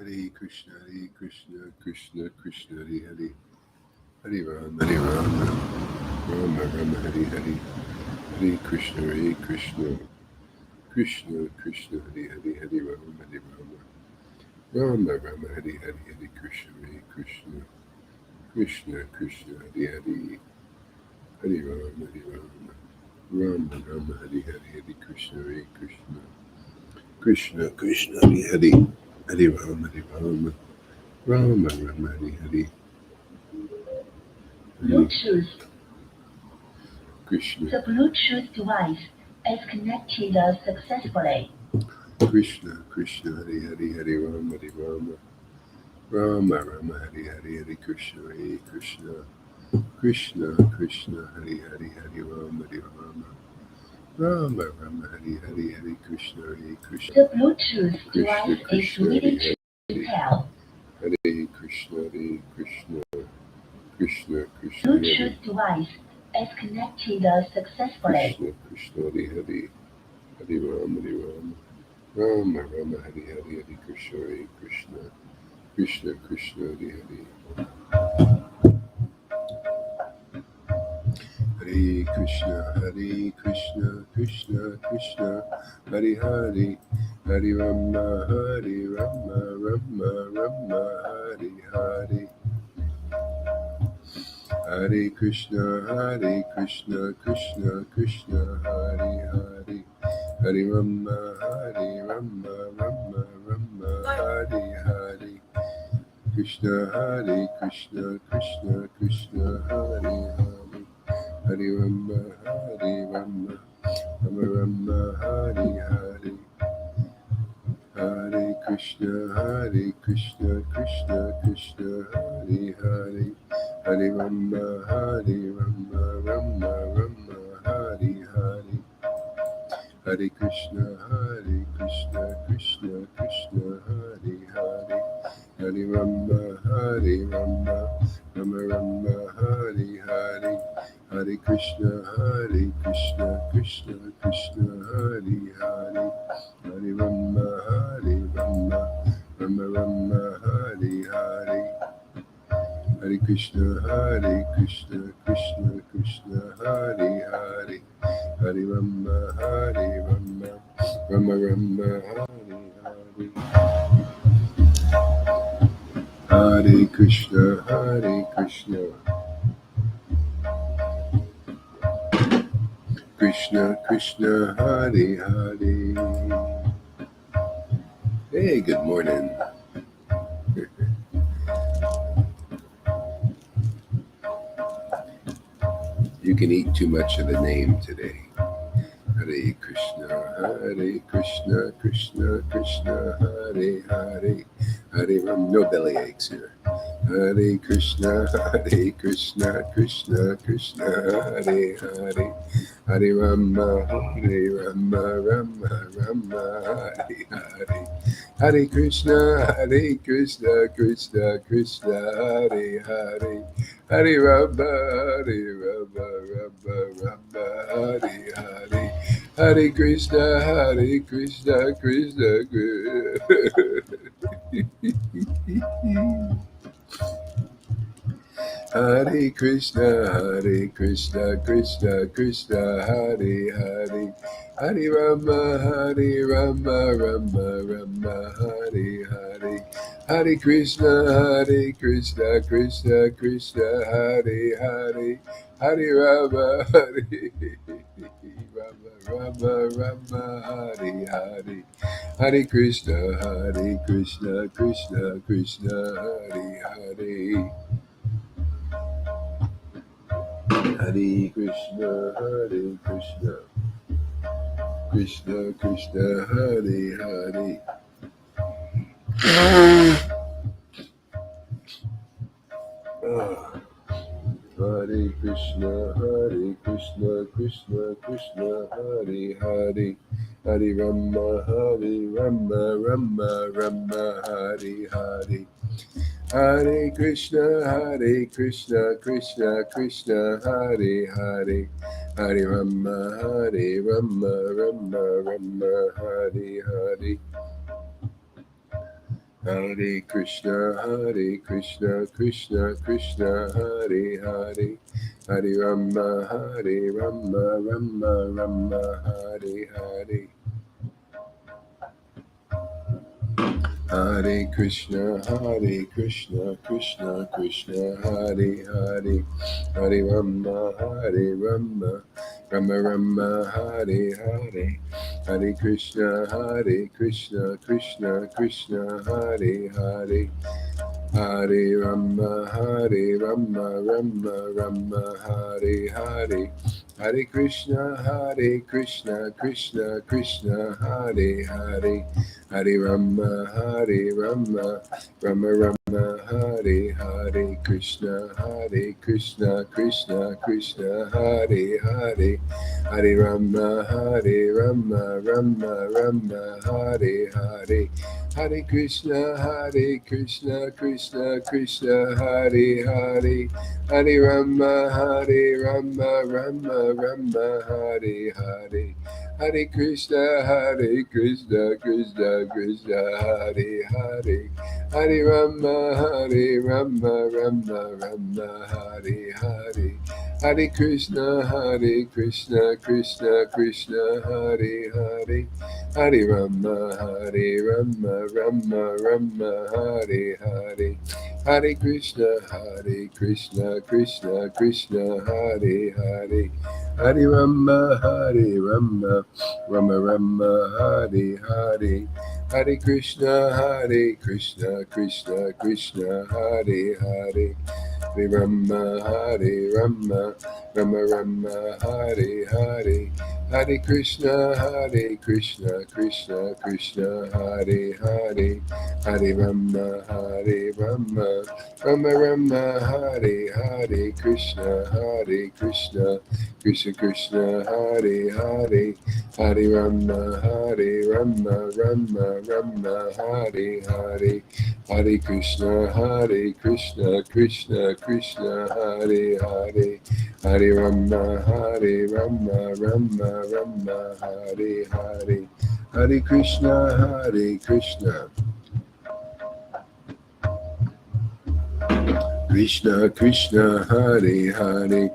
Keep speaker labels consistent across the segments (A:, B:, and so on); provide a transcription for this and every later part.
A: Hare Krishna, Krishna Krishna, Hare Hare, Hare Rama, Rama Rama, Hare Hare, Hare Krishna, Krishna Krishna, Hare Hare, Hare Rama, Rama Rama, Hare Hare, Hare Krishna, Krishna Krishna, Hare Hare, Hare Rama, Rama Rama, Hare Hare, Hare Krishna, Krishna, Hare Hare, Hare Rama, Rama Rama, Hare Hare.
B: Bluetooth.
A: Krishna.
B: The Bluetooth device is connected successfully.
A: Krishna, Krishna, Hare Hare, Hare Rama, Rama Rama, Hare Hare, Hare Krishna, Krishna Krishna, Hare Hare, Hare Rama, Rama Rama, Hare Hare, Hare Krishna,
B: The Bluetooth device is
A: Krishna,
B: ready
A: Hare
B: to pair.
A: Hare Krishna, Krishna Krishna,
B: Bluetooth device is connected successfully.
A: Krishna, Hare Hare, Hare Rama, Rama Rama, Hare Hare, Hare Krishna, Krishna Krishna, Hare Hare. Hare Krishna, Krishna Krishna, Hare Hare, Hare Rama, Rama Rama, Hare Hare. Hare Krishna, Krishna Krishna, Hare Hare, Hare Rama, Rama Hare Hare. Krishna, Krishna Krishna, Hare Hare, Hare Rama, Rama Hare Hare. Hare Krishna, Krishna Krishna, Hare Hare, Hare Rama, Rama Hare Hare. Hare Krishna, Krishna Krishna, Hare Hare, Hare Rama, Rama Hare Hare. Hare Krishna, Krishna Krishna, Hare Hare, Hare Rama, Rama Hare Hare. Hare Krishna, Krishna Krishna, Hare Hare, Hare Rama, Rama Hare Hare. Hare Krishna, Krishna Krishna, Hare Hare. Hey, good morning. You can eat too much of the name today. Hare Krishna, Krishna Krishna, Hare Hare, Hare Ram. No belly aches here. Hare Krishna, Krishna Krishna, Hare Hare, Hare Rama, Rama Hare Hare. Hare Krishna, Krishna Krishna, Hare Hare, Hare Rama, Rama Hare Hare. Hare Krishna, Krishna Krishna. Hare Krishna, Krishna Krishna, Hare Hare, Hare Rama, Rama Hare Hare. Hare Krishna, Krishna Krishna, Hare Hare, Hare Rama, Rama Hare Hare. Hare Krishna, Krishna Hare Hare. Hare Krishna, Krishna Krishna, Hare Hare. Hare Krishna, Krishna Krishna, Hare Hare, Hare Rama, Rama Hare Hare. Hare Krishna, Krishna Krishna, Hare Hare, Hare Rama, Rama Hare Hare. Hare Krishna, Krishna Krishna, Hare Hare, Hare Rama, Hare Rama, Rama Rama, Hare Hare. Hare Krishna, Krishna Krishna, Hare Hare, Hare Rama, Rama Rama, Hare Hare, Hare Krishna, Krishna Krishna, Hare Hare, Hare Rama, Rama Rama, Hare Hare, Hare Krishna, Krishna Krishna, Hare Hare, Hare Rama, Rama Rama, Hare Hare, Krishna Krishna, Hare Hare, Hare Rama, Rama Rama, Hare Hare, Hare Krishna, Krishna, Hare Hare, Hare Rama, Rama Rama, Hare Hare, Hare Krishna, Krishna, Hare Hare, Hare Rama, Rama Rama, Hare Hare, Hare Krishna, Krishna, Hare Hare, Hare Rama, Rama Rama, Hare Hare, Hare Krishna, Krishna, Hare Hare, Hare Rama, Rama Rama, Hare Hare, Hare Krishna, Krishna, Hare Hare, Hare Rama, Rama Rama, Hare Hare, Hare Krishna, Krishna, Hare Hare, Hare Rama, Rama Rama, Hare Hare, Krishna, Krishna, Hare Hare, Hare Rama, Rama, Hare Hare, Hare Krishna, Krishna, Hare Hare, Hare Rama, Rama, Hare Hare, Hare Krishna, Krishna, Hare Hare,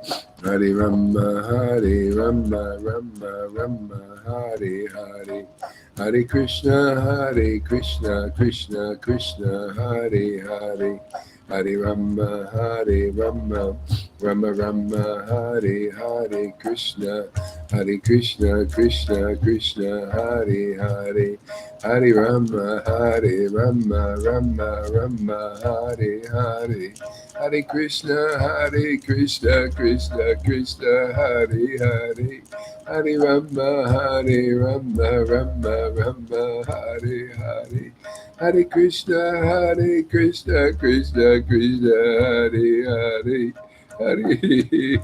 A: Hare Rama, Rama, Hare Hare, Hare Krishna, Krishna, Hare Hare, Hare Rama, Rama Rama, Hare Hare, Krishna, Krishna, Hare Hare, Hare Rama, Rama, Hare Hare, Hare Krishna, Krishna, Hare Hare, Hare Rama, Rama, Hare Hare, Hare Krishna, Krishna, Hare Hare, Hare Rama,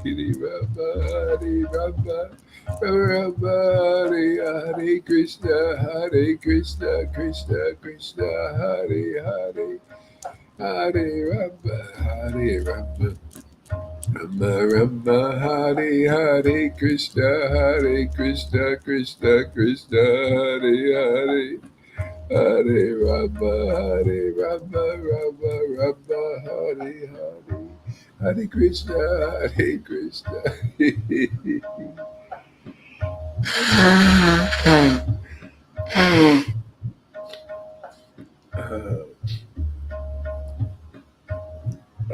A: Rama, Hare Krishna, Krishna, Hare Hare, Hare Rama, Rama, Hare Krishna, Krishna, Hare Hare, Hare Rama, Rama, Hare Hare, Hare Krishna, Krishna.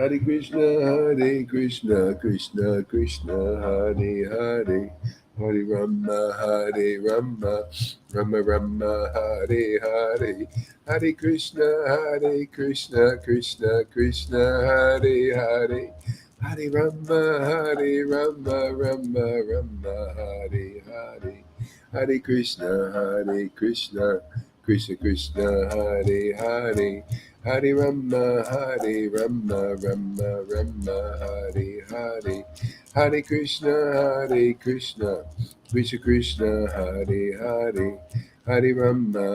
A: Hare Krishna, Krishna, Hare Hare, Hare Rama, Rama, Hare Hare, Hare Krishna, Krishna, Hare Hare, Hare Rama, Rama, Hare Hare, Hare Krishna, Krishna, Hare Hare, Hare Rama, Rama, Hare Hare, Hare Krishna, Krishna, Hare Hare, Hare Rama,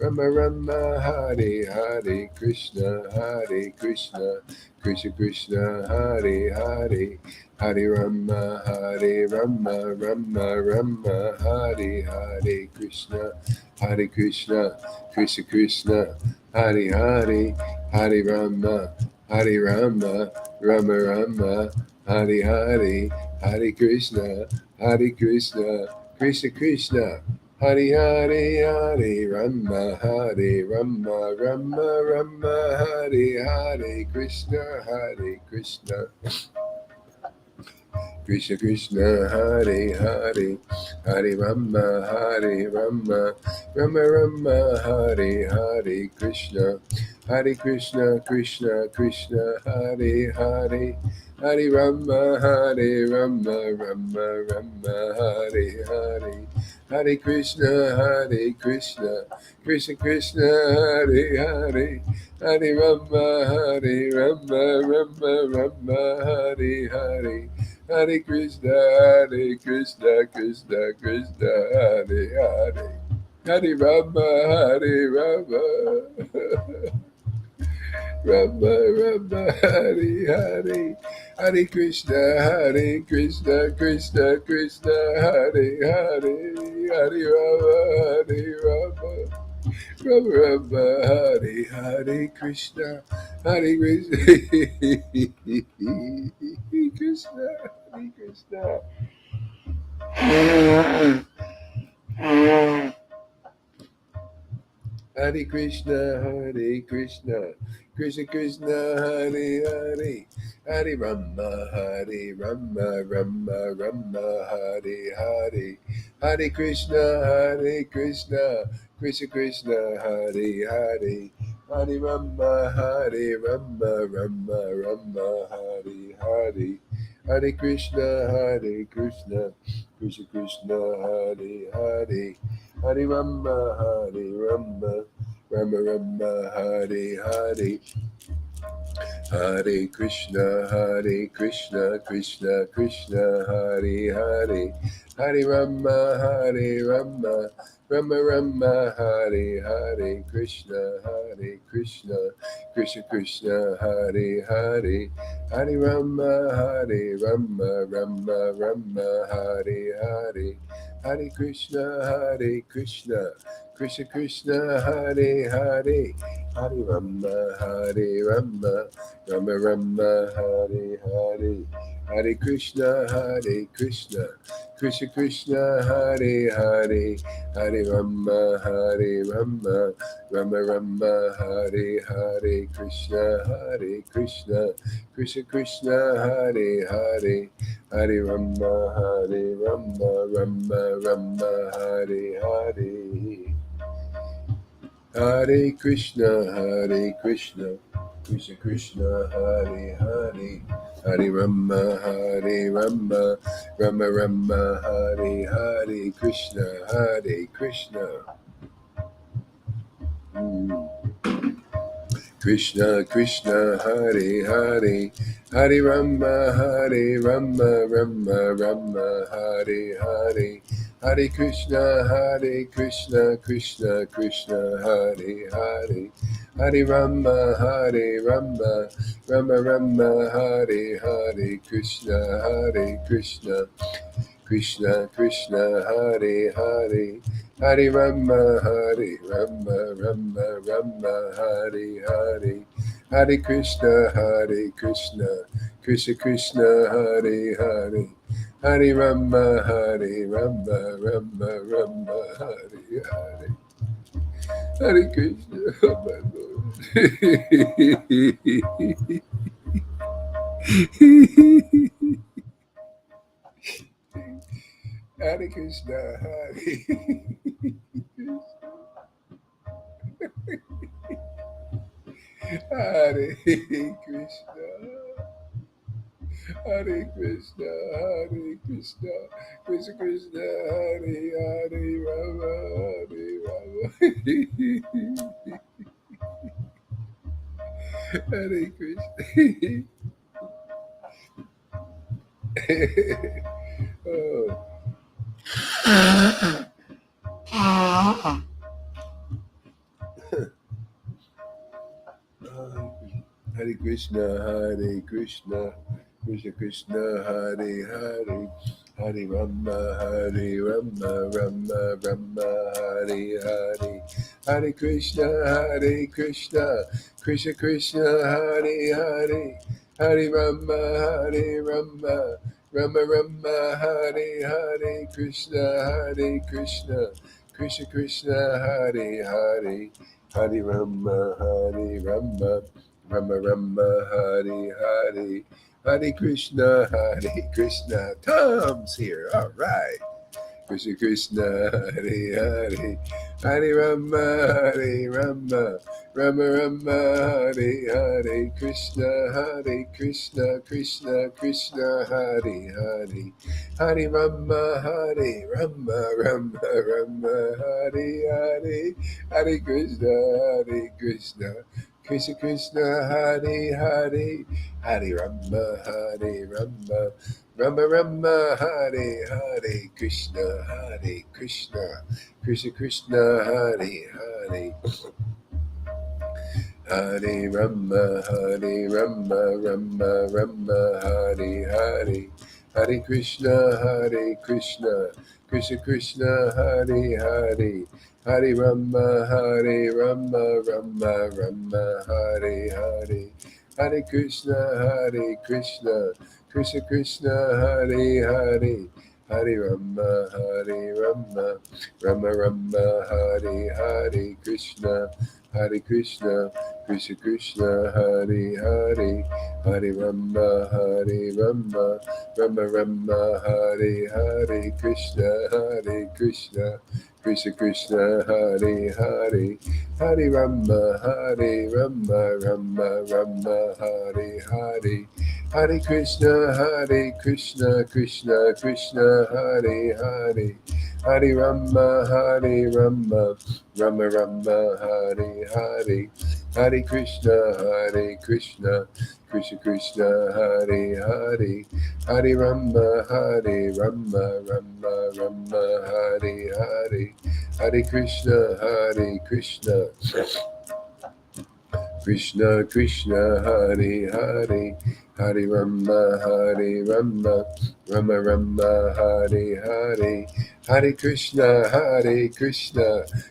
A: Rama Rama, Hare Hare Krishna, Hare Krishna, Krishna Krishna, Hare Hare, Hare Rama, Rama Rama, Hare Hare Krishna, Hare Krishna, Krishna Krishna, Hare Hare, Hare Rama, Rama Rama, Hare Hare, Hare Krishna, Krishna Krishna, Hare Hare, Hare Rama, Rama Rama, Hare Hare Krishna, Krishna Krishna, Hare Hare, Hare Rama, Rama Rama, Hare Hare Krishna, Krishna Krishna, Hare Hare, Hare Rama, Rama Rama, Hare Hare, Hare Krishna, Krishna Krishna, Hare Hare, Hare Rama, Rama Rama, Hare Hare, Hare Krishna, Krishna Krishna, Hare Hare, Hare Rama, Rama Rama Rama, Hare Hare, Hare Krishna, Krishna Krishna, Hare Hare, Hare Rama, Rama Rama Rama, Hare Hare Krishna, Krishna, Krishna, Hare Krishna, Krishna Krishna, Hare Hare, Hare Rama, Rama Rama, Hare Hare, Hare Krishna, Krishna Krishna, Hare Hare, Hare Rama, Rama Rama, Hare Hare, Hare Krishna, Krishna Krishna, Hare Hare, Hare Rama, Rama Rama, Hare Hare, Hare Krishna, Krishna Krishna, Hare Hare, Hare Rama, Rama Rama, Hare Hare, Krishna, Krishna Krishna, Hare Hare, Hare Rama, Rama Rama, Hare Hare, Hare Krishna, Krishna Krishna, Hare Hare, Hare Rama, Rama Rama, Hare Hare, Hare Krishna, Krishna Krishna, Hare Hare, Hare Rama, Rama Rama, Hare Hare, Krishna, Krishna Krishna, Hare Hare, Hare Rama, Rama Hare Hare, Hare Krishna, Krishna Krishna, Hare Hare, Hare Rama, Rama Rama, Hare Hare, Krishna, Krishna. Krishna Krishna, Hare Hare, Hare Rama, Rama Rama, Hare Hare, Hare Krishna, Krishna Krishna, Hare Hare, Hare Rama, Rama Rama, Hare Hare, Krishna, Krishna Krishna, Hare Hare, Hare Rama, Rama Rama, Hare Hare, Hare Krishna, Krishna Krishna, Hare Hare, Hare Rama, Rama Rama, Hare Hare, Hare Krishna, oh my Lord. Hare Krishna, Hare Hare Krishna, Hare Krishna, Krishna Krishna, Hare Hare, Rama, Hare Krishna. Oh. Krishna, Hare Krishna, Krishna Krishna, Hare Hare, Hare Rama, Hare Rama, Rama Rama, Hare Hare, Hare Krishna, Krishna Krishna, Hare Hare, Hare Rama, Rama Rama, Hare Hare, Krishna, Krishna Krishna, Hare Hare, Hare Rama, Rama Rama, Hare Hare, Hare Krishna, Tom's here. All right. Krishna Krishna, Hare Hare, Hare Rama, Rama Rama, Hare Hare, Krishna, Krishna Krishna, Hare Hare, Hare Rama, Rama Rama, Hare Hare, Hare Krishna, Krishna Krishna, Hare Hare, Hare Rama, Rama Rama, Hare Hare, Krishna, Krishna Krishna, Hare Hare, Hare Rama, Rama Rama, Hare Hare, Hare Krishna, Krishna Krishna, Hare Hare, Hare Rama, Rama Rama, Hare Hare, Hare Krishna, Krishna Krishna, Hare Hare, Hare Rama, Rama Rama, Hare Hare, Krishna, Krishna Krishna, Hare Hare, Hare Rama, Rama Rama, Hare Hare, Krishna, Krishna Krishna, Hare Hare, Hare Rama, Rama Rama, Hare Hare, Hare Krishna, Krishna Krishna, Hare Hare, Hare Rama, Rama Rama, Hare Hare, Hare Krishna, Krishna Krishna, Hare Hare, Hare Rama, Rama Rama, Hare Hare, Hare Krishna, Krishna Krishna, Hare Hare, Hare Rama, Rama Rama, Hare Hare, Hare Krishna,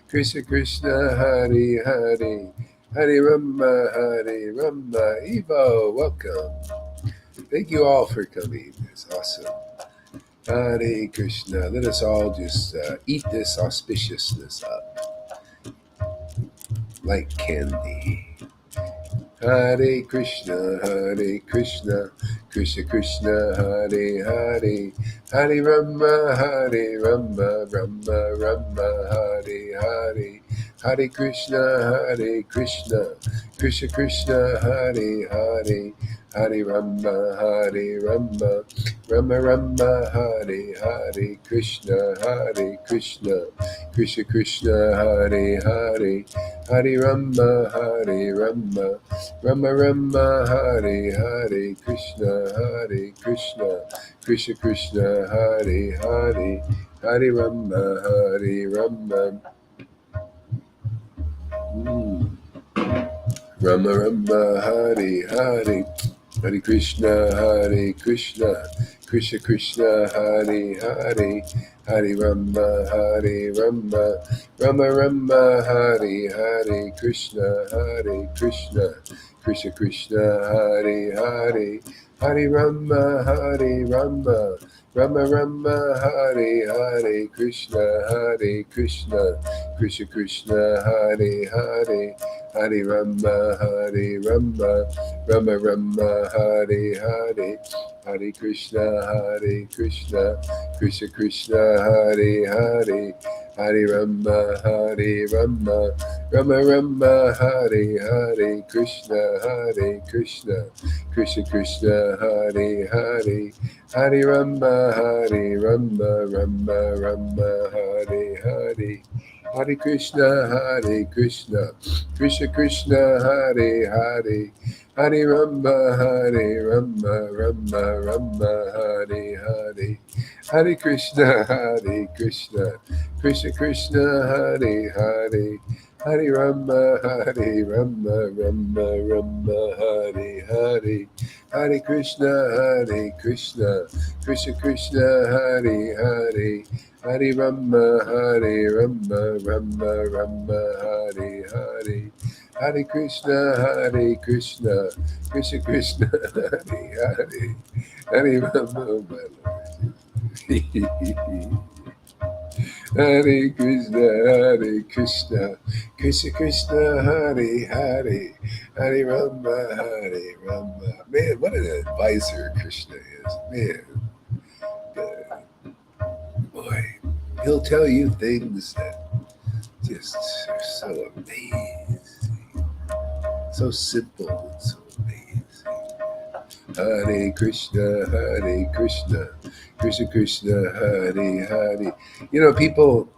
A: Krishna Krishna, Hare Hare, Hare Rama, Evo, welcome. Thank you all for coming. It's awesome. Hare Krishna. Let us all just eat this auspiciousness up like candy. Hare Krishna, Krishna Krishna, Hare Hare, Hare Rama, Rama Rama, Hare Hare, Hare Krishna, Krishna Krishna, Hare Hare, Hare Rama, Rama Rama, Hare Hare, Krishna, Krishna Krishna, Hare Hare, Hare Rama, Rama Rama, Hare Hare, Krishna, Krishna Hare Hare, Hare Rama, Rama Rama Rama, Hare Hare, Hare Krishna, Krishna Krishna, Hare Hare, Hare Rama, Rama Rama, Hare Hare, Krishna, Krishna Krishna, Hare Hare, Hare Rama, Rama Rama, Hare Hare, Krishna, Krishna Krishna, Hare Hare, Hare Rama, Rama Rama, Hare Hare, Hare Krishna, Krishna Krishna, Hare Hare, Hare Rama, Rama Rama, Hare Hare, Krishna, Krishna Krishna, Hare Hare, Hare Rama, Rama Rama, Hare Hare, Hare Krishna, Krishna Krishna, Hare Hare, Hare Rama, Rama Rama, Hare Hare, Hare Krishna, Krishna Krishna, Hare Hare, Hare Rama, Hare Rama, Rama Rama, Hare Hare, Hare Krishna, Hare Krishna, Krishna Krishna, Hare Hare, Hare Rama, Hare Rama, Rama Rama, Hare Hare, Hare Krishna, Hare Krishna, Krishna Krishna, Hare Hare, Hare Rama, my Lord. Hare Krishna, Hare Krishna, Krishna Krishna, Hare Hare, Hare Rama, Hare Rama. Man, what an advisor Krishna is. Man, boy, he'll tell you things that just are so amazing, so simple and so amazing. Hare Krishna, Hare Krishna, Krishna Krishna, Hare Hare. You know, people,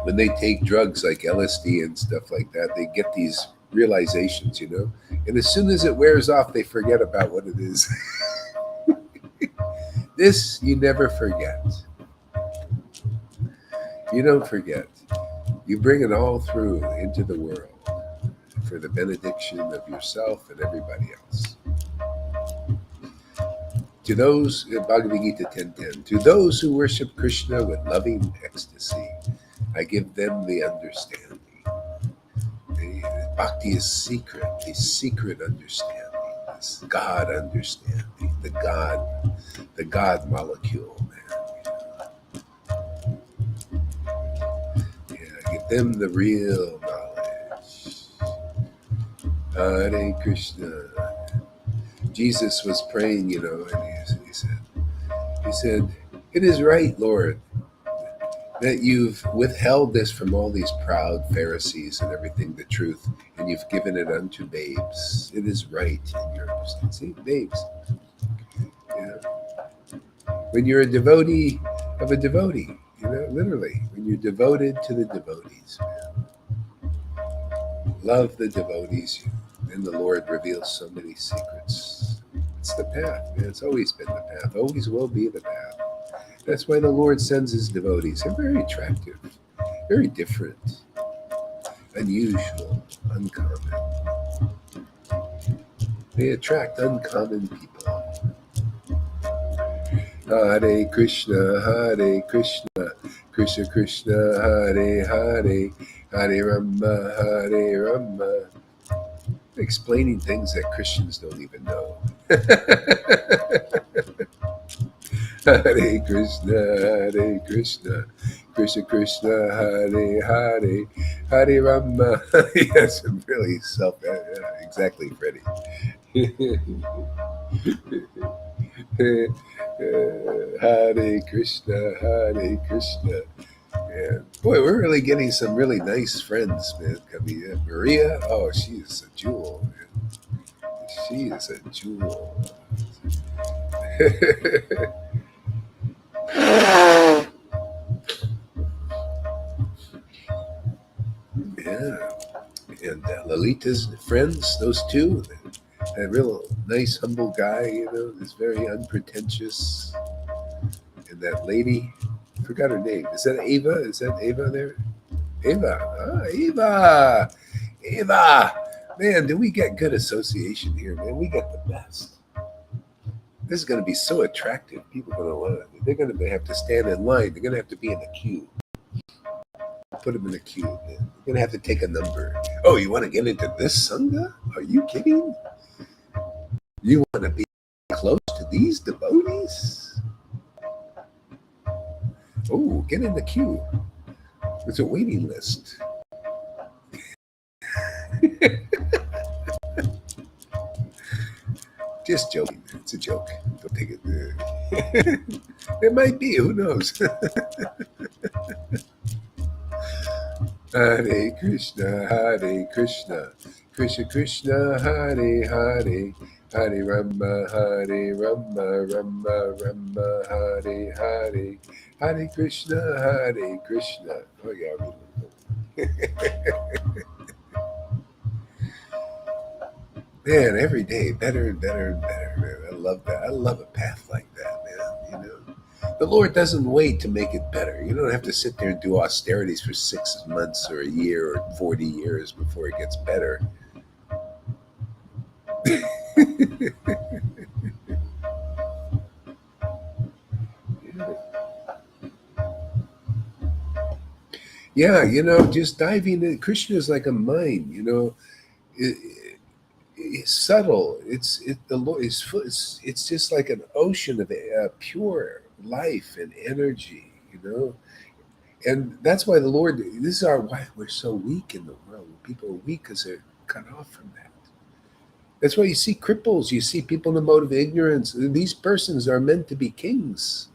A: when they take drugs like LSD and stuff like that, they get these realizations, and as soon as it wears off, they forget about what it is. This you never forget. You don't forget. You bring it all through into the world for the benediction of yourself and everybody else. To those, Bhagavad Gita 10:10, to those who worship Krishna with loving ecstasy, I give them the understanding. Bhakti is secret, the secret understanding, this God understanding, the God molecule, man. Yeah, give them the real knowledge. Hare Krishna. Jesus was praying, and he said, it is right, Lord, that you've withheld this from all these proud Pharisees and everything, the truth, and you've given it unto babes. It is right in your understanding. See, babes. Yeah. When you're a devotee of a devotee, literally, when you're devoted to the devotees, man. Love the devotees, then the Lord reveals so many secrets. It's the path, man. It's always been the path, always will be the path. That's why the Lord sends his devotees. They're very attractive, very different, unusual, uncommon. They attract uncommon people. Hare Krishna, Hare Krishna, Krishna Krishna, Hare Hare, Hare Rama, Hare Rama. Explaining things that Christians don't even know. Hare Krishna, Hare Krishna, Krishna Krishna, Hare Hare, Hare Rama. Yes, I'm really exactly, Freddie. Hare Krishna, Hare Krishna. Yeah. Boy, we're really getting some really nice friends, man. Coming in. Maria, oh, she is a jewel, man. She is a jewel. Yeah. And Lalita's friends, those two, a real nice, humble guy, is very unpretentious. And that lady, I forgot her name. Is that Ava? Is that Ava there? Ava. Ah, Ava. Ava. Man, do we get good association here, man? We get the best. This is going to be so attractive. People are going to love it. They're going to have to stand in line. They're going to have to be in a queue. Put them in a queue, man. You're going to have to take a number. Oh, you want to get into this Sangha? Are you kidding? You want to be close to these devotees? Oh, get in the queue. There's a waiting list. Just joking. It's a joke. Don't take it. It might be. Who knows? Hare Krishna, Hare Krishna, Krishna Krishna, Hare Hare, Hare Rama, Hare Rama, Rama Rama, Hare Hare, Hare Krishna, Hare Krishna. Oh yeah. Man, every day better and better and better, man. I love that. I love a path like that, man. The Lord doesn't wait to make it better. You don't have to sit there and do austerities for 6 months or a year or 40 years before it gets better. Yeah, just diving in. Krishna is like a mine. It, it's subtle. The Lord is. It's just like an ocean of pure life and energy. And that's why the Lord. This is why we're so weak in the world. People are weak because they're cut off from that. That's why you see cripples. You see people in the mode of ignorance. These persons are meant to be kings.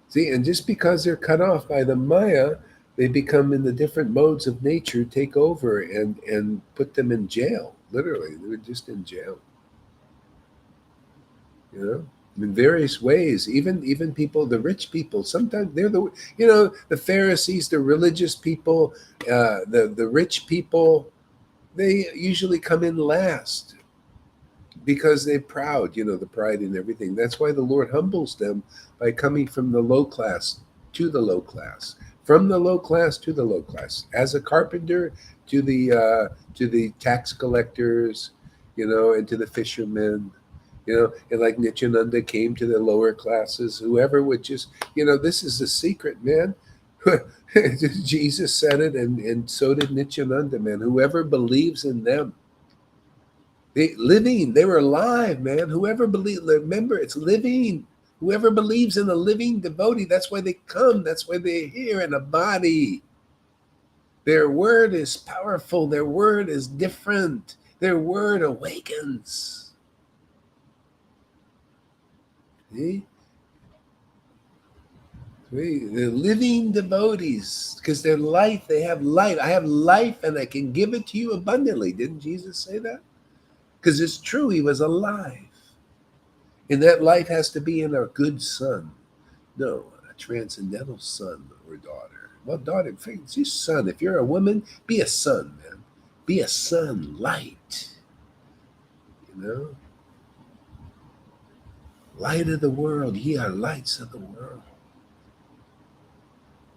A: See, and just because they're cut off by the Maya, they become in the different modes of nature, take over and put them in jail. Literally, they're just in jail. In various ways. Even people, the rich people, sometimes they're the Pharisees, the religious people, the rich people. They usually come in last because they're proud, the pride in everything. That's why the Lord humbles them by coming from the low class to the low class, from the low class to the low class, as a carpenter to the tax collectors, and to the fishermen, and like Nityananda came to the lower classes, whoever would just, this is the secret, man. Jesus said it, and so did Nityananda, man. Whoever believes in them, they were alive, man. Whoever believes, remember, it's living. Whoever believes in a living devotee, that's why they come. That's why they're here in a body. Their word is powerful. Their word is different. Their word awakens. See? They're living devotees because their life, they have life. I have life and I can give it to you abundantly. Didn't Jesus say that? Because it's true, he was alive. And that life has to be in a good son. No, a transcendental son or daughter. Well, daughter, it's your son. If you're a woman, be a son, man. Be a sun, light. Light of the world. Ye are lights of the world.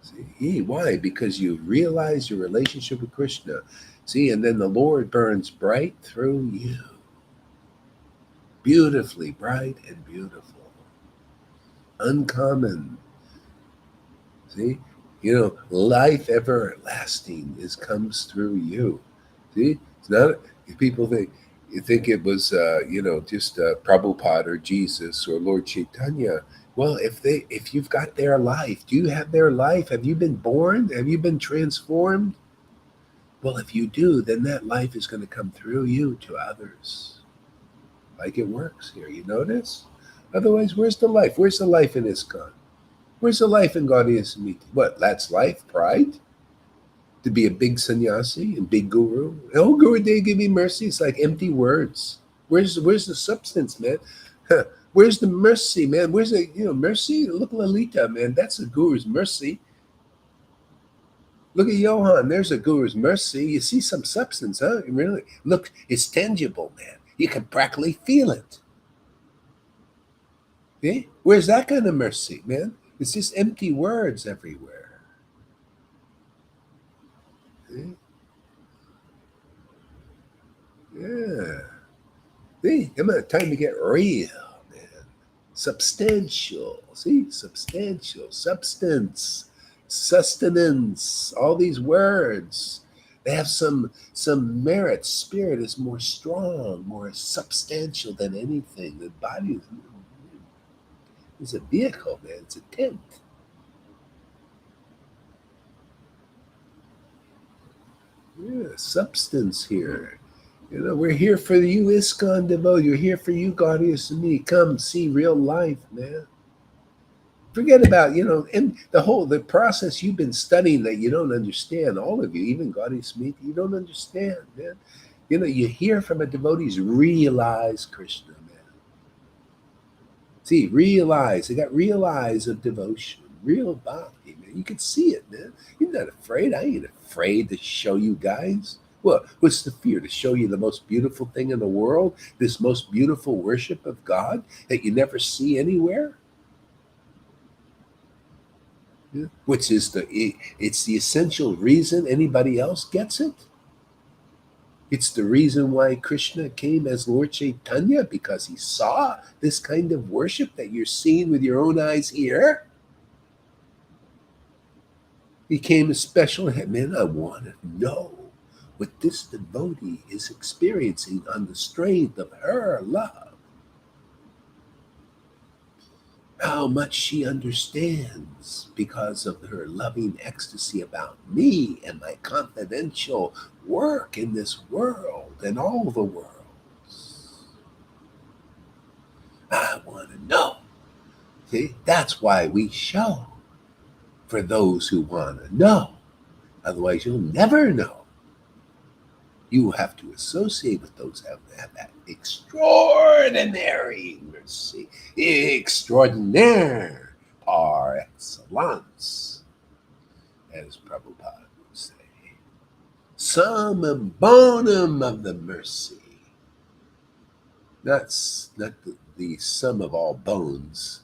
A: See, why? Because you realize your relationship with Krishna. See, and then the Lord burns bright through you. Beautifully bright and beautiful. Uncommon. See? Life everlasting comes through you. See? It's not, people think it was, just Prabhupada or Jesus or Lord Caitanya. Well, if you've got their life, do you have their life? Have you been born? Have you been transformed? Well, if you do, then that life is going to come through you to others. Like it works here. You notice? Otherwise, where's the life? Where's the life in ISKCON? Where's the life in Gaudiya Samiti? What? That's life? Pride? To be a big sannyasi and big guru? Oh, Guru Dev, give me mercy. It's like empty words. Where's the substance, man? Where's the mercy, man? Where's the mercy? Look, Lalita, man. That's the guru's mercy. Look at Johan. There's a guru's mercy. You see some substance, huh? Really? Look, it's tangible, man. You can practically feel it. Okay? Where's that kind of mercy, man? It's just empty words everywhere. Okay? Yeah. See, come on, time to get real, man. Substantial. See, substantial, substance, sustenance. All these words, they have some merit. Spirit is more strong, more substantial than anything. The body is a vehicle, man. It's a tent. Yeah, substance here. We're here for you, ISKCON devotee. You're here for you, Gaudiya Samiti. Come see real life, man. Forget about, and the process you've been studying that you don't understand, all of you, even Gaudiya Samiti, you don't understand, man. You hear from a devotees, realize Krishna, man. See, realize. They got real eyes of devotion, real bhakti, man. You can see it, man. You're not afraid. I ain't afraid to show you guys. Well, what's the fear? To show you the most beautiful thing in the world, this most beautiful worship of God that you never see anywhere? Yeah. Which is it's the essential reason anybody else gets it. It's the reason why Krishna came as Lord Caitanya, because he saw this kind of worship that you're seeing with your own eyes here. He came as special. Man, I want to know what this devotee is experiencing on the strength of her love. How much she understands because of her loving ecstasy about me and my confidential work in this world and all the worlds. I want to know. See, that's why we show, for those who want to know. Otherwise, you'll never know. You have to associate with those who have that extraordinary mercy, extraordinaire par excellence, as Prabhupada would say. Summum bonum of the mercy. Not the sum of all bones.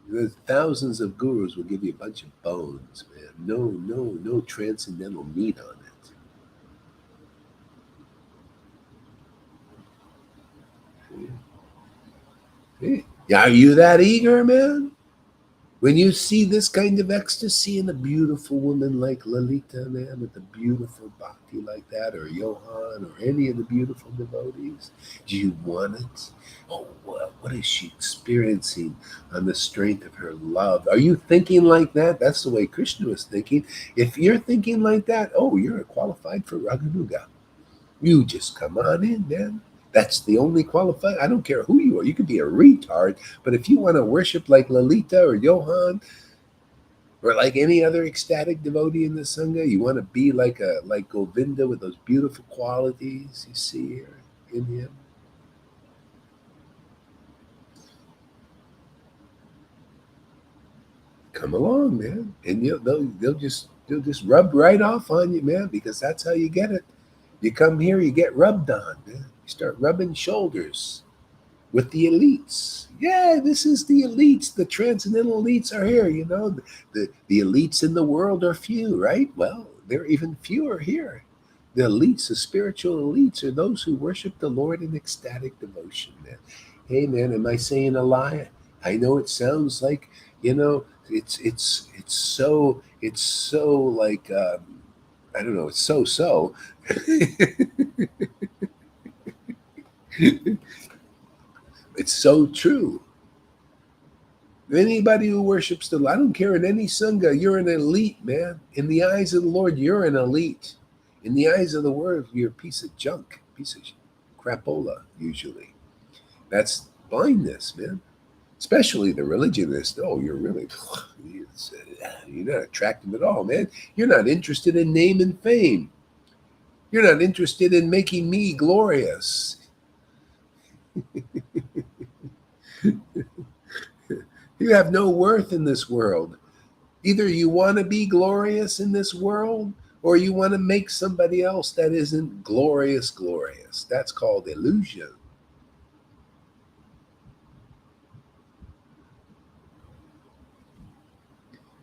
A: The thousands of gurus will give you a bunch of bones, man. No transcendental meat on it. Hey, are you that eager, man? When you see this kind of ecstasy in a beautiful woman like Lalita, man, with a beautiful bhakti like that, or Johan, or any of the beautiful devotees, do you want it? Oh, what is she experiencing on the strength of her love? Are you thinking like that? That's the way Krishna was thinking. If you're thinking like that, oh, you're qualified for Raganuga. You just come on in, man. That's the only qualified. I don't care who you are. You could be a retard, but if you want to worship like Lalita or Johan or like any other ecstatic devotee in the sangha, you want to be like Govinda with those beautiful qualities you see here in him. Come along, man, and they'll just rub right off on you, man, because that's how you get it. You come here, you get rubbed on, man. You start rubbing shoulders with the elites. Yeah, this is the elites. The transcendental elites are here. The elites in the world are few, right? Well, they're even fewer here. The elites, the spiritual elites, are those who worship the Lord in ecstatic devotion, man. Hey, man, am I saying a lie? I know it sounds like, it's so like I don't know, it's so. It's so true. Anybody who worships the Lord, I don't care in any sangha, you're an elite, man. In the eyes of the Lord, you're an elite. In the eyes of the world, you're a piece of junk, piece of crapola, usually. That's blindness, man. Especially the religionists. Oh, you're really, you're not attractive at all, man. You're not interested in name and fame. You're not interested in making me glorious. You have no worth in this world. Either you want to be glorious in this world or you want to make somebody else that isn't glorious. That's called illusion.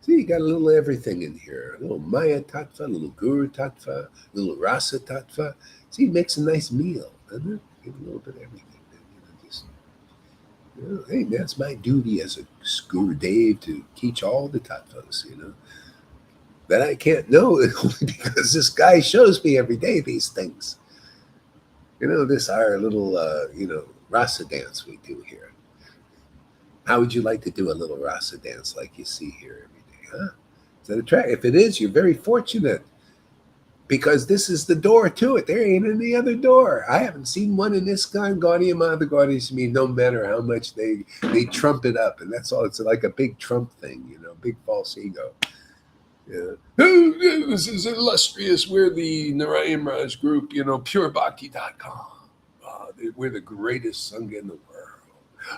A: See, you got a little everything in here. A little Maya Tattva, a little Guru Tattva, a little Rasa Tattva. See, it makes a nice meal, doesn't it? Give a little bit of everything. Hey, that's my duty as a Guru Dev to teach all the Tattvas, that I can't know only because this guy shows me every day these things. This our little, rasa dance we do here. How would you like to do a little rasa dance like you see here every day, huh? Is that attractive? If it is, you're very fortunate because this is the door to it. There ain't any other door. I haven't seen one in ISKCON, Gaudiya Mother Gaudiya to me, no matter how much they trump it up. And that's all. It's like a big Trump thing, big false ego. Yeah. This is illustrious. We're the Narayan Raj group, purebhakti.com. We're the greatest sangha in the world.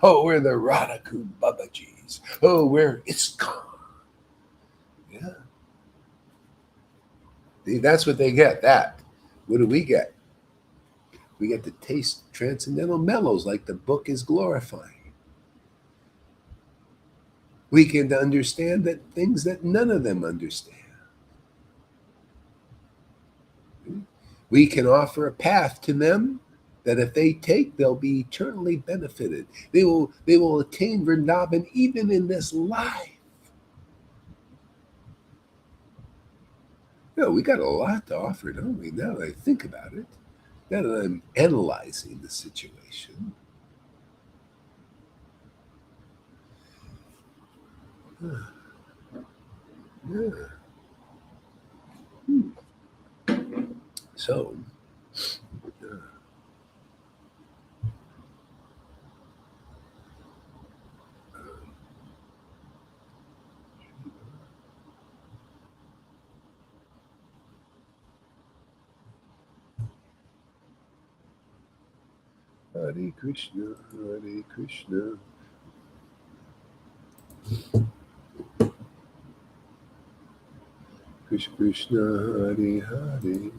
A: Oh, we're the Radhakud Babajis. Oh, we're ISKCON. Yeah. See, that's what they get. That. What do we get? We get to taste transcendental mellows like the book is glorifying. We can understand that things that none of them understand. We can offer a path to them that if they take, they'll be eternally benefited. They will attain Vrindavan even in this life. No, we got a lot to offer, don't we? Now that I think about it, now that I'm analyzing the situation. Yeah. So, Hare Krishna, Hare Krishna. Krishna Krishna, Hare Hare.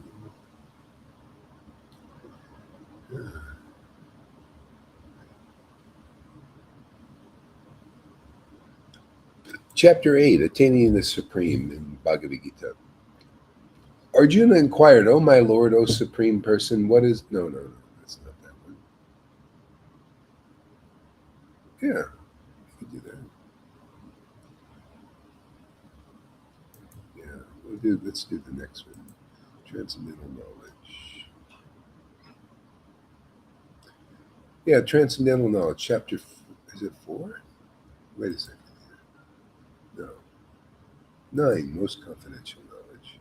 A: Chapter 8, Attaining the Supreme in Bhagavad Gita. Arjuna inquired, "O my Lord, O Supreme Person, what is..." No, that's not that one. Yeah, you can do that. Yeah, let's do the next one. Transcendental knowledge. Yeah, transcendental knowledge, chapter, is it 4? Wait a second. No. 9, most confidential knowledge.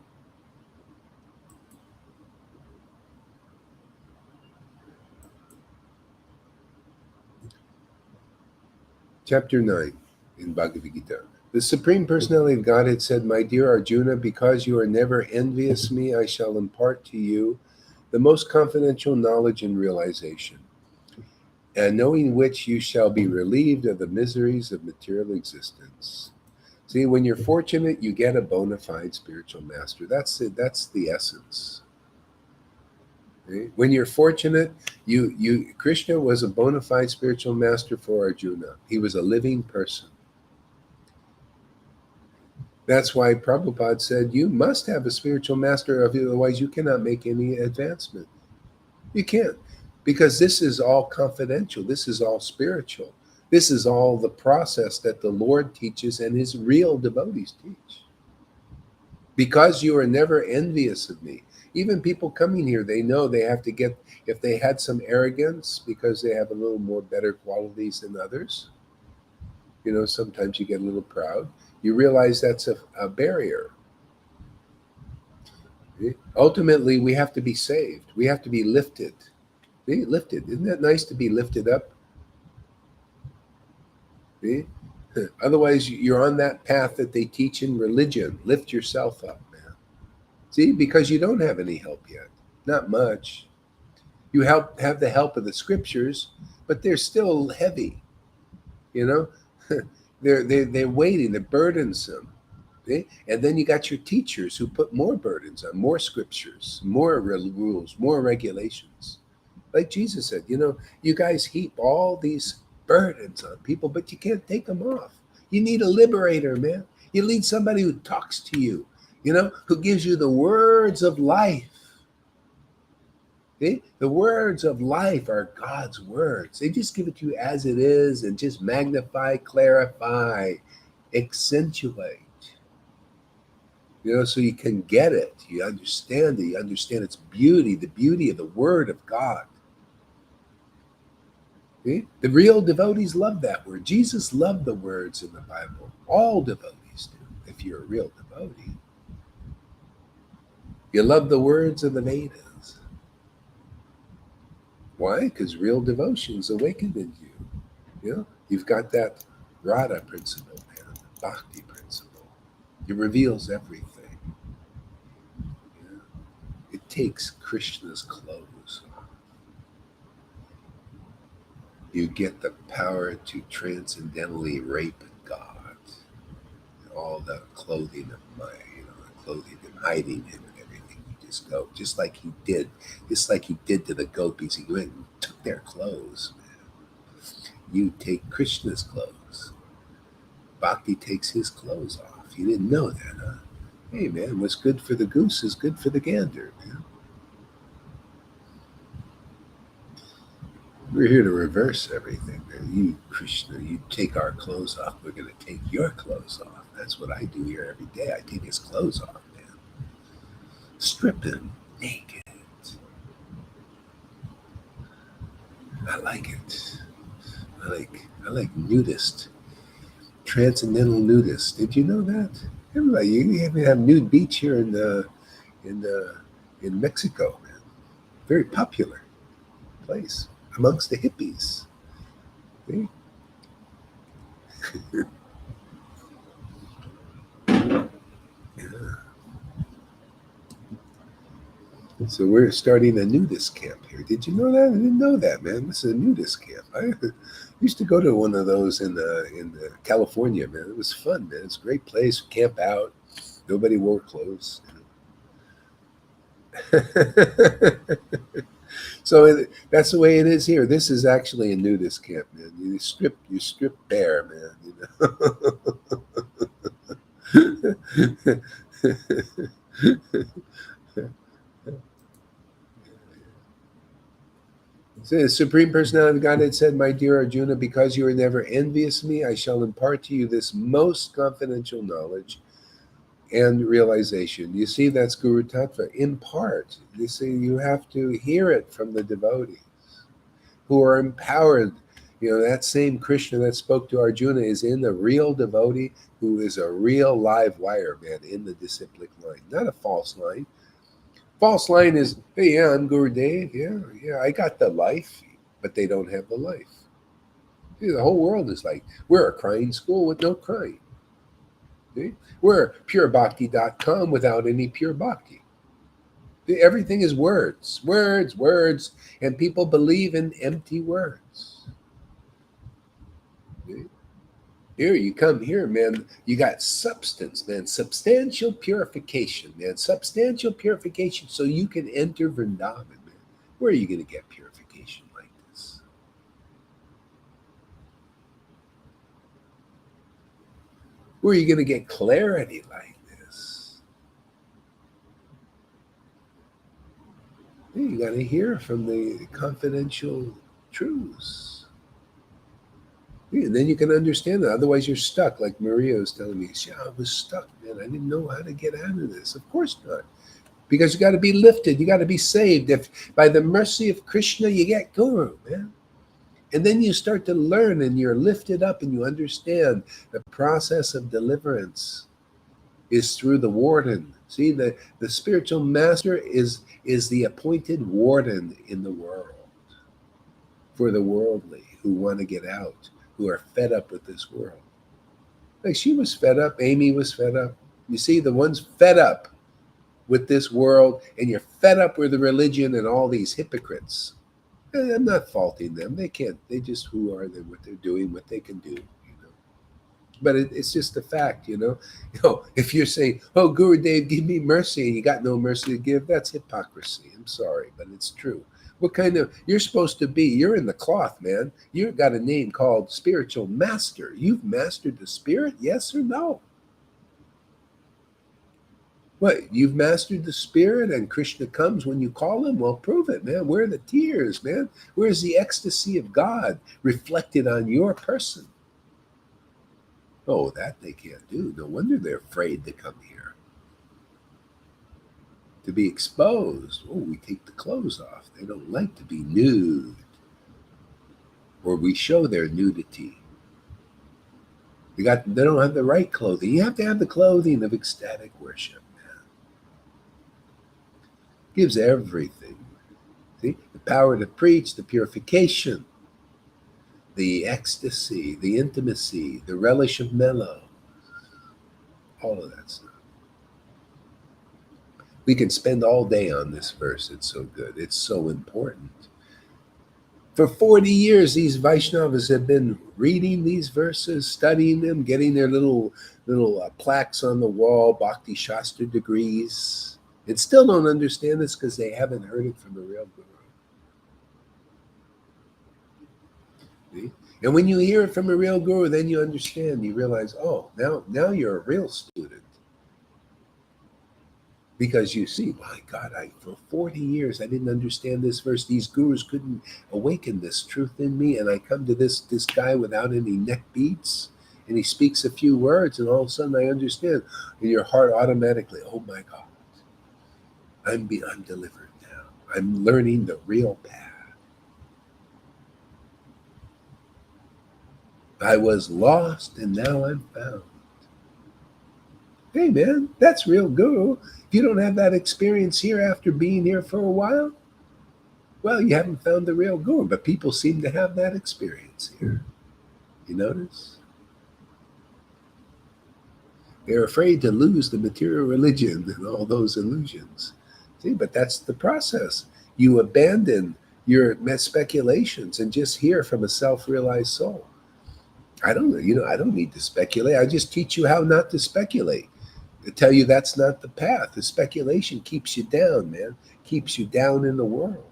A: Chapter 9 in Bhagavad Gita. The Supreme Personality of Godhead said, "My dear Arjuna, because you are never envious of me, I shall impart to you the most confidential knowledge and realization, and knowing which you shall be relieved of the miseries of material existence." See, when you're fortunate, you get a bona fide spiritual master. That's it. That's the essence. Okay? When you're fortunate, you Krishna was a bona fide spiritual master for Arjuna. He was a living person. That's why Prabhupada said, you must have a spiritual master, otherwise you cannot make any advancement. You can't, because this is all confidential. This is all spiritual. This is all the process that the Lord teaches and his real devotees teach. Because you are never envious of me. Even people coming here, they know they have to get, if they had some arrogance because they have a little more better qualities than others, sometimes you get a little proud. You realize that's a barrier. Ultimately, we have to be saved. We have to be lifted. Be lifted. Isn't that nice to be lifted up? See? Otherwise, you're on that path that they teach in religion. Lift yourself up, man. See, because you don't have any help yet. Not much. You have the help of the scriptures, but they're still heavy. You know, they're weighty. They're burdensome. Okay? And then you got your teachers who put more burdens on, more scriptures, more rules, more regulations. Like Jesus said, you guys heap all these burdens on people, but you can't take them off. You need a liberator, man. You need somebody who talks to you, who gives you the words of life. See? The words of life are God's words. They just give it to you as it is and just magnify, clarify, accentuate. So you can get it. You understand it. You understand its beauty, the beauty of the Word of God. See? The real devotees love that word. Jesus loved the words in the Bible. All devotees do, if you're a real devotee. You love the words of the Vedas. Why? Because real devotion's awakened in you. You've got that Radha principle, man, the Bhakti principle. It reveals everything. It takes Krishna's clothes. You get the power to transcendentally rape God. All the clothing of clothing him, hiding him, and everything. You just go, just like he did to the gopis. He went and took their clothes. Man. You take Krishna's clothes. Bhakti takes his clothes off. You didn't know that, huh? Hey, man, what's good for the goose is good for the gander, man. We're here to reverse everything, man. You, Krishna, you take our clothes off. We're going to take your clothes off. That's what I do here every day. I take his clothes off, man. Strip him naked. I like it. I like nudist, transcendental nudist. Did you know that? Everybody, you even have nude beach here in in Mexico, man. Very popular place amongst the hippies. See? Yeah. So we're starting a nudist camp here. Did you know that? I didn't know that, man. This is a nudist camp. I used to go to one of those in California, man. It was fun, man. It's a great place. Camp out. Nobody wore clothes. So that's the way it is here. This is actually a nudist camp, man. You strip bare, man. So the Supreme Personality of Godhead said, "My dear Arjuna, because you are never envious of me, I shall impart to you this most confidential knowledge and realization." You see, that's Guru Tattva. Impart. You see, you have to hear it from the devotees who are empowered. You know, that same Krishna that spoke to Arjuna is in the real devotee who is a real live wire, man, in the disciplic line, not a false line. False line is, hey, yeah, I'm Guru Dev. Yeah, I got the life, but they don't have the life. See, the whole world is like, we're a crying school with no crying. See? We're purebhakti.com without any pure bhakti. Everything is words, words, words, and people believe in empty words. See? Here you come here, man. You got substance, man. Substantial purification, man. Substantial purification so you can enter Vrindavan, man. Where are you going to get purification like this? Where are you going to get clarity like this? You got to hear from the confidential truths. And then you can understand it. Otherwise, you're stuck. Like Maria was telling me, yeah, I was stuck, man. I didn't know how to get out of this. Of course not. Because you got to be lifted. You got to be saved. If by the mercy of Krishna, you get Guru, man. And then you start to learn and you're lifted up and you understand the process of deliverance is through the warden. See, the spiritual master is the appointed warden in the world for the worldly who want to get out, who are fed up with this world. Like she was fed up, Amy was fed up. You see, the ones fed up with this world, and you're fed up with the religion and all these hypocrites. And I'm not faulting them. They can't. They just who are they? What they're doing, what they can do. You know. But it's just a fact. You know. If you're saying, "Oh, Guru Dev, give me mercy," and you got no mercy to give, that's hypocrisy. I'm sorry, but it's true. What kind of you're supposed to be? You're in the cloth, man. You've got a name called spiritual master. You've mastered the spirit, yes or no? What, you've mastered the spirit and Krishna comes when you call him? Well, prove it, man. Where are the tears, man? Where's the ecstasy of God reflected on your person? Oh, that they can't do. No wonder they're afraid to come here. To be exposed. Oh, we take the clothes off. They don't like to be nude. Or we show their nudity. They don't have the right clothing. You have to have the clothing of ecstatic worship. Gives everything. See? The power to preach, the purification, the ecstasy, the intimacy, the relish of mellow, all of that stuff. We can spend all day on this verse. It's so good. It's so important. For 40 years, these Vaishnavas have been reading these verses, studying them, getting their little plaques on the wall, Bhakti Shastra degrees, and still don't understand this because they haven't heard it from the real Guru. See? And when you hear it from a real guru, then you understand. You realize, oh, now you're a real student. Because you see, my God, for 40 years I didn't understand this verse. These gurus couldn't awaken this truth in me, and I come to this guy without any neck beads, and he speaks a few words, and all of a sudden I understand. And your heart automatically, oh my God, I'm delivered now. I'm learning the real path. I was lost, and now I'm found. Hey man, that's real guru. If you don't have that experience here after being here for a while, well, you haven't found the real guru, but people seem to have that experience here. You notice? They're afraid to lose the material religion and all those illusions. See, but that's the process. You abandon your speculations and just hear from a self-realized soul. I don't need to speculate. I just teach you how not to speculate. To tell you that's not the path. The speculation keeps you down, man. Keeps you down in the world.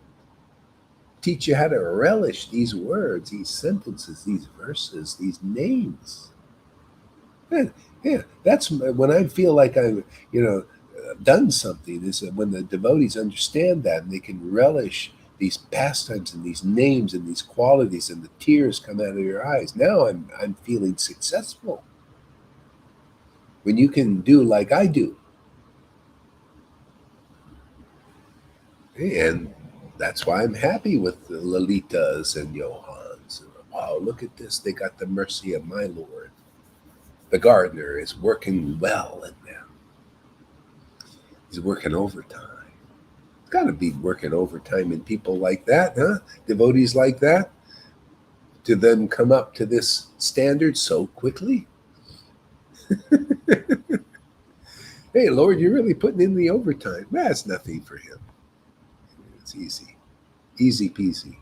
A: Teach you how to relish these words, these sentences, these verses, these names. Yeah, that's when I feel like I've, done something. Is when the devotees understand that and they can relish these pastimes and these names and these qualities, and the tears come out of your eyes. Now I'm feeling successful. When you can do like I do, and that's why I'm happy with the Lalitas and Johans. Wow, look at this. They got the mercy of my Lord. The gardener is working well in them. He's working overtime. It's got to be working overtime in people like that, huh? Devotees like that. To then come up to this standard so quickly. Hey, Lord, you're really putting in the overtime. That's nothing for him. It's easy. Easy peasy.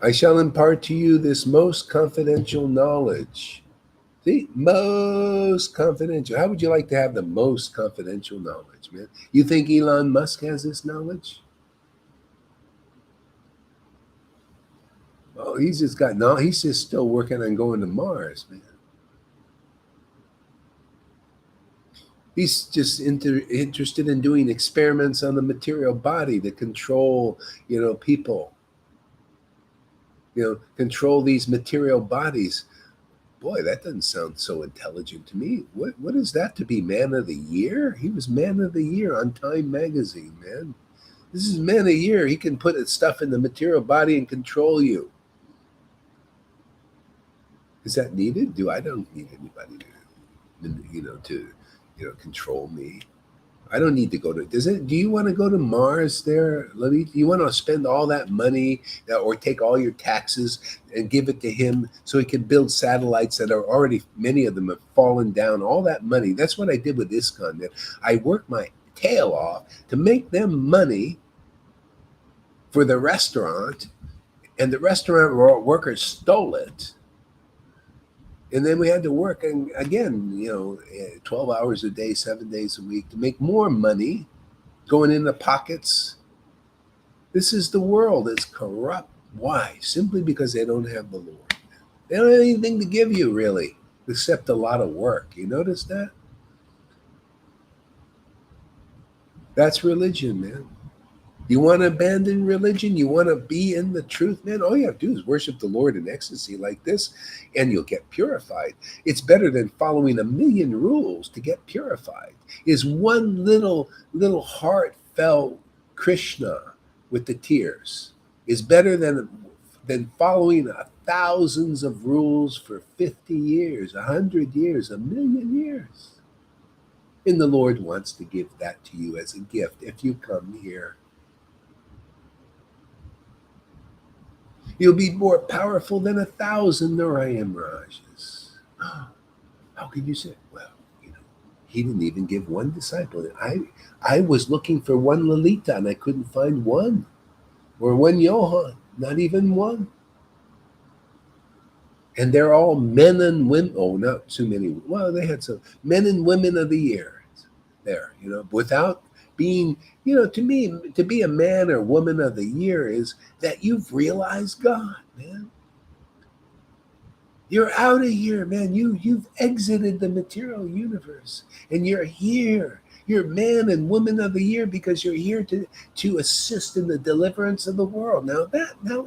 A: I shall impart to you this most confidential knowledge. See, most confidential. How would you like to have the most confidential knowledge, man? You think Elon Musk has this knowledge? Oh, he's just still working on going to Mars, man. He's just interested in doing experiments on the material body to control, people. Control these material bodies. Boy, that doesn't sound so intelligent to me. What is that to be man of the year? He was man of the year on Time magazine, man. This is man of the year. He can put stuff in the material body and control you. Is that needed? I don't need anybody to control me. I don't need to go to. Do you want to go to Mars there, Libby? Do you want to spend all that money or take all your taxes and give it to him so he can build satellites that are already, many of them have fallen down, all that money? That's what I did with ISKCON. Man. I worked my tail off to make them money for the restaurant, and the restaurant workers stole it. And then we had to work, and again, 12 hours a day, 7 days a week to make more money going in the pockets. This is the world. It's corrupt. Why? Simply because they don't have the Lord. They don't have anything to give you, really, except a lot of work. You notice that? That's religion, man. You want to abandon religion? You want to be in the truth, man? All you have to do is worship the Lord in ecstasy like this, and you'll get purified. It's better than following a million rules to get purified. Is one little heartfelt Krishna with the tears is better than following thousands of rules for 50 years, 100 years, a million years. And the Lord wants to give that to you as a gift if you come here. You'll be more powerful than 1,000 Narayan Rajas. How can you say? Well, he didn't even give one disciple. I was looking for one Lalita and I couldn't find one. Or one Johan, not even one. And they're all men and women. Oh, not too many. Well, they had some men and women of the year there, without being, to me, to be a man or woman of the year is that you've realized God, man. You're out of here, man. You've exited the material universe and you're here. You're man and woman of the year because you're here to assist in the deliverance of the world. Now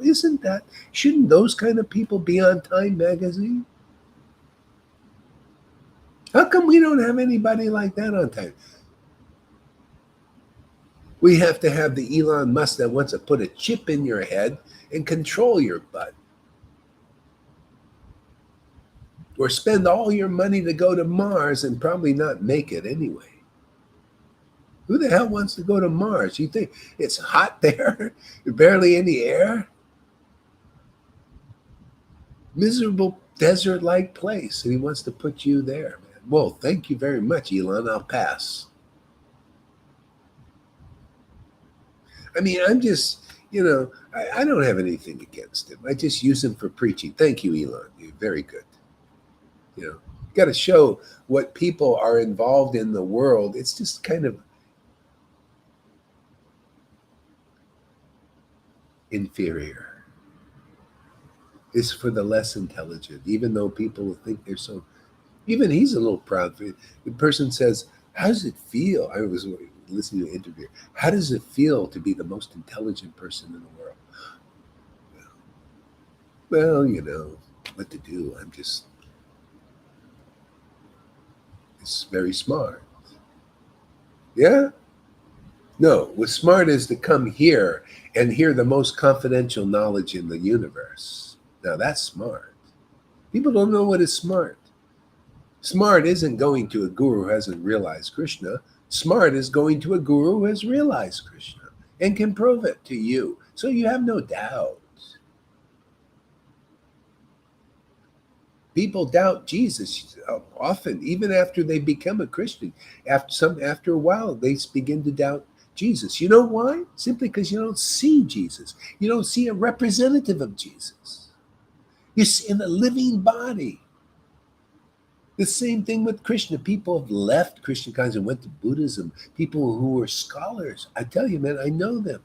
A: isn't that, shouldn't those kind of people be on Time magazine? How come we don't have anybody like that on Time? We have to have the Elon Musk that wants to put a chip in your head and control your butt. Or spend all your money to go to Mars and probably not make it anyway. Who the hell wants to go to Mars? You think it's hot there? Barely any air? Miserable desert-like place. And he wants to put you there, man. Well, thank you very much, Elon. I'll pass. I mean, I'm just, I don't have anything against him. I just use him for preaching. Thank you, Elon. You're very good. You got to show what people are involved in the world. It's just kind of inferior. It's for the less intelligent, even though people think they're so. Even he's a little proud. The person says, how does it feel? I was listening to an interview. How does it feel to be the most intelligent person in the world? Well, what to do. It's very smart. Yeah? No, what's smart is to come here and hear the most confidential knowledge in the universe. Now that's smart. People don't know what is smart. Smart isn't going to a guru who hasn't realized Krishna. Smart is going to a guru who has realized Krishna and can prove it to you. So you have no doubt. People doubt Jesus often, even after they become a Christian. After a while, they begin to doubt Jesus. You know why? Simply because you don't see Jesus. You don't see a representative of Jesus. You see in a living body. The same thing with Krishna. People have left Christian kinds and went to Buddhism. People who were scholars. I tell you, man, I know them.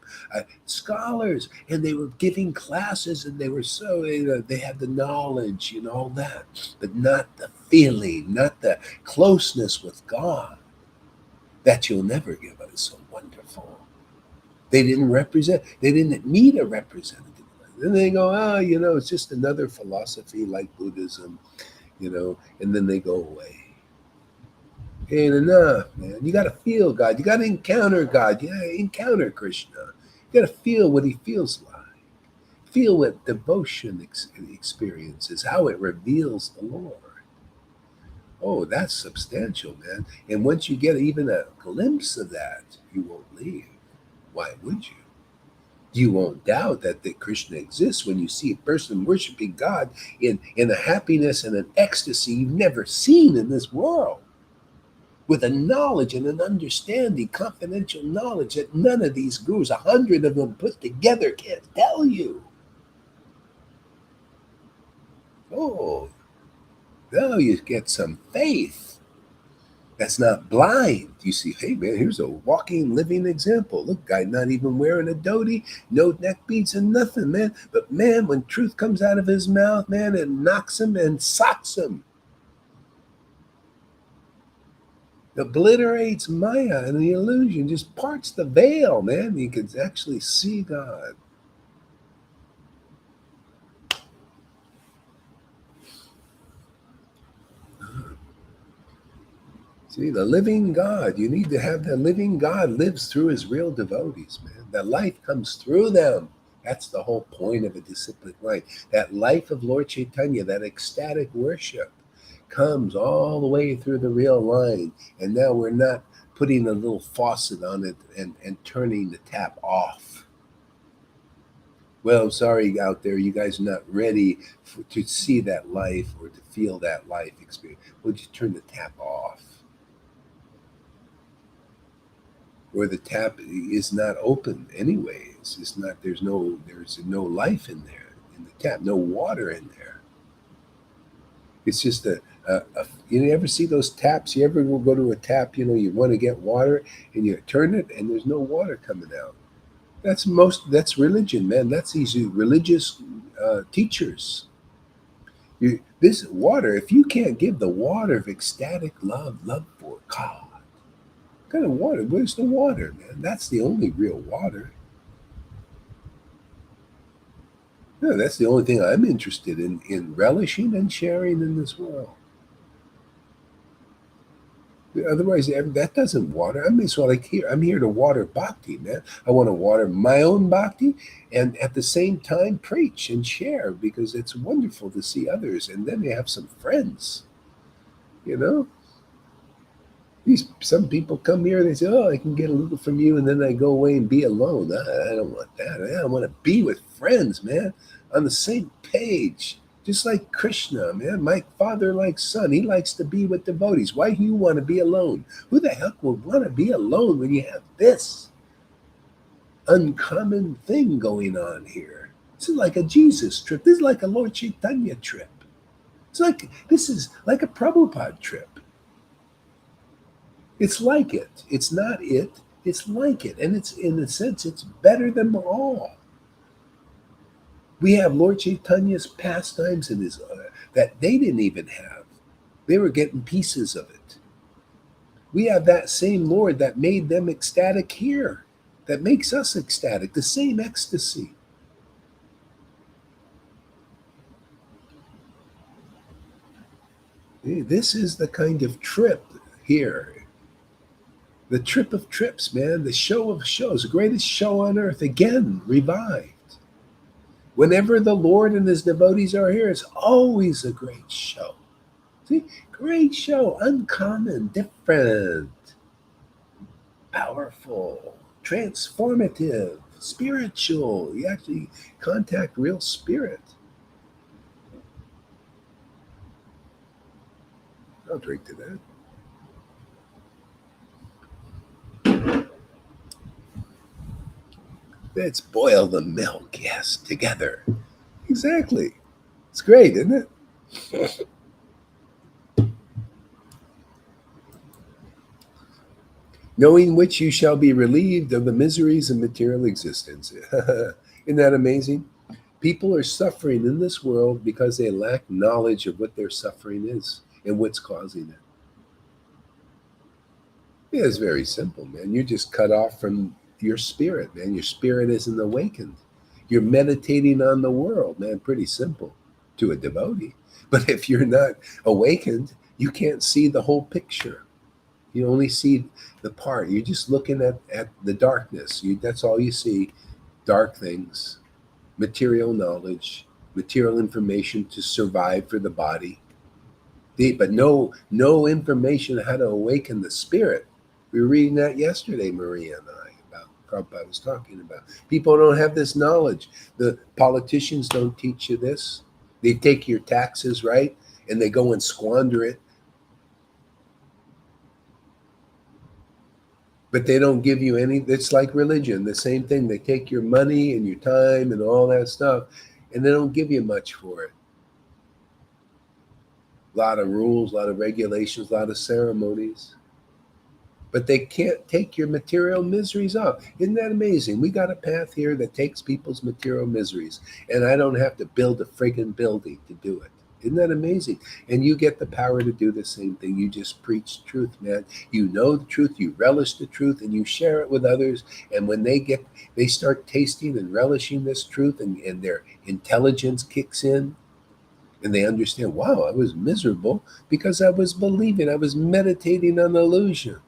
A: Scholars. And they were giving classes and they were so, they had the knowledge and all that, but not the feeling, not the closeness with God that you'll never give us. So wonderful. They didn't need a representative. Then they go, it's just another philosophy like Buddhism. And then they go away. Ain't enough, man. You got to feel God. You got to encounter God. You got to encounter Krishna. You got to feel what he feels like. Feel what devotion experiences, how it reveals the Lord. Oh, that's substantial, man. And once you get even a glimpse of that, you won't leave. Why would you? You won't doubt that Krishna exists when you see a person worshiping God in a happiness and an ecstasy you've never seen in this world, with a knowledge and an understanding, confidential knowledge that none of these gurus, 100 of them put together, can't tell you. Oh, now you get some faith. That's not blind. You see, hey man, here's a walking, living example. Look, guy not even wearing a dhoti, no neck beads and nothing, man. But man, when truth comes out of his mouth, man, it knocks him and socks him. Obliterates Maya and the illusion, just parts the veil, man. You can actually see God. See, the living God, you need to have the living God lives through his real devotees, man. That life comes through them. That's the whole point of a disciplined life. That life of Lord Caitanya, that ecstatic worship, comes all the way through the real line. And now we're not putting a little faucet on it and turning the tap off. Well, sorry out there, you guys are not ready to see that life or to feel that life experience. We'll just turn the tap off. Where the tap is not open anyways. It's not, there's no life in there, in the tap, no water in there. It's just you ever see those taps? You ever go to a tap, you want to get water and you turn it and there's no water coming out. That's religion, man. That's these religious teachers. This water, if you can't give the water of ecstatic love for God, what kind of water? Where's the water, man? That's the only real water. No, that's the only thing I'm interested in relishing and sharing in this world. Otherwise, that doesn't water. I mean, so like here, I'm here to water bhakti, man. I want to water my own bhakti and at the same time preach and share because it's wonderful to see others. And then they have some friends, you know? Some people come here, they say, "Oh, I can get a little from you," and then I go away and be alone. I don't want that. I want to be with friends, man, on the same page. Just like Krishna, man, my father like son. He likes to be with devotees. Why do you want to be alone? Who the heck would want to be alone when you have this uncommon thing going on here? This is like a Jesus trip. This is like a Lord Caitanya trip. This is like a Prabhupada trip. It's like it. It's not it. It's like it. And it's, in a sense, it's better than them all. We have Lord Caitanya's pastimes and his that they didn't even have. They were getting pieces of it. We have that same Lord that made them ecstatic here, that makes us ecstatic, the same ecstasy. This is the kind of trip here. The trip of trips, man, the show of shows, the greatest show on earth, again, revived. Whenever the Lord and his devotees are here, it's always a great show. See, great show, uncommon, different, powerful, transformative, spiritual. You actually contact real spirit. I'll drink to that. Let's boil the milk, yes, together. Exactly. It's great, isn't it? Knowing which you shall be relieved of the miseries of material existence. Isn't that amazing? People are suffering in this world because they lack knowledge of what their suffering is and what's causing it. Yeah, it's very simple, man. You're just cut off from your spirit, man. Your spirit isn't awakened. You're meditating on the world, man. Pretty simple to a devotee. But if you're not awakened, you can't see the whole picture. You only see the part. You're just looking at the darkness. That's all you see. Dark things, material knowledge, material information to survive for the body. But no information how to awaken the spirit. We were reading that yesterday, Maria and I, about Prabhupada was talking about. People don't have this knowledge. The politicians don't teach you this. They take your taxes, right? And they go and squander it. But they don't give you any. It's like religion, the same thing. They take your money and your time and all that stuff, and they don't give you much for it. A lot of rules, a lot of regulations, a lot of ceremonies. But they can't take your material miseries off. Isn't that amazing? We got a path here that takes people's material miseries, and I don't have to build a friggin' building to do it. Isn't that amazing? And you get the power to do the same thing. You just preach truth, man. You know the truth, you relish the truth, and you share it with others. And when they start tasting and relishing this truth, and their intelligence kicks in, and they understand, wow, I was miserable because I was believing, I was meditating on illusion.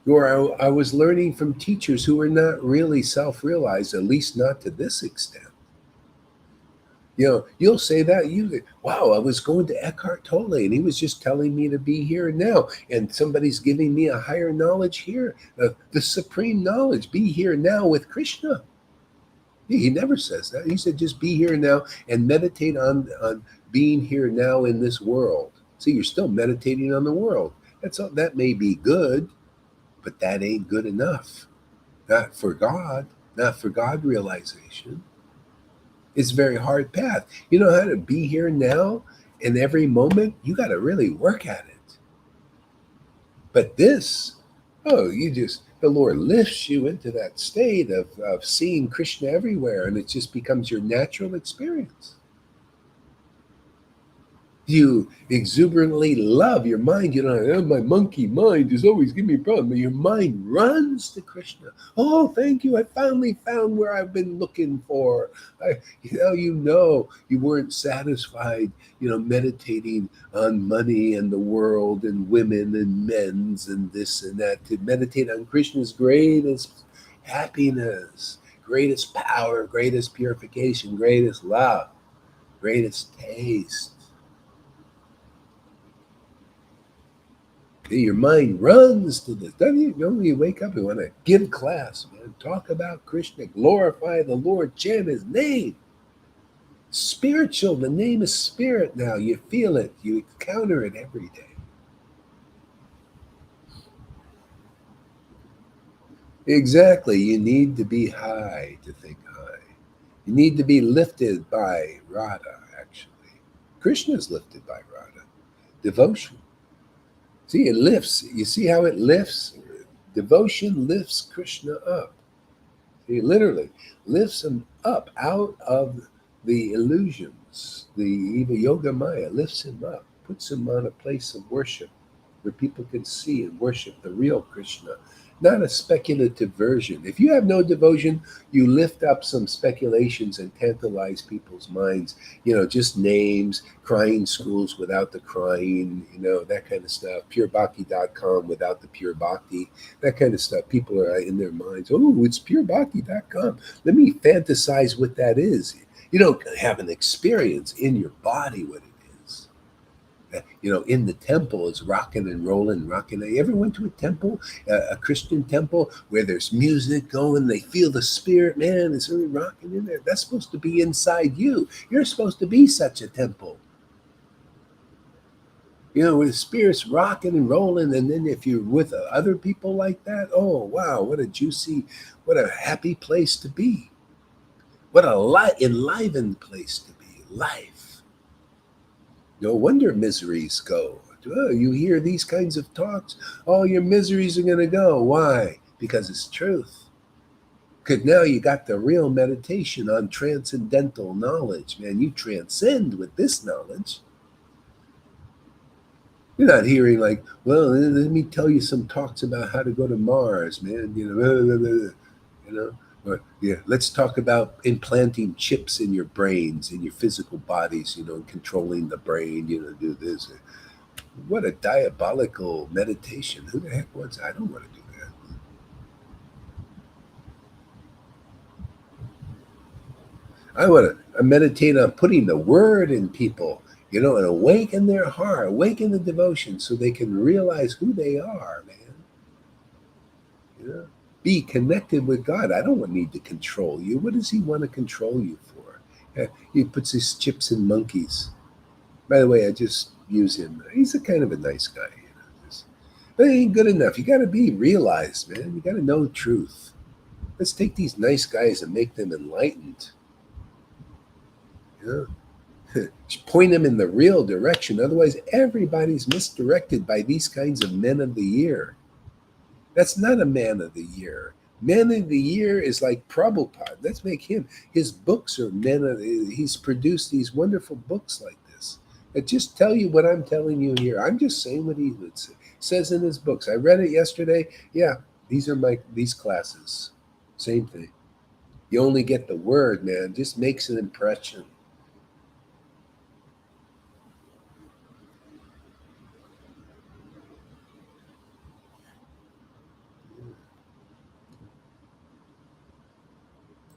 A: Or I was learning from teachers who were not really self-realized, at least not to this extent. You'll say that wow, I was going to Eckhart Tolle and he was just telling me to be here and now, and somebody's giving me a higher knowledge here, the supreme knowledge, be here now with Krishna. He never says that. He said just be here now and meditate on being here now in this world. See, you're still meditating on the world. That may be good, but that ain't good enough. Not for God realization. It's a very hard path. You know how to be here now in every moment? You got to really work at it. But this, oh, the Lord lifts you into that state of seeing Krishna everywhere, and it just becomes your natural experience. You exuberantly love your mind. You know, oh, my monkey mind is always giving me a problem. But your mind runs to Krishna. Oh, thank you. I finally found where I've been looking for. You weren't satisfied, meditating on money and the world and women and men's and this and that. To meditate on Krishna's greatest happiness, greatest power, greatest purification, greatest love, greatest taste. Your mind runs to this. Doesn't you? You wake up and want to give class, man. Talk about Krishna, glorify the Lord, chant his name. Spiritual, the name is spirit now. You feel it, you encounter it every day. Exactly. You need to be high to think high. You need to be lifted by Radha, actually. Krishna is lifted by Radha. Devotion. See, it lifts. You see how it lifts? Devotion lifts Krishna up. He literally lifts him up out of the illusions. The evil yoga maya lifts him up, puts him on a place of worship where people can see and worship the real Krishna, not a speculative version. If you have no devotion, you lift up some speculations and tantalize people's minds, just names, crying schools without the crying, that kind of stuff, purebhakti.com without the pure bhakti, that kind of stuff. People are in their minds, oh, it's purebhakti.com. Let me fantasize what that is. You don't have an experience in your body what it is. In the temple is rocking and rolling, rocking. You ever went to a temple, a Christian temple, where there's music going, they feel the spirit, man, it's really rocking in there. That's supposed to be inside you. You're supposed to be such a temple. Where the spirit's rocking and rolling, and then if you're with other people like that, oh, wow, what a happy place to be. What a enlivened place to be. Life. No wonder miseries go. Oh, you hear these kinds of talks, all your miseries are going to go. Why? Because it's truth. Because now you got the real meditation on transcendental knowledge, man. You transcend with this knowledge. You're not hearing like, well, let me tell you some talks about how to go to Mars, man. Or, yeah, let's talk about implanting chips in your brains, in your physical bodies, and controlling the brain, do this. What a diabolical meditation. Who the heck wants that? I don't want to do that. I want to meditate on putting the word in people, and awaken their heart, awaken the devotion so they can realize who they are, man. Be connected with God. I don't need to control you. What does he want to control you for? He puts his chips in monkeys. By the way, I just use him. He's a kind of a nice guy. But it ain't good enough. You got to be realized, man. You got to know the truth. Let's take these nice guys and make them enlightened. Point them in the real direction. Otherwise, everybody's misdirected by these kinds of men of the year. That's not a man of the year. Man of the year is like Prabhupada. Let's make him. His books are he's produced these wonderful books like this that just tell you what I'm telling you here. I'm just saying what he says in his books. I read it yesterday. Yeah, these are these classes. Same thing. You only get the word, man. Just makes an impression.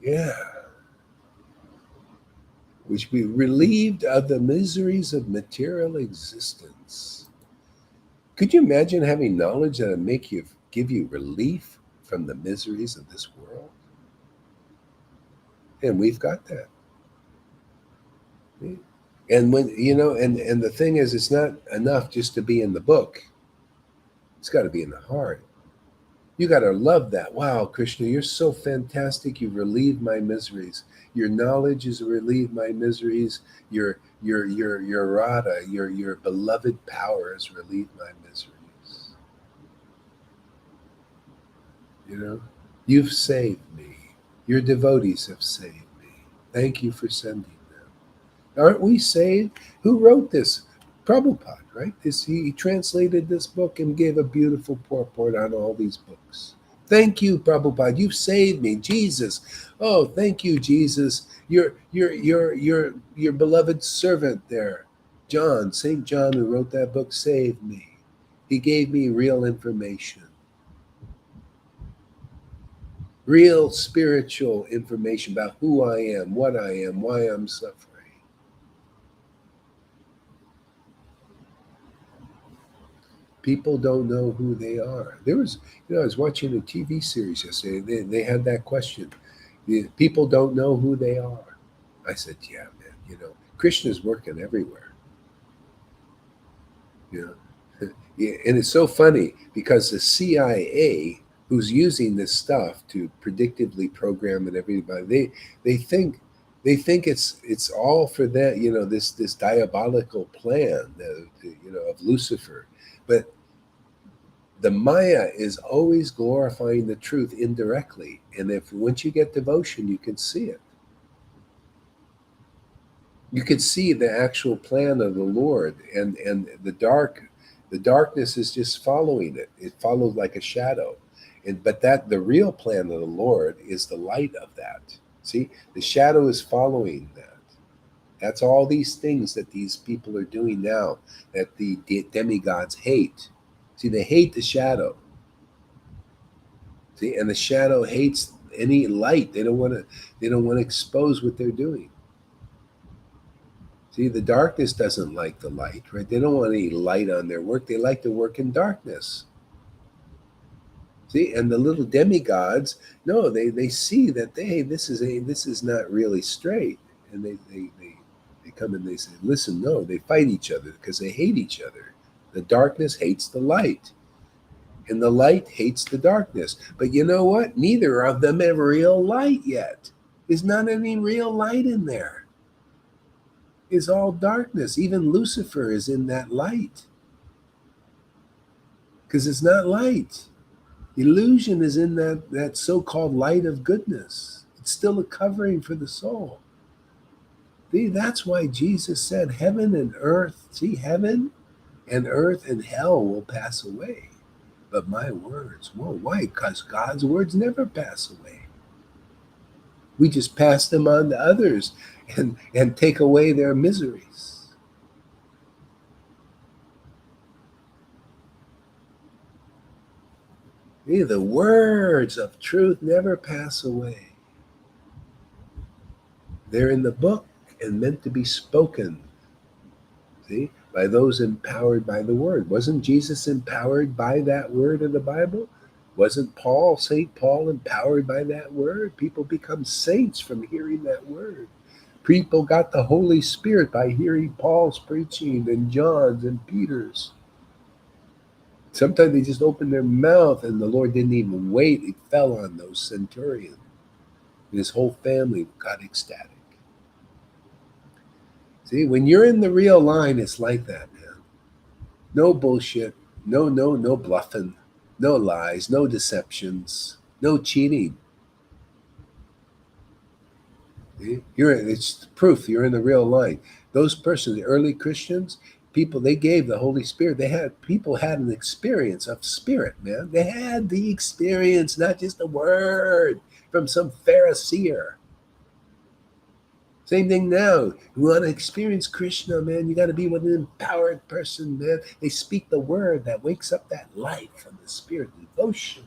A: Yeah. Which be relieved of the miseries of material existence. Could you imagine having knowledge that would give you relief from the miseries of this world? And we've got that. And when and the thing is, it's not enough just to be in the book. It's got to be in the heart. You got to love that. Wow, Krishna, you're so fantastic. You've relieved my miseries. Your knowledge has relieved my miseries. Your Radha, your beloved power has relieved my miseries. You know, you've saved me. Your devotees have saved me. Thank you for sending them. Aren't we saved? Who wrote this? Prabhupada, right? He translated this book and gave a beautiful purport on all these books. Thank you, Prabhupada. You've saved me, Jesus. Oh, thank you, Jesus. Your beloved servant there, John, Saint John, who wrote that book, saved me. He gave me real information, real spiritual information about who I am, what I am, why I'm suffering. People don't know who they are. There was, I was watching a TV series yesterday. They had that question. People don't know who they are. I said, yeah, man, Krishna's working everywhere. You know, yeah, and it's so funny because the CIA, who's using this stuff to predictively program and everybody, they think it's all for that. This diabolical plan, of Lucifer, but the Maya is always glorifying the truth indirectly, and if once you get devotion, you can see it. You can see the actual plan of the Lord, and the darkness is just following it. It follows like a shadow, but that the real plan of the Lord is the light of that. See, the shadow is following that. That's all these things that these people are doing now that the demigods hate. See, they hate the shadow. See, and the shadow hates any light. They don't want to. They don't want to expose what they're doing. See, the darkness doesn't like the light, right? They don't want any light on their work. They like to work in darkness. See, and the little demigods, no, they see that this is not really straight, and they come and they say, listen, no, they fight each other because they hate each other. The darkness hates the light, and the light hates the darkness. But you know what? Neither of them have real light yet. There's not any real light in there. It's all darkness. Even Lucifer is in that light because it's not light. Illusion is in that so-called light of goodness. It's still a covering for the soul. See, that's why Jesus said heaven and earth, see, heaven and earth and hell will pass away. But my words won't. Why? Because God's words never pass away. We just pass them on to others and take away their miseries. See, the words of truth never pass away. They're in the book and meant to be spoken. See, by those empowered by the word. Wasn't Jesus empowered by that word of the Bible? Wasn't St. Paul, empowered by that word? People become saints from hearing that word. People got the Holy Spirit by hearing Paul's preaching and John's and Peter's. Sometimes they just opened their mouth and the Lord didn't even wait. It fell on those centurions. And his whole family got ecstatic. See, when you're in the real line, it's like that, man. No bullshit, no bluffing, no lies, no deceptions, no cheating. See? It's proof you're in the real line. Those persons, the early Christians, people, they gave the Holy Spirit. People had an experience of spirit, man. They had the experience, not just a word from some Phariseer. Same thing now. You want to experience Krishna, man, you got to be with an empowered person, man. They speak the word that wakes up that life from the spirit, devotion.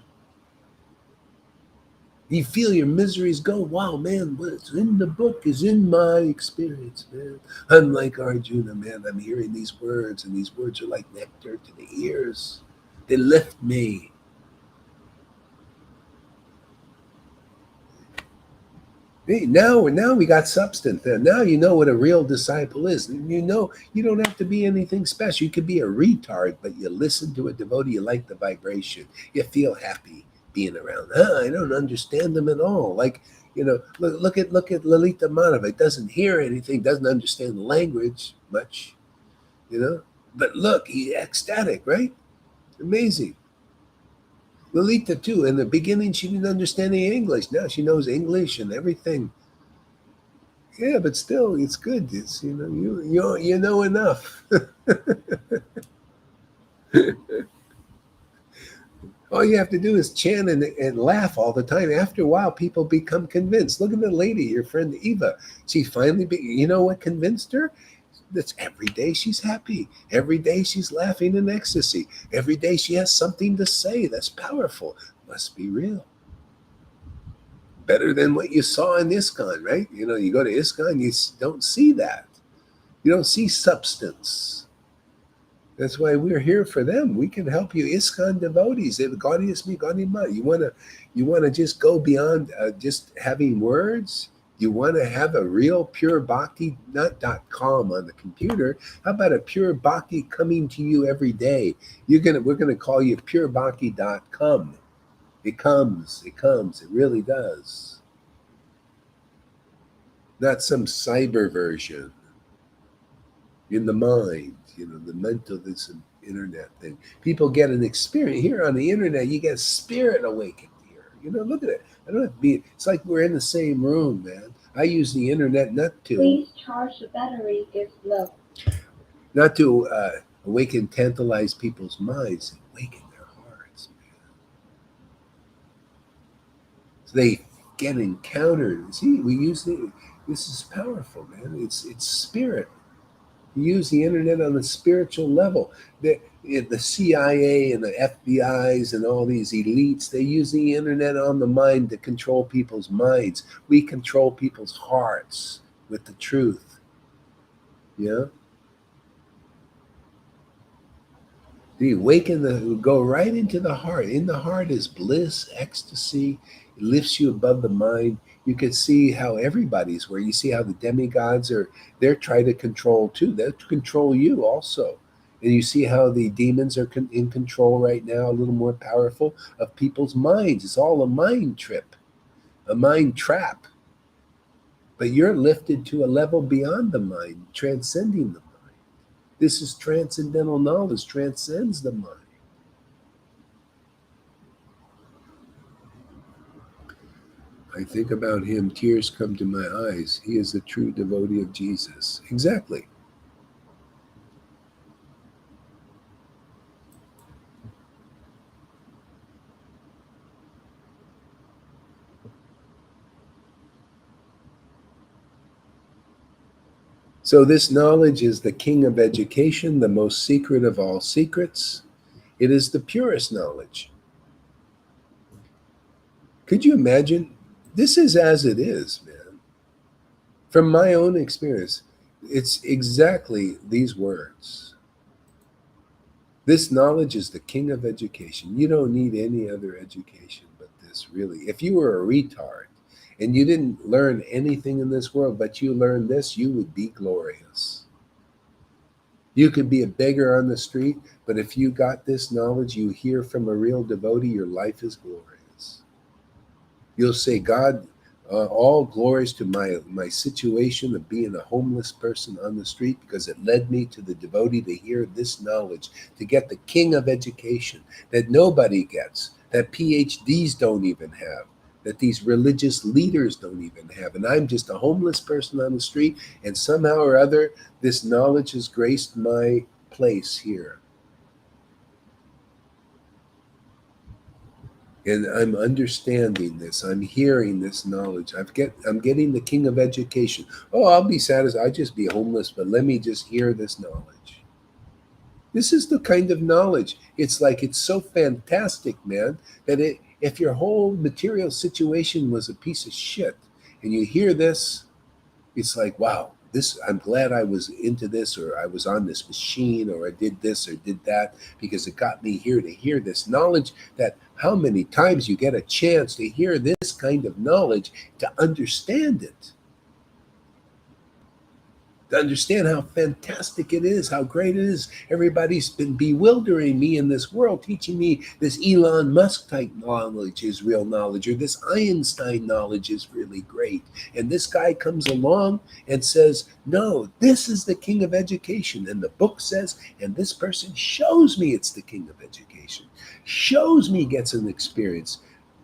A: You feel your miseries go, wow, man, what's in the book is in my experience, man. Unlike Arjuna, man, I'm hearing these words, and these words are like nectar to the ears. They lift me. Hey, now we got substance. Now you know what a real disciple is. You know you don't have to be anything special. You could be a retard, but you listen to a devotee, you like the vibration. You feel happy. being around. I don't understand them at all. Like, look at Lalita Madhava. Doesn't hear anything, doesn't understand the language much, But look, he's ecstatic, right? Amazing. Lalita too. In the beginning, she didn't understand any English. Now she knows English and everything. Yeah, but still, it's good. It's you know enough. All you have to do is chant and laugh all the time. After a while, people become convinced. Look at the lady, your friend Eva. She finally, you know what convinced her? That's every day she's happy. Every day she's laughing in ecstasy. Every day she has something to say that's powerful. Must be real. Better than what you saw in ISKCON, right? You go to ISKCON, you don't see that. You don't see substance. That's why we're here for them. We can help you, ISKCON devotees. You wanna just go beyond just having words. You want to have a real pure bhakti, not .com on the computer. How about a pure bhakti coming to you every day? We're gonna call you purebhakti.com. It comes. It really does. Not some cyber version in the mind. The mental, this internet thing. People get an experience here on the internet. You get spirit awakened here. Look at it. I don't have to be. It's like we're in the same room, man. I use the internet
B: Please charge the battery if low.
A: Not to awaken, tantalize people's minds, awaken their hearts, man. So they get encountered. See, this is powerful, man. It's spirit. Use the internet on a spiritual level. The CIA and the FBI's and all these elites, they use the internet on the mind to control people's minds. We control people's hearts with the truth. Yeah? Go right into the heart. In the heart is bliss, ecstasy. It lifts you above the mind. You can see how everybody's where you see how the demigods they're trying to control too. They'll control you also. And you see how the demons are in control right now, a little more powerful of people's minds. It's all a mind trip, a mind trap. But you're lifted to a level beyond the mind, transcending the mind. This is transcendental knowledge, transcends the mind. I think about him, tears come to my eyes. He is a true devotee of Jesus. Exactly. So this knowledge is the king of education, the most secret of all secrets. It is the purest knowledge. Could you imagine? This is as it is, man. From my own experience, it's exactly these words. This knowledge is the king of education. You don't need any other education but this, really. If you were a retard and you didn't learn anything in this world, but you learned this, you would be glorious. You could be a beggar on the street, but if you got this knowledge, you hear from a real devotee, your life is glorious. You'll say, God, all glories to my situation of being a homeless person on the street, because it led me to the devotee to hear this knowledge, to get the king of education that nobody gets, that PhDs don't even have, that these religious leaders don't even have. And I'm just a homeless person on the street, and somehow or other, this knowledge has graced my place here. And I'm understanding this. I'm hearing this knowledge. I'm getting the king of education. Oh, I'll be satisfied. I'll just be homeless, but let me just hear this knowledge. This is the kind of knowledge. It's so fantastic, man, that if your whole material situation was a piece of shit and you hear this, it's like, wow, I'm glad I was into this, or I was on this machine, or I did this or did that, because it got me here to hear this knowledge. That how many times you get a chance to hear this kind of knowledge, to understand it. to understand how fantastic it is, how great it is. Everybody's been bewildering me in this world, teaching me this Elon Musk type knowledge is real knowledge, or this Einstein knowledge is really great. And this guy comes along and says, no, this is the king of education. And the book says, and this person shows me it's the king of education, shows me gets an experience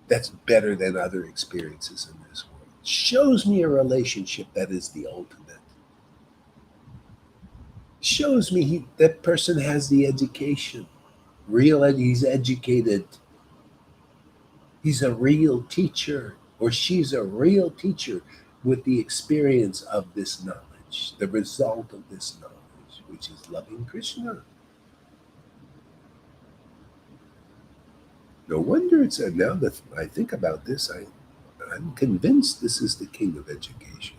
A: that's better than other experiences in this world, shows me a relationship that is the ultimate, shows me that person has the education, he's educated, he's a real teacher, or she's a real teacher with the experience of this knowledge, the result of this knowledge, which is loving Krishna. No wonder it's now that I think about this, I'm convinced this is the king of education.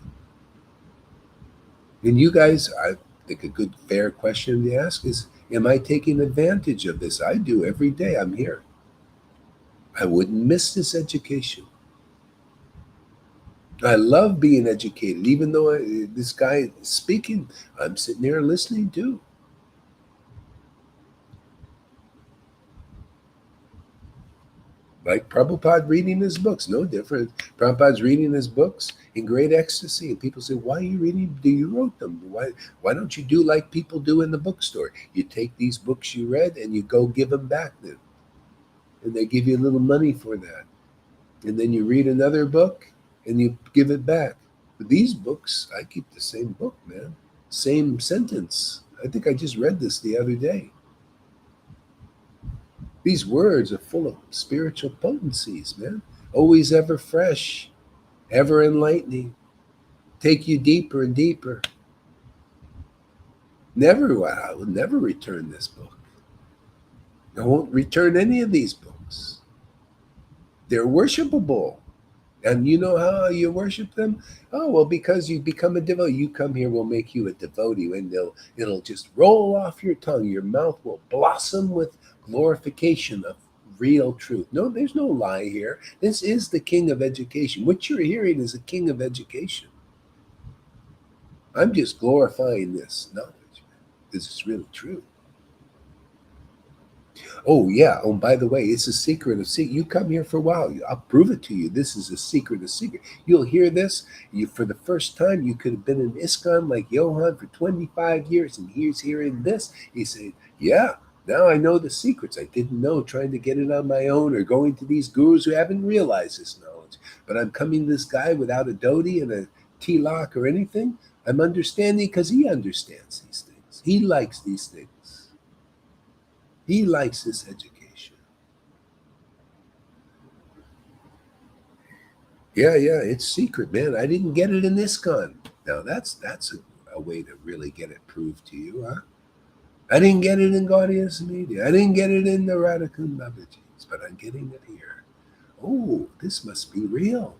A: And you guys, I think a good, fair question to ask is, am I taking advantage of this? I do every day. I'm here. I wouldn't miss this education. I love being educated, even though this guy is speaking, I'm sitting there listening too. Like Prabhupada reading his books, no different. Prabhupada's reading his books in great ecstasy, and people say, "Why are you reading? Do you wrote them? Why don't you do like people do in the bookstore? You take these books you read and you go give them back then, and they give you a little money for that, and then you read another book and you give it back." But these books, I keep the same book, man, same sentence. I think I just read this the other day. These words are full of spiritual potencies, man. Always ever fresh, ever enlightening, take you deeper and deeper. Never, I will never return this book. I won't return any of these books. They're worshipable. And you know how you worship them? Oh, well, because you become a devotee. You come here, we'll make you a devotee, and it'll just roll off your tongue. Your mouth will blossom with glorification of real truth. No, there's no lie here. This is the king of education. What you're hearing is a king of education. I'm just glorifying this knowledge. This is really true. Oh yeah. Oh, by the way, it's a secret of secret. You come here for a while. I'll prove it to you. This is a secret of secret. You'll hear this. You for the first time. You could have been in ISKCON like Johan for 25 years, and he's hearing this. He said, "Yeah, now I know the secrets I didn't know. Trying to get it on my own, or going to these gurus who haven't realized this knowledge. But I'm coming to this guy without a dhoti and a tilak or anything. I'm understanding because he understands these things. He likes these things." He likes this education. Yeah, yeah, it's secret, man. I didn't get it in ISKCON. Now that's a way to really get it proved to you, huh? I didn't get it in Gaudiya's Media. I didn't get it in the Radhakund Babaji's, but I'm getting it here. Oh, this must be real.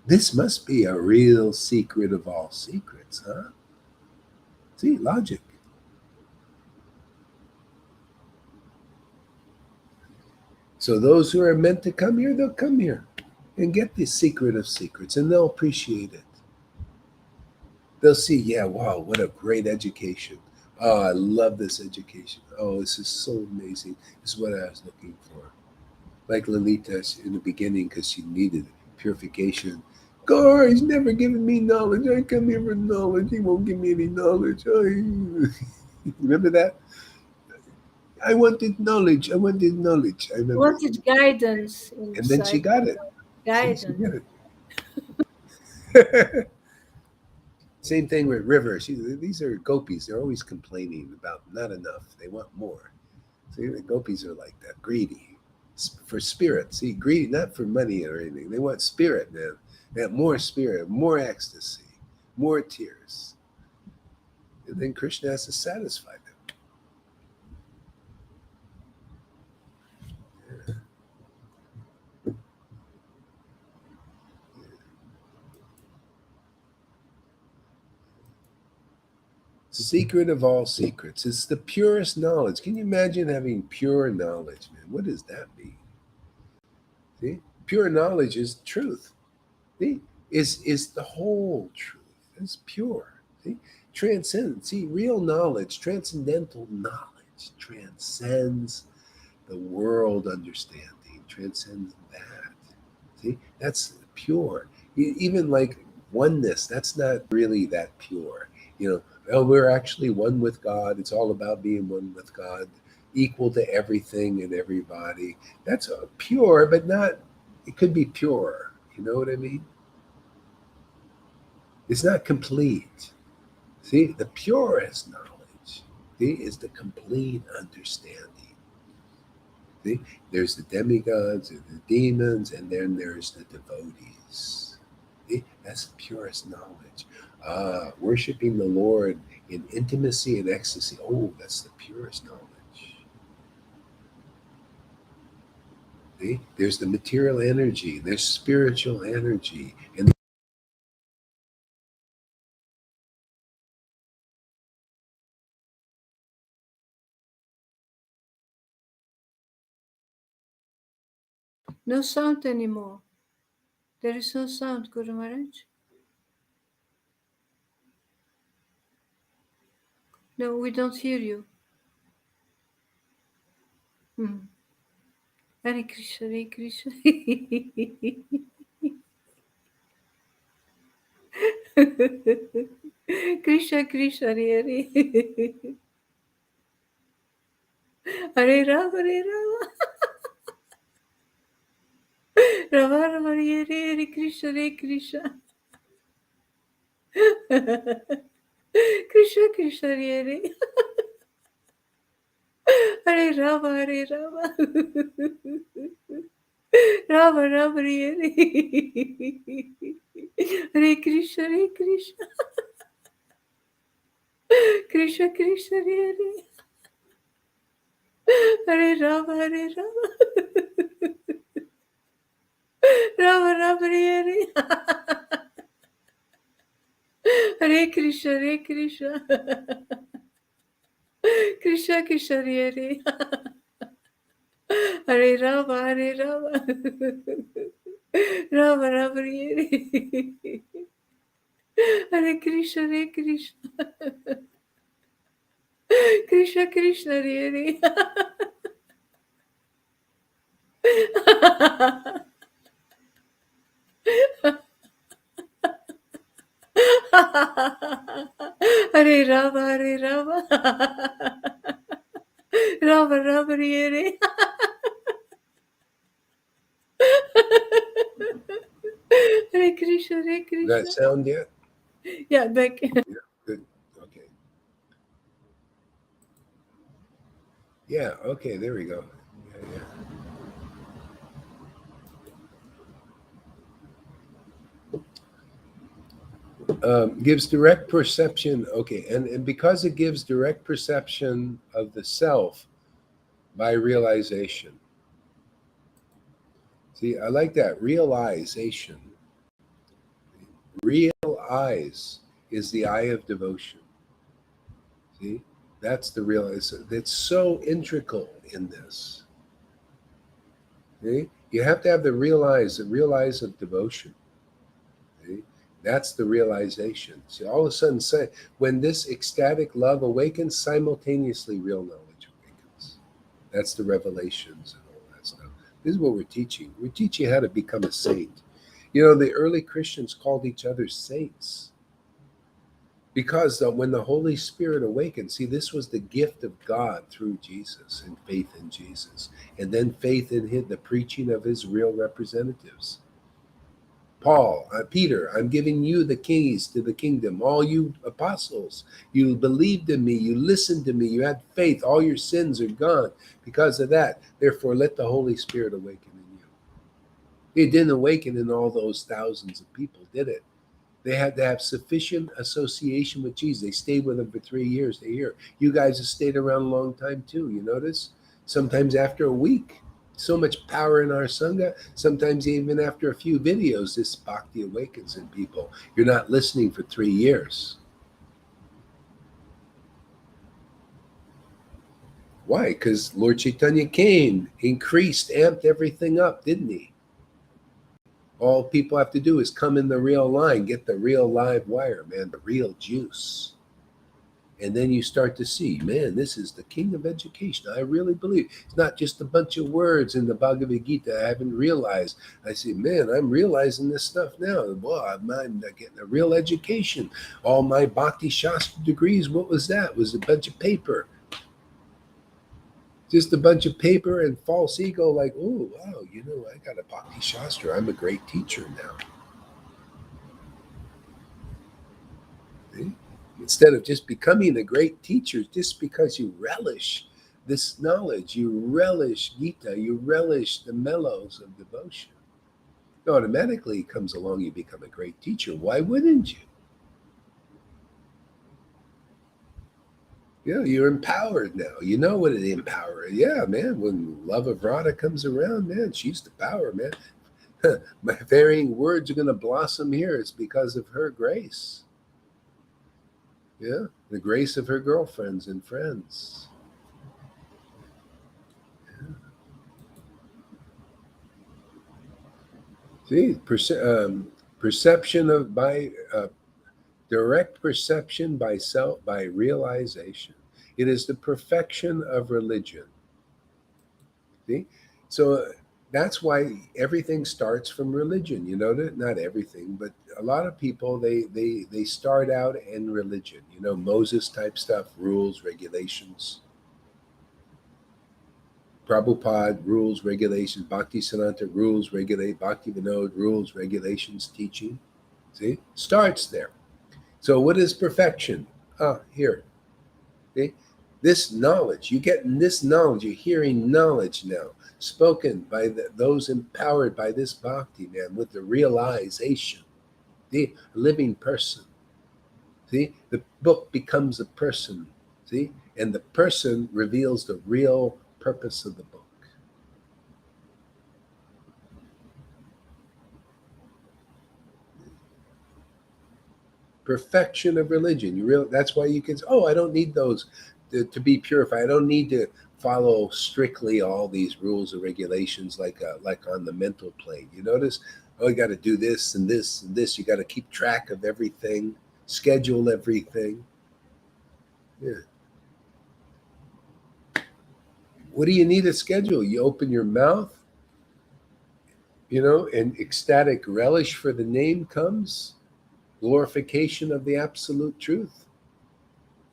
A: This must be a real secret of all secrets, huh? See, logic. So those who are meant to come here, they'll come here and get the secret of secrets, and they'll appreciate it. They'll see, yeah, wow, what a great education. Oh, I love this education. Oh, this is so amazing. This is what I was looking for. Like Lalita in the beginning, because she needed purification. God, he's never given me knowledge. I come here for knowledge. He won't give me any knowledge. Remember that? I wanted knowledge. I wanted knowledge. I remember.
C: Wanted guidance
A: And then she
C: inside.
A: got it. See, she
C: Guidance.
A: got it. Same thing with River. These are gopis. They're always complaining about not enough. They want more. See, the gopis are like that, greedy for spirit. See, greedy not for money or anything. They want spirit, man. They want more spirit, more ecstasy, more tears. And then Krishna has to satisfy them. Secret of all secrets. It's the purest knowledge. Can you imagine having pure knowledge, man? What does that mean? See, pure knowledge is truth. See, is the whole truth. It's pure. See? Transcendence. See, real knowledge, transcendental knowledge transcends the world understanding, transcends that. See, that's pure. Even like oneness, that's not really that pure. Oh, we're actually one with God. It's all about being one with God, equal to everything and everybody. That's pure, but not, it could be pure. You know what I mean? It's not complete. See, the purest knowledge, see, is the complete understanding. See, there's the demigods and the demons, and then there's the devotees. See, that's the purest knowledge. Worshiping the Lord in intimacy and ecstasy. Oh, that's the purest knowledge. See, there's the material energy, there's spiritual energy, and
C: No sound anymore. There is no sound, Guru Maharaj. No, we don't hear you. Hare Krishna, Hare Krishna. Krishna, Krishna, Hare Hare. Hare Rama, Hare Rama. Rama, Rama, Hare Hare, Hare Krishna, Hare Krishna. Krishna, Krishna, Hare Hare. Hare Rama, Hare Rama. Rama, Rama, Hare Hare. Hare Krishna, Hare Krishna. Krishna, Krishna, Hare Hare. Hare Rama, Hare Rama. Rama, Rama, Hare Hare. Hare Krishna, Hare Krishna. Krishna, Krishna, Hare Hare. Hare Rama, Hare Rama. Rama, Rama, Hare Hare. Hare Krishna, Hare Krishna. Krishna, Krishna, Hare Hare. Hare Rama, Hare Rama. Rama, Rama, Hare Hare. Hare Krishna, Hare Krishna.
A: does that sound yet?
C: Yeah, back.
A: Yeah, good. Okay. Yeah, okay, there we go. Yeah. Gives direct perception. Okay, and because it gives direct perception of the self by realization. See, I like that. Realization. Real eyes is the eye of devotion. See, that's the real. It's so integral in this. See? You have to have the real eyes of devotion. See? That's the realization. See, all of a sudden, when this ecstatic love awakens, simultaneously real knowledge awakens. That's the revelations and all that stuff. This is what we're teaching. We're teaching how to become a saint. The early Christians called each other saints because when the Holy Spirit awakened, see, this was the gift of God through Jesus and faith in Jesus, and then faith in the preaching of his real representatives. Paul, Peter, I'm giving you the keys to the kingdom. All you apostles, you believed in me, you listened to me, you had faith, all your sins are gone because of that. Therefore, let the Holy Spirit awaken in you. It didn't awaken in all those thousands of people, did it? They had to have sufficient association with Jesus. They stayed with him for 3 years. They hear. You guys have stayed around a long time too, you notice? Sometimes after a week. So much power in our Sangha. Sometimes even after a few videos, this bhakti awakens in people. You're not listening for 3 years. Why? Because Lord Caitanya came, increased, amped everything up, didn't he? All people have to do is come in the real line, get the real live wire, man, the real juice. And then you start to see, man, this is the king of education. I really believe it's not just a bunch of words in the Bhagavad Gita I haven't realized. I say, man, I'm realizing this stuff now. Well, I'm getting a real education. All my Bhakti Shastra degrees, what was that? It was a bunch of paper. Just a bunch of paper and false ego, like, oh, wow, I got a Bhakti Shastra. I'm a great teacher now. See? Instead of just becoming a great teacher, just because you relish this knowledge, you relish Gita, you relish the mellows of devotion, it automatically comes along, you become a great teacher. Why wouldn't you? You're empowered now. You know what it empowers. Yeah, man, when love of Radha comes around, man, she's the power, man. My varying words are going to blossom here. It's because of her grace. Yeah, the grace of her girlfriends and friends. Yeah. See, perception of by direct perception by self, by realization. It is the perfection of religion. See, so that's why everything starts from religion. You know that not everything, but a lot of people they start out in religion. Moses type stuff, rules, regulations. Prabhupada, rules, regulations. Bhakti Siddhanta, rules, regulate. Bhakti Vinod, rules, regulations, teaching. See, starts there. So what is perfection? Here. See? This knowledge, you get this knowledge, you're hearing knowledge now, spoken by those empowered by this bhakti, man, with the realization, the living person. See, the book becomes a person, see, and the person reveals the real purpose of the book. Perfection of religion. That's why you can say, I don't need those to be purified. I don't need to follow strictly all these rules and regulations like on the mental plane. You notice, you got to do this and this and this. You got to keep track of everything, schedule everything. Yeah. What do you need a schedule? You open your mouth, and ecstatic relish for the name comes, glorification of the absolute truth.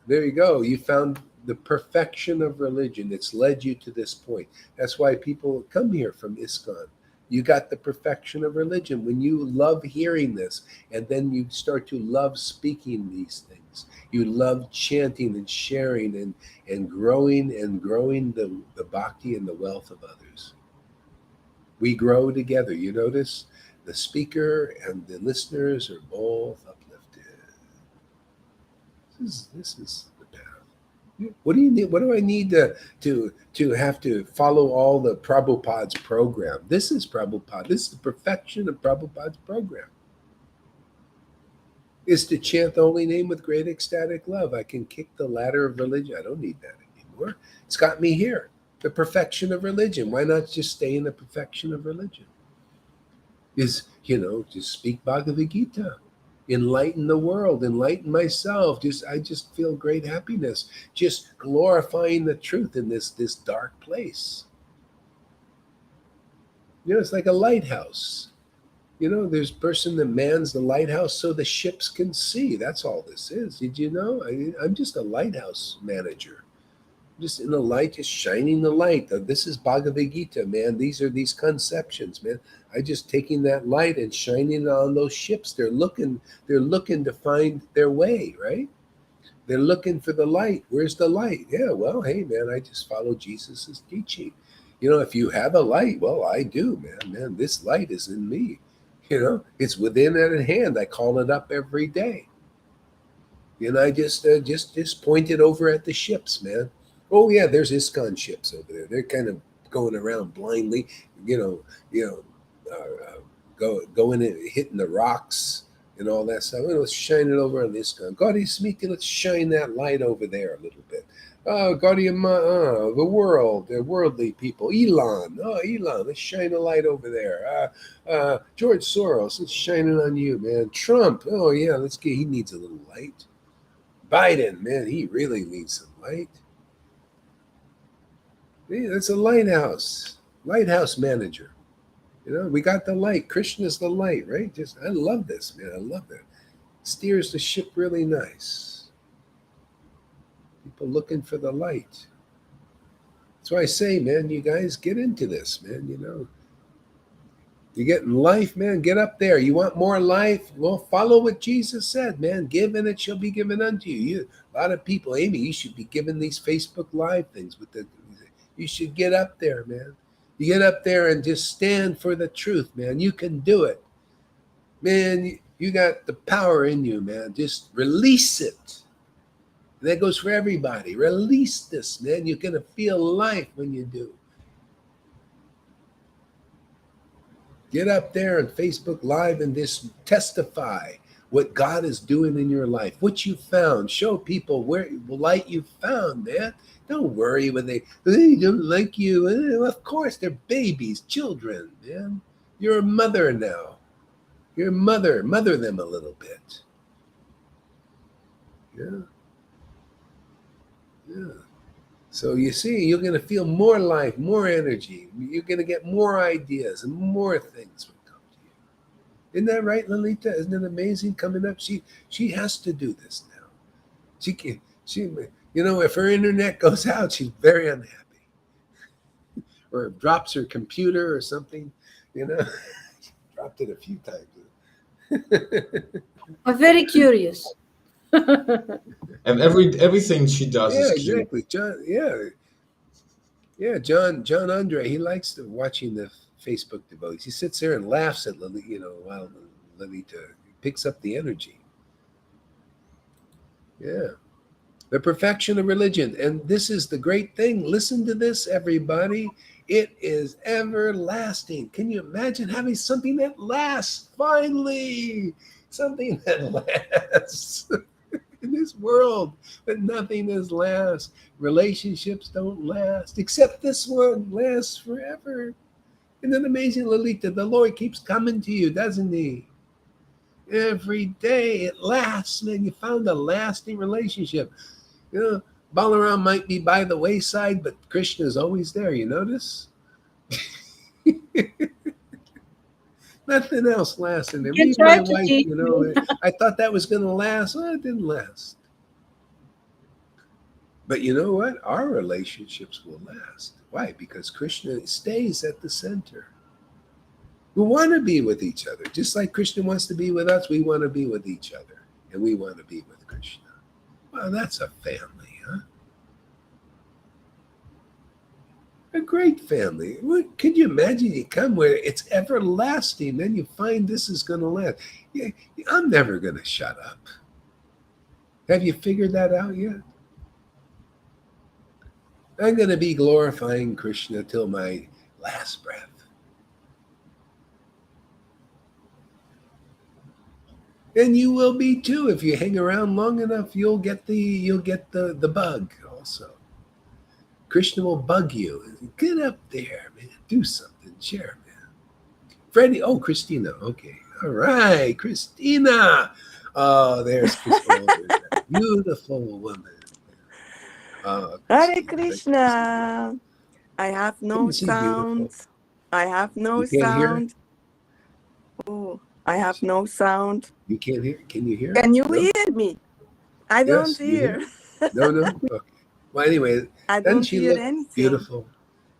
A: There you go. You found the perfection of religion. It's led you to this point. That's why people come here from ISKCON. You got the perfection of religion. When you love hearing this, and then you start to love speaking these things, you love chanting and sharing and growing the bhakti and the wealth of others. We grow together. You notice the speaker and the listeners are both uplifted. This is the path. What do you need? What do I need to have to follow all the Prabhupada's program? This is Prabhupada. This is the perfection of Prabhupada's program. Is to chant the holy name with great ecstatic love. I can kick the ladder of religion. I don't need that anymore. It's got me here. The perfection of religion. Why not just stay in the perfection of religion? Just speak Bhagavad Gita. Enlighten the world, enlighten myself. I just feel great happiness, just glorifying the truth in this dark place. It's like a lighthouse. There's a person that mans the lighthouse so the ships can see. That's all this is. Did you know? I'm just a lighthouse manager. I'm just in the light, just shining the light. This is Bhagavad Gita, man. These are these conceptions, man. I just taking that light and shining it on those ships. They're looking to find their way, right? They're looking for the light. Where's the light? Yeah, well, hey, man, I just follow Jesus's teaching. If you have a light, well, I do, man. Man, this light is in me. It's within and at hand. I call it up every day. I just point it over at the ships, man. Oh yeah, there's ISKCON ships over there. They're kind of going around blindly, going and hitting the rocks and all that stuff. Let's shine it over on ISKCON. God is Smiti, let's shine that light over there a little bit. Gautama, the world, the worldly people. Elon, let's shine a light over there. George Soros, let's shine it on you, man. Trump, oh yeah, he needs a little light. Biden, man, he really needs some light. Yeah, that's a lighthouse manager. We got the light. Krishna's the light, right? I love this, man. I love that. Steers the ship really nice. People looking for the light. That's why I say, man, you guys get into this, man. You're getting life, man. Get up there. You want more life? Well, follow what Jesus said, man. Give and it shall be given unto you. A lot of people, Amy, you should be giving these Facebook Live things you should get up there, man. You get up there and just stand for the truth, man. You can do it. Man, you got the power in you, man. Just release it. And that goes for everybody. Release this, man. You're going to feel life when you do. Get up there on Facebook Live and just testify what God is doing in your life, what you found. Show people where the light you found, man. Don't worry when they don't like you. Of course, they're babies, children, man. You're a mother now. You're a mother. Mother them a little bit. Yeah. Yeah. So you see, you're going to feel more life, more energy. You're going to get more ideas and more things will come to you. Isn't that right, Lalita? Isn't it amazing coming up? She has to do this now. If her internet goes out, she's very unhappy. Or drops her computer or something, She dropped it a few times.
C: I'm very curious.
D: And everything she does is cute.
A: Exactly. John Andre, he likes watching the Facebook devotees. He sits there and laughs at while Lalita picks up the energy. Yeah. The perfection of religion. And this is the great thing. Listen to this, everybody. It is everlasting. Can you imagine having something that lasts? Finally, something that lasts. In this world, but nothing is last. Relationships don't last, except this one lasts forever. Isn't that amazing, Lalita? The Lord keeps coming to you, doesn't he? Every day it lasts, man. You found a lasting relationship. Balaram might be by the wayside, but Krishna is always there. You notice? Nothing else lasted. And even my wife, I thought that was going to last. Well, it didn't last. But you know what? Our relationships will last. Why? Because Krishna stays at the center. We want to be with each other. Just like Krishna wants to be with us, we want to be with each other. And we want to be with Krishna. Well, that's a family, huh? A great family. Could you imagine you come where it's everlasting, then you find this is going to last? Yeah, I'm never going to shut up. Have you figured that out yet? I'm going to be glorifying Krishna till my last breath. And you will be too. If you hang around long enough, you'll get the bug also. Krishna will bug you. Get up there, man. Do something. Share, man. Freddie. Oh, Christina. Okay. All right. Christina. Oh, there's Christina. Beautiful woman.
E: Hare Krishna. I have no sound. I have no sound. Oh, I have no sound.
A: You can't hear? Can you hear?
E: Can you hear me? I don't hear.
A: No. Okay. Well, anyway,
E: I don't hear anything.
A: Beautiful.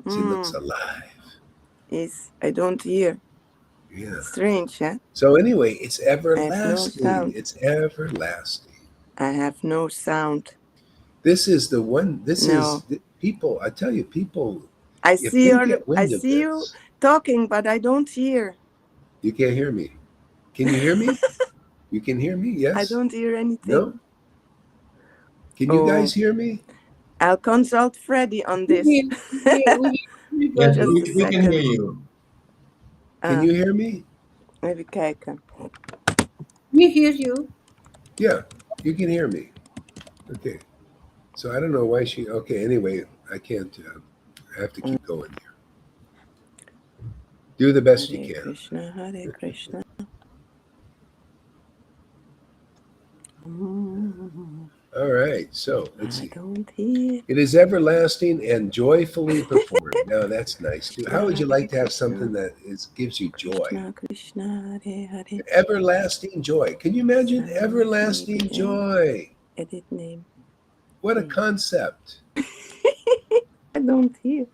A: She looks alive.
E: Yes, I don't hear.
A: Yeah.
E: Strange, huh?
A: So anyway, it's everlasting.
E: No,
A: it's everlasting.
E: I have no sound.
A: This is the one. Is people. I tell you, people.
E: I see you talking, but I don't hear.
A: You can't hear me. Can you hear me? You can hear me? Yes.
E: I don't hear anything.
A: No. Can you guys hear me?
E: I'll consult Freddie on this.
D: Yes, we can hear you.
A: Can you hear me?
E: Even kijken.
C: We hear you.
A: Yeah, you can hear me. Okay. So I don't know why she. Okay, anyway, I can't. I have to keep going here. Do the best you
E: Hare
A: can.
E: Krishna, Hare Krishna.
A: All right. So let's
E: I
A: see.
E: don't hear.
A: It is everlasting and joyfully performed. Now that's nice too. How would you
E: Hare
A: like to have something
E: Krishna,
A: that gives you joy?
E: Krishna Krishna, Hare Hare.
A: Everlasting joy. Can you imagine
E: Sound
A: everlasting
E: begin.
A: joy?
E: Edit name.
A: What a concept.
E: I don't hear.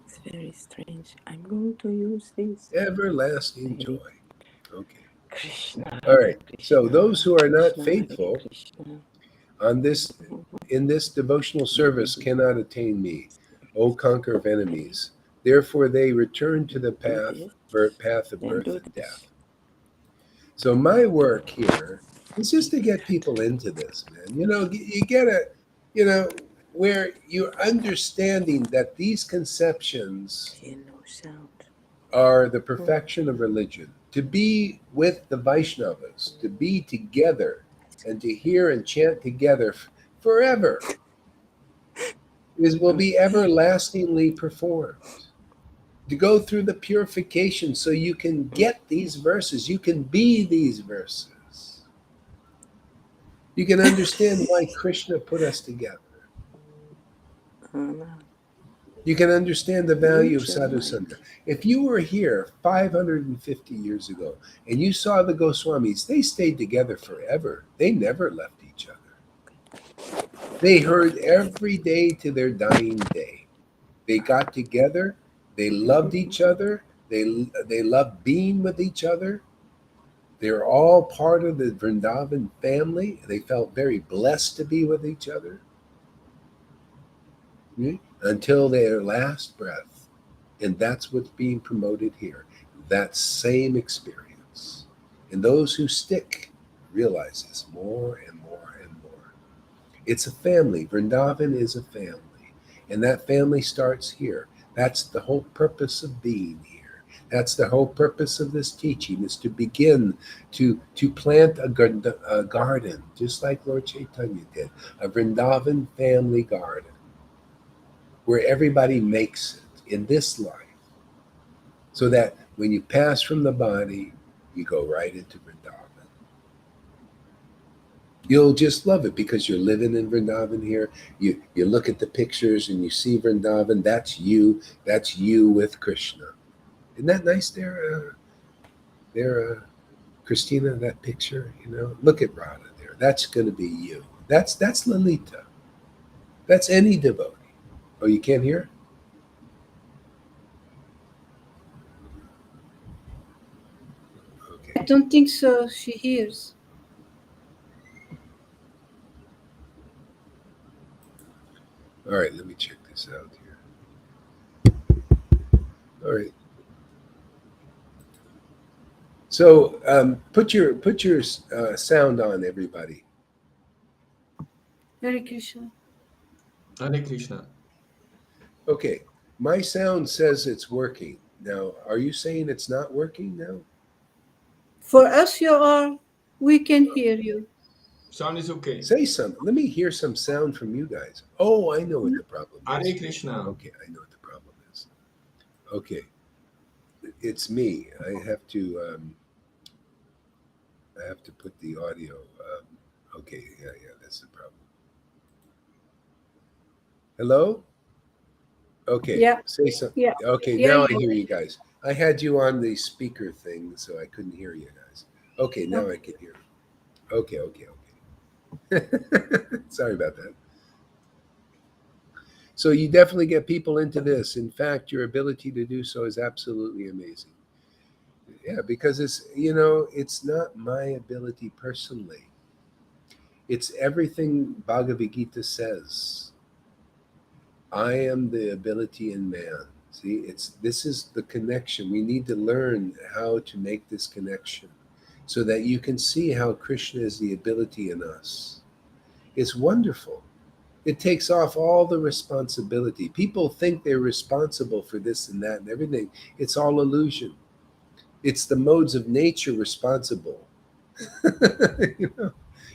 E: It's very strange. I'm going to use this.
A: Everlasting
E: Hare
A: joy. Okay.
E: Krishna,
A: All
E: Hare
A: right. So
E: Krishna,
A: those who are not
E: Krishna Hare
A: faithful
E: Krishna.
A: on this in this devotional service cannot attain me, O conqueror of enemies. Therefore they return to the
E: Do
A: path
E: this,
A: path of
E: then
A: birth
E: do
A: and
E: this.
A: death. So my work here is just to get people into this, man. You get it, where you're understanding that these conceptions
E: Hear no sound.
A: are the perfection of religion. To be with the Vaishnavas, to be together, and to hear and chant together forever will be everlastingly performed. To go through the purification so you can get these verses, you can be these verses. You can understand why Krishna put us together. You can understand the value of
E: Mute your
A: sadhu
E: mic.
A: sangha. If you were here 550 years ago and you saw the Goswamis, they stayed together forever. They never left each other. They heard every day to their dying day. They got together. They loved each other. They loved being with each other. They're all part of the Vrindavan family. They felt very blessed to be with each other until their last breath. And that's what's being promoted here. That same experience. And those who stick realize this more and more and more. It's a family. Vrindavan is a family. And that family starts here. That's the whole purpose of being here. That's the whole purpose of this teaching, is to begin to plant a garden, just like Lord Caitanya did, a Vrindavan family garden, where everybody makes it in this life, so that when you pass from the body, you go right into Vrindavan. You'll just love it because you're living in Vrindavan here. You look at the pictures and you see Vrindavan. That's you. That's you with Krishna. Isn't that nice there? Christina, that picture, look at Radha there. That's going to be you. That's Lalita. That's any devotee. Oh, you can't hear? Okay.
C: I don't think so. She hears.
A: All right, let me check this out here. All right. So put your sound on, everybody.
C: Hare Krishna.
D: Hare Krishna.
A: Okay, my sound says it's working. Now, are you saying it's not working now?
C: For us, you are. We can hear you.
D: Sound is okay.
A: Say something. Let me hear some sound from you guys. Oh, I know what the problem
D: Hare
A: is.
D: Krishna.
A: Okay, I know what the problem is. Okay, it's me. I have to put the audio. Okay, yeah, that's the problem. Hello? Okay,
C: Yeah.
A: say something.
C: Yeah.
A: Okay,
C: Yeah.
A: now I
C: You.
A: hear you guys. I had you on the speaker thing, so I couldn't hear you guys. Okay, now I can hear you. Okay. Sorry about that. So you definitely get people into this. In fact, your ability to do so is absolutely amazing. Yeah, because it's not my ability personally. It's everything Bhagavad Gita says. I am the ability in man. See, this is the connection. We need to learn how to make this connection so that you can see how Krishna is the ability in us. It's wonderful. It takes off all the responsibility. People think they're responsible for this and that and everything. It's all illusion. It's the modes of nature responsible.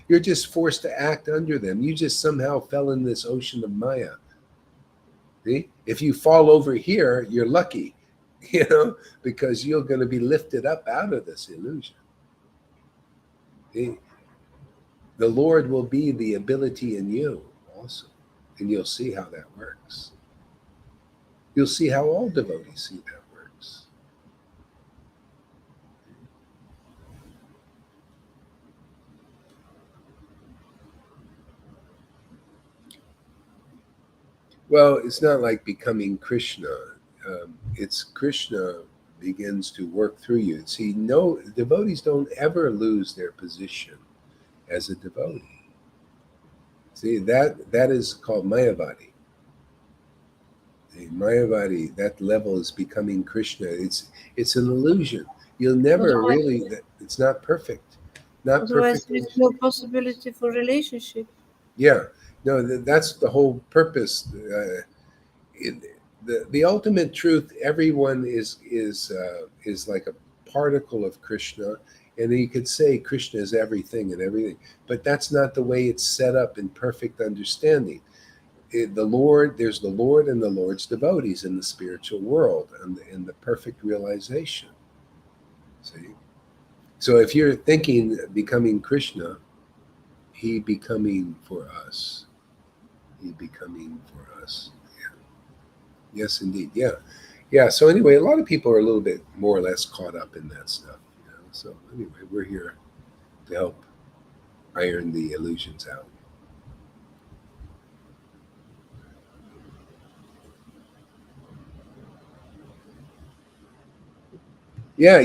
A: You're just forced to act under them. You just somehow fell in this ocean of Maya. See? If you fall over here, you're lucky, because you're going to be lifted up out of this illusion. See? The Lord will be the ability in you also, and you'll see how that works. You'll see how all devotees see that works. Well, it's not like becoming Krishna. It's Krishna begins to work through you. See, no, devotees don't ever lose their position as a devotee. See, that is called Mayavadi. The Mayavadi, that level is becoming Krishna. It's an illusion. You'll never really, it's not perfect. Not
C: Otherwise,
A: perfect.
C: there is no possibility for relationship.
A: Yeah, no, that's the whole purpose. The ultimate truth, everyone is like a particle of Krishna, and you could say Krishna is everything and everything, but that's not the way it's set up in perfect understanding. There's the Lord and the Lord's devotees in the spiritual world, and in the perfect realization. See, so if you're thinking becoming Krishna, he becoming for us. He becoming for us. Yes, indeed. Yeah. So anyway, a lot of people are a little bit more or less caught up in that stuff. So anyway, we're here to help iron the illusions out. Yeah,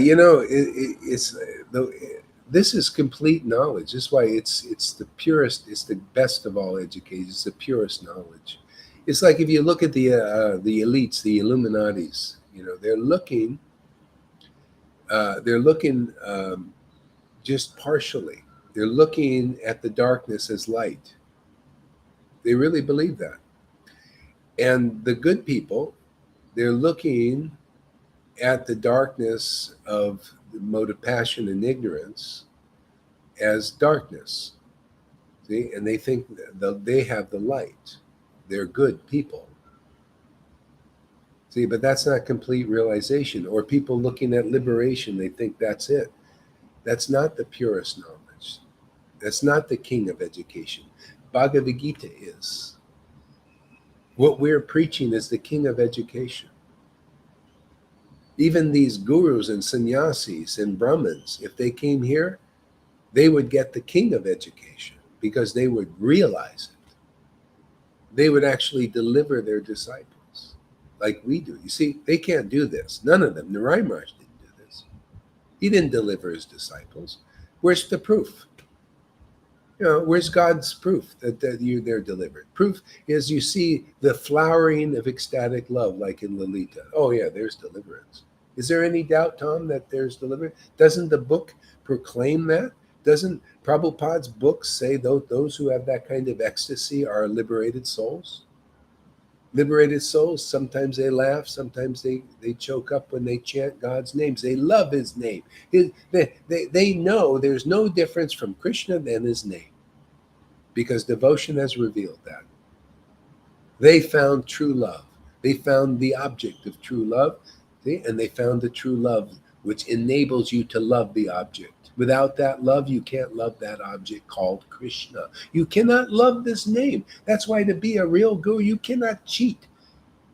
A: this is complete knowledge. This is why it's the purest. It's the best of all education. It's the purest knowledge. It's like if you look at the elites, the Illuminatis. They're looking. Just partially. They're looking at the darkness as light. They really believe that. And the good people, they're looking at the darkness of the mode of passion and ignorance as darkness. See? And they think that they have the light. They're good people. See, but that's not complete realization. Or people looking at liberation, they think that's it. That's not the purest knowledge. That's not the king of education. Bhagavad Gita is. What we're preaching is the king of education. Even these gurus and sannyasis and Brahmins, if they came here, they would get the king of education because they would realize it. They would actually deliver their disciples like we do. You see, they can't do this. None of them. Narayan Maharaj didn't do this. He didn't deliver his disciples. Where's the proof? Where's God's proof that they're delivered? Proof is you see the flowering of ecstatic love, like in Lalita. Oh yeah, there's deliverance. Is there any doubt, Tom, that there's deliverance? Doesn't the book proclaim that? Doesn't Prabhupada's books say those who have that kind of ecstasy are liberated souls? Liberated souls, sometimes they laugh, sometimes they choke up when they chant God's names. They love his name. They know there's no difference from Krishna and his name, because devotion has revealed that. They found true love. They found the object of true love, and they found the true love which enables you to love the object. Without that love, you can't love that object called Krishna. You cannot love this name. That's why to be a real guru, you cannot cheat.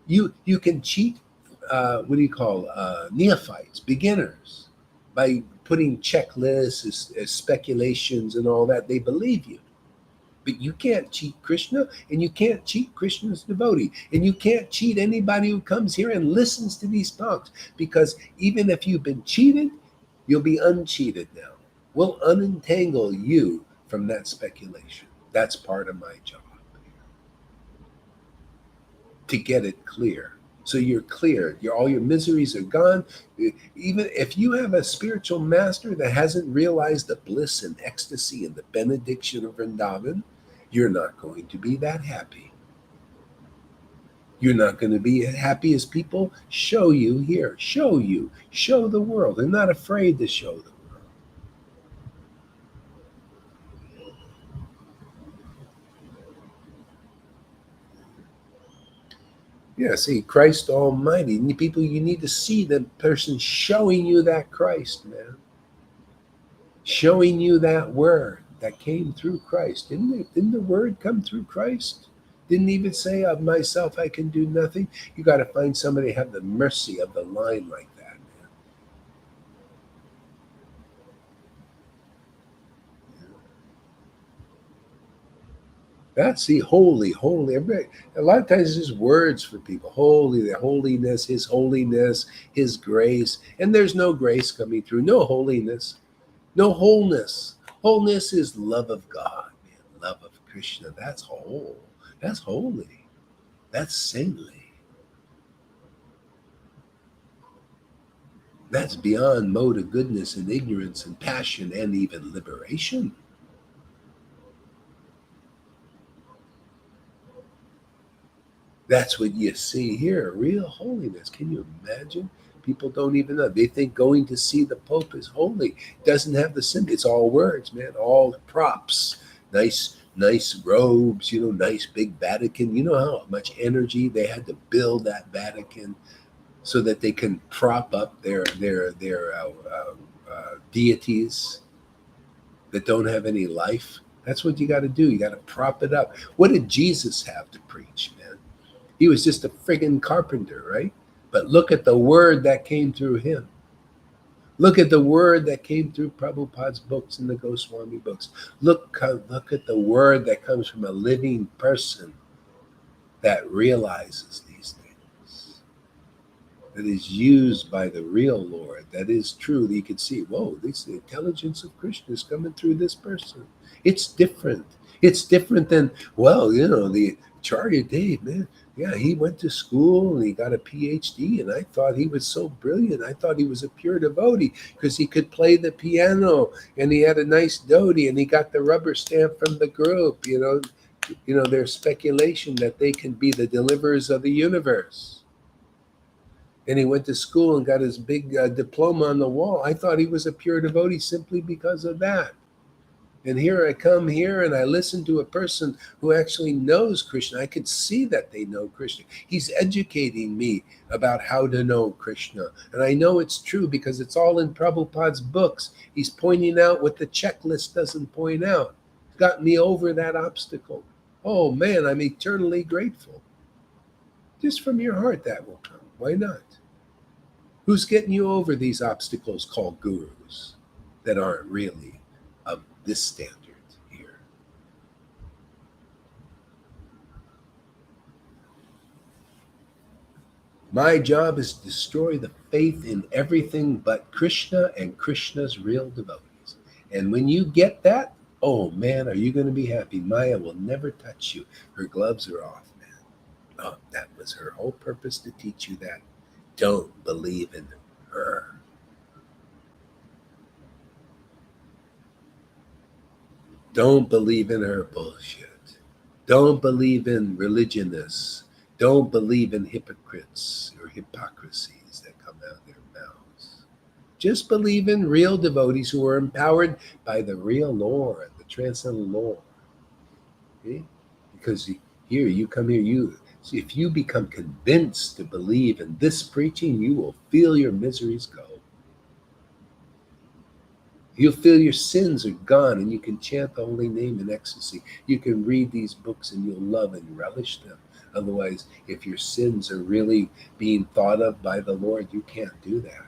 A: You can cheat, neophytes, beginners, by putting checklists, speculations and all that. They believe you. But you can't cheat Krishna, and you can't cheat Krishna's devotee, and you can't cheat anybody who comes here and listens to these talks, because even if you've been cheated, you'll be uncheated now. We'll unentangle you from that speculation. That's part of my job, to get it clear. So you're clear. All your miseries are gone. Even if you have a spiritual master that hasn't realized the bliss and ecstasy and the benediction of Vrindavan, you're not going to be that happy. You're not going to be happy as people show you here. Show the world. They're not afraid to show the world. Yeah, see, Christ Almighty. People, you need to see the person showing you that Christ, man. Showing you that word that came through Christ. Didn't the word come through Christ? Didn't even say, of myself I can do nothing. You got to find somebody have the mercy of the line like that, man. That's the holy, holy. A lot of times it's just words for people. Holy, the holiness, his grace. And there's no grace coming through, no holiness, no wholeness. Wholeness is love of God, man. Love of Krishna. That's whole. That's holy. That's saintly. That's beyond mode of goodness and ignorance and passion and even liberation. That's what you see here, real holiness. Can you imagine? People don't even know. They think going to see the Pope is holy. Doesn't have the symbol. It's all words, man. All props. Nice robes, nice big Vatican. You know how much energy they had to build that Vatican so that they can prop up their deities that don't have any life. That's what you got to do. You got to prop it up. What did Jesus have to preach, man? He was just a friggin' carpenter, right? But look at the word that came through him. Look at the word that came through Prabhupada's books and the Goswami books. Look at the word that comes from a living person that realizes these things, that is used by the real Lord, that is true. You can see, whoa, the intelligence of Krishna is coming through this person. It's different. It's different than, the Charya Dave, man. Yeah, he went to school and he got a PhD, and I thought he was so brilliant. I thought he was a pure devotee because he could play the piano and he had a nice dhoti and he got the rubber stamp from the group. There's speculation that they can be the deliverers of the universe. And he went to school and got his big diploma on the wall. I thought he was a pure devotee simply because of that. And here I come here and I listen to a person who actually knows Krishna. I could see that they know Krishna. He's educating me about how to know Krishna. And I know it's true because it's all in Prabhupada's books. He's pointing out what the checklist doesn't point out. Got me over that obstacle. Oh man, I'm eternally grateful. Just from your heart that will come. Why not? Who's getting you over these obstacles called gurus that aren't really of this standard here? My job is to destroy the faith in everything but Krishna and Krishna's real devotees. And when you get that, oh man, are you going to be happy? Maya will never touch you. Her gloves are off, man. Oh, that was her whole purpose, to teach you that. Don't believe in her. Don't believe in her bullshit. Don't believe in religionists. Don't believe in hypocrites or hypocrisies that come out of their mouths. Just believe in real devotees who are empowered by the real Lord, the transcendental Lord. Okay? Because here, you come here, see, if you become convinced to believe in this preaching, you will feel your miseries go. You'll feel your sins are gone and you can chant the holy name in ecstasy. You can read these books and you'll love and relish them. Otherwise, if your sins are really being thought of by the Lord, you can't do that.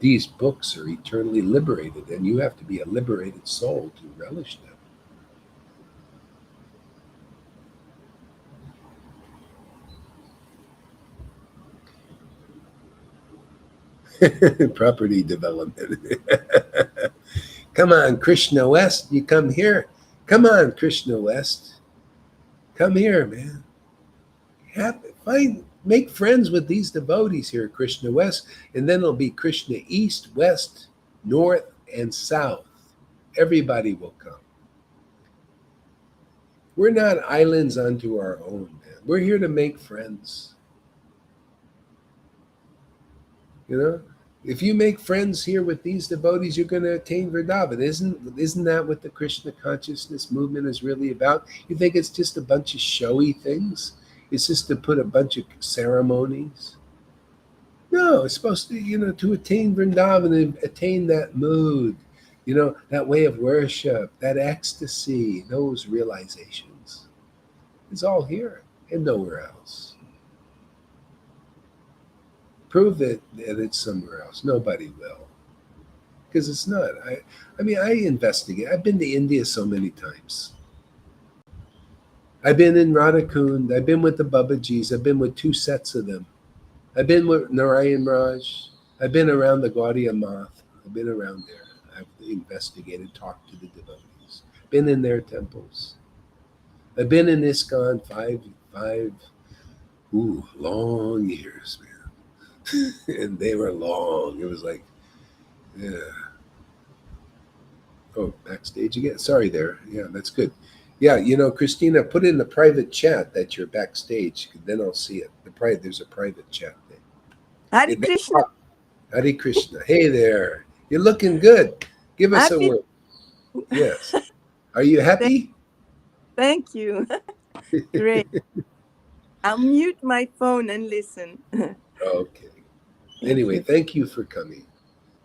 A: These books are eternally liberated and you have to be a liberated soul to relish them. Property development. Come on, Krishna West, you come here. Come on, Krishna West. Come here, man. Make friends with these devotees here, Krishna West, and then it'll be Krishna East, West, North, and South. Everybody will come. We're not islands unto our own, man. We're here to make friends. If you make friends here with these devotees, you're going to attain Vrindavan. Isn't that what the Krishna consciousness movement is really about? You think it's just a bunch of showy things? Is this to put a bunch of ceremonies? No, it's supposed to, to attain Vrindavan and attain that mood, that way of worship, that ecstasy, those realizations. It's all here and nowhere else. Prove that it's somewhere else. Nobody will. Because it's not. I investigate. I've been to India so many times. I've been in Radhakund. I've been with the Babajis. I've been with 2 sets of them. I've been with Narayan Raj. I've been around the Gaudiya Math. I've been around there. I've investigated, talked to the devotees. Been in their temples. I've been in ISKCON long years, man. And they were long. It was like, yeah. Oh, backstage again. Sorry there. Yeah, that's good. Yeah, Christina, put in the private chat that you're backstage. Then I'll see it. There's a private chat thing.
E: Hare Krishna.
A: Hare Krishna. Hey there. You're looking good. Give us
E: Happy.
A: a word. Yes. Are you happy?
E: Thank you. Great. I'll mute my phone and listen.
A: Okay. Anyway, thank you for coming.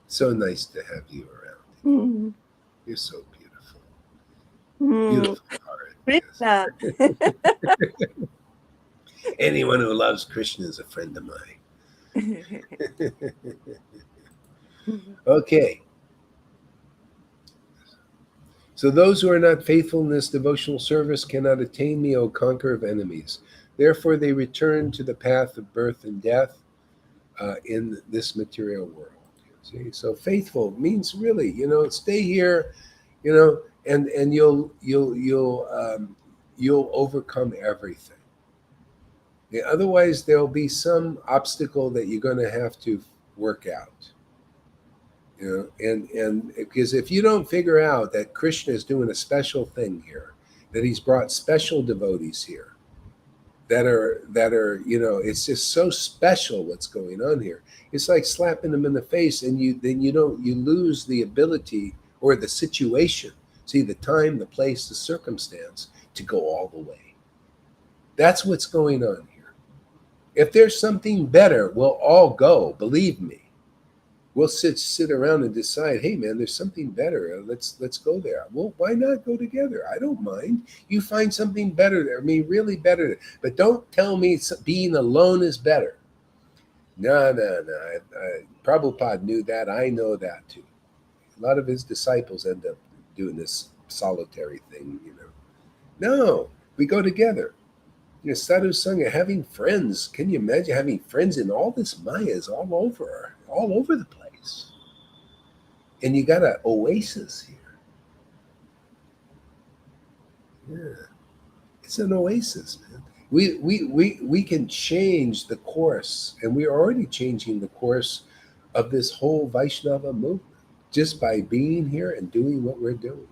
A: So nice to have you around. You're so beautiful. Beautiful heart.
E: Krishna.
A: Yes. Anyone who loves Krishna is a friend of mine. Okay. So those who are not faithful in this devotional service cannot attain me, O conqueror of enemies. Therefore, they return to the path of birth and death in this material world. See? So faithful means really, stay here, and you'll overcome everything. Yeah, otherwise, there'll be some obstacle that you're going to have to work out. And because if you don't figure out that Krishna is doing a special thing here, that he's brought special devotees here, that are it's just so special what's going on here. It's like slapping them in the face, and you lose the ability or the situation, see the time, the place, the circumstance to go all the way. That's what's going on here. If there's something better, we'll all go, believe me. We'll sit around and decide, hey man, there's something better. Let's go there. Well, why not go together? I don't mind. You find something better there. I mean, really better. But don't tell me being alone is better. No. Prabhupada knew that. I know that too. A lot of his disciples end up doing this solitary thing, No, we go together. Sadhu Sangha, having friends. Can you imagine having friends in all this Maya is all over the place. And you got an oasis here. Yeah. It's an oasis, man. We can change the course, and we're already changing the course of this whole Vaishnava movement just by being here and doing what we're doing.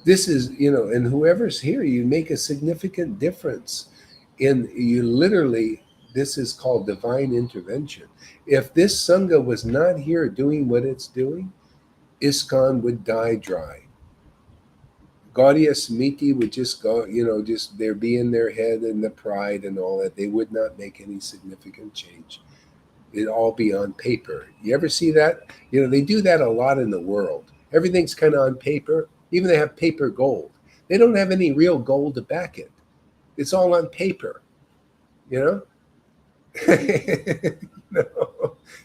A: This is, and whoever's here, you make a significant difference this is called divine intervention. If this Sangha was not here doing what it's doing, ISKCON would die dry. Gaudiya Samiti would just go, just there be in their head and the pride and all that. They would not make any significant change. It'd all be on paper. You ever see that? They do that a lot in the world. Everything's kind of on paper. Even they have paper gold. They don't have any real gold to back it. It's all on paper,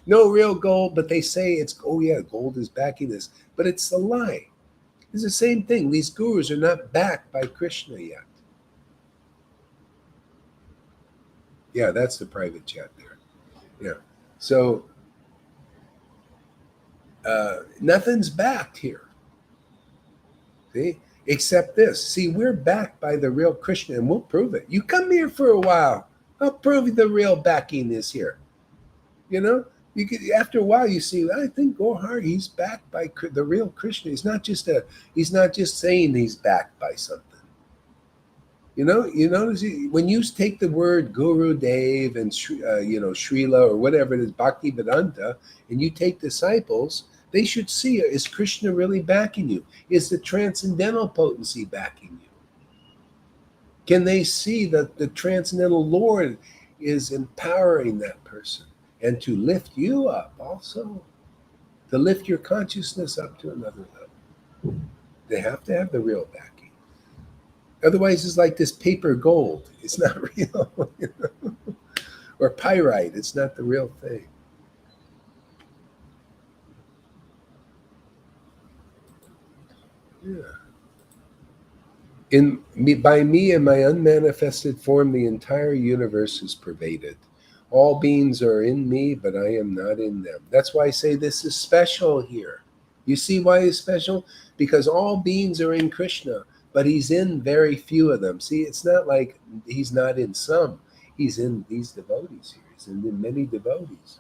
A: No real gold, but they say it's, gold is backing this. But it's a lie. It's the same thing. These gurus are not backed by Krishna yet. Yeah, that's the private chat there. Yeah. So nothing's backed here. See? Except this. See, we're backed by the real Krishna, and we'll prove it. You come here for a while. I'll prove the real backing is here. You could, after a while, you see, I think Gohar, he's backed by the real Krishna. He's not just saying he's backed by something. You notice when you take the word Guru Dev and Srila or whatever it is, Bhakti Vedanta, and you take disciples, they should see, is Krishna really backing you? Is the transcendental potency backing you? Can they see that the transcendental Lord is empowering that person and to lift you up also, to lift your consciousness up to another level? They have to have the real backing. Otherwise, it's like this paper gold. It's not real. Or pyrite. It's not the real thing. Yeah. By me and my unmanifested form, the entire universe is pervaded. All beings are in me, but I am not in them. That's why I say this is special here. You see why it's special? Because all beings are in Krishna, but he's in very few of them. See, it's not like he's not in some. He's in these devotees here. He's in many devotees.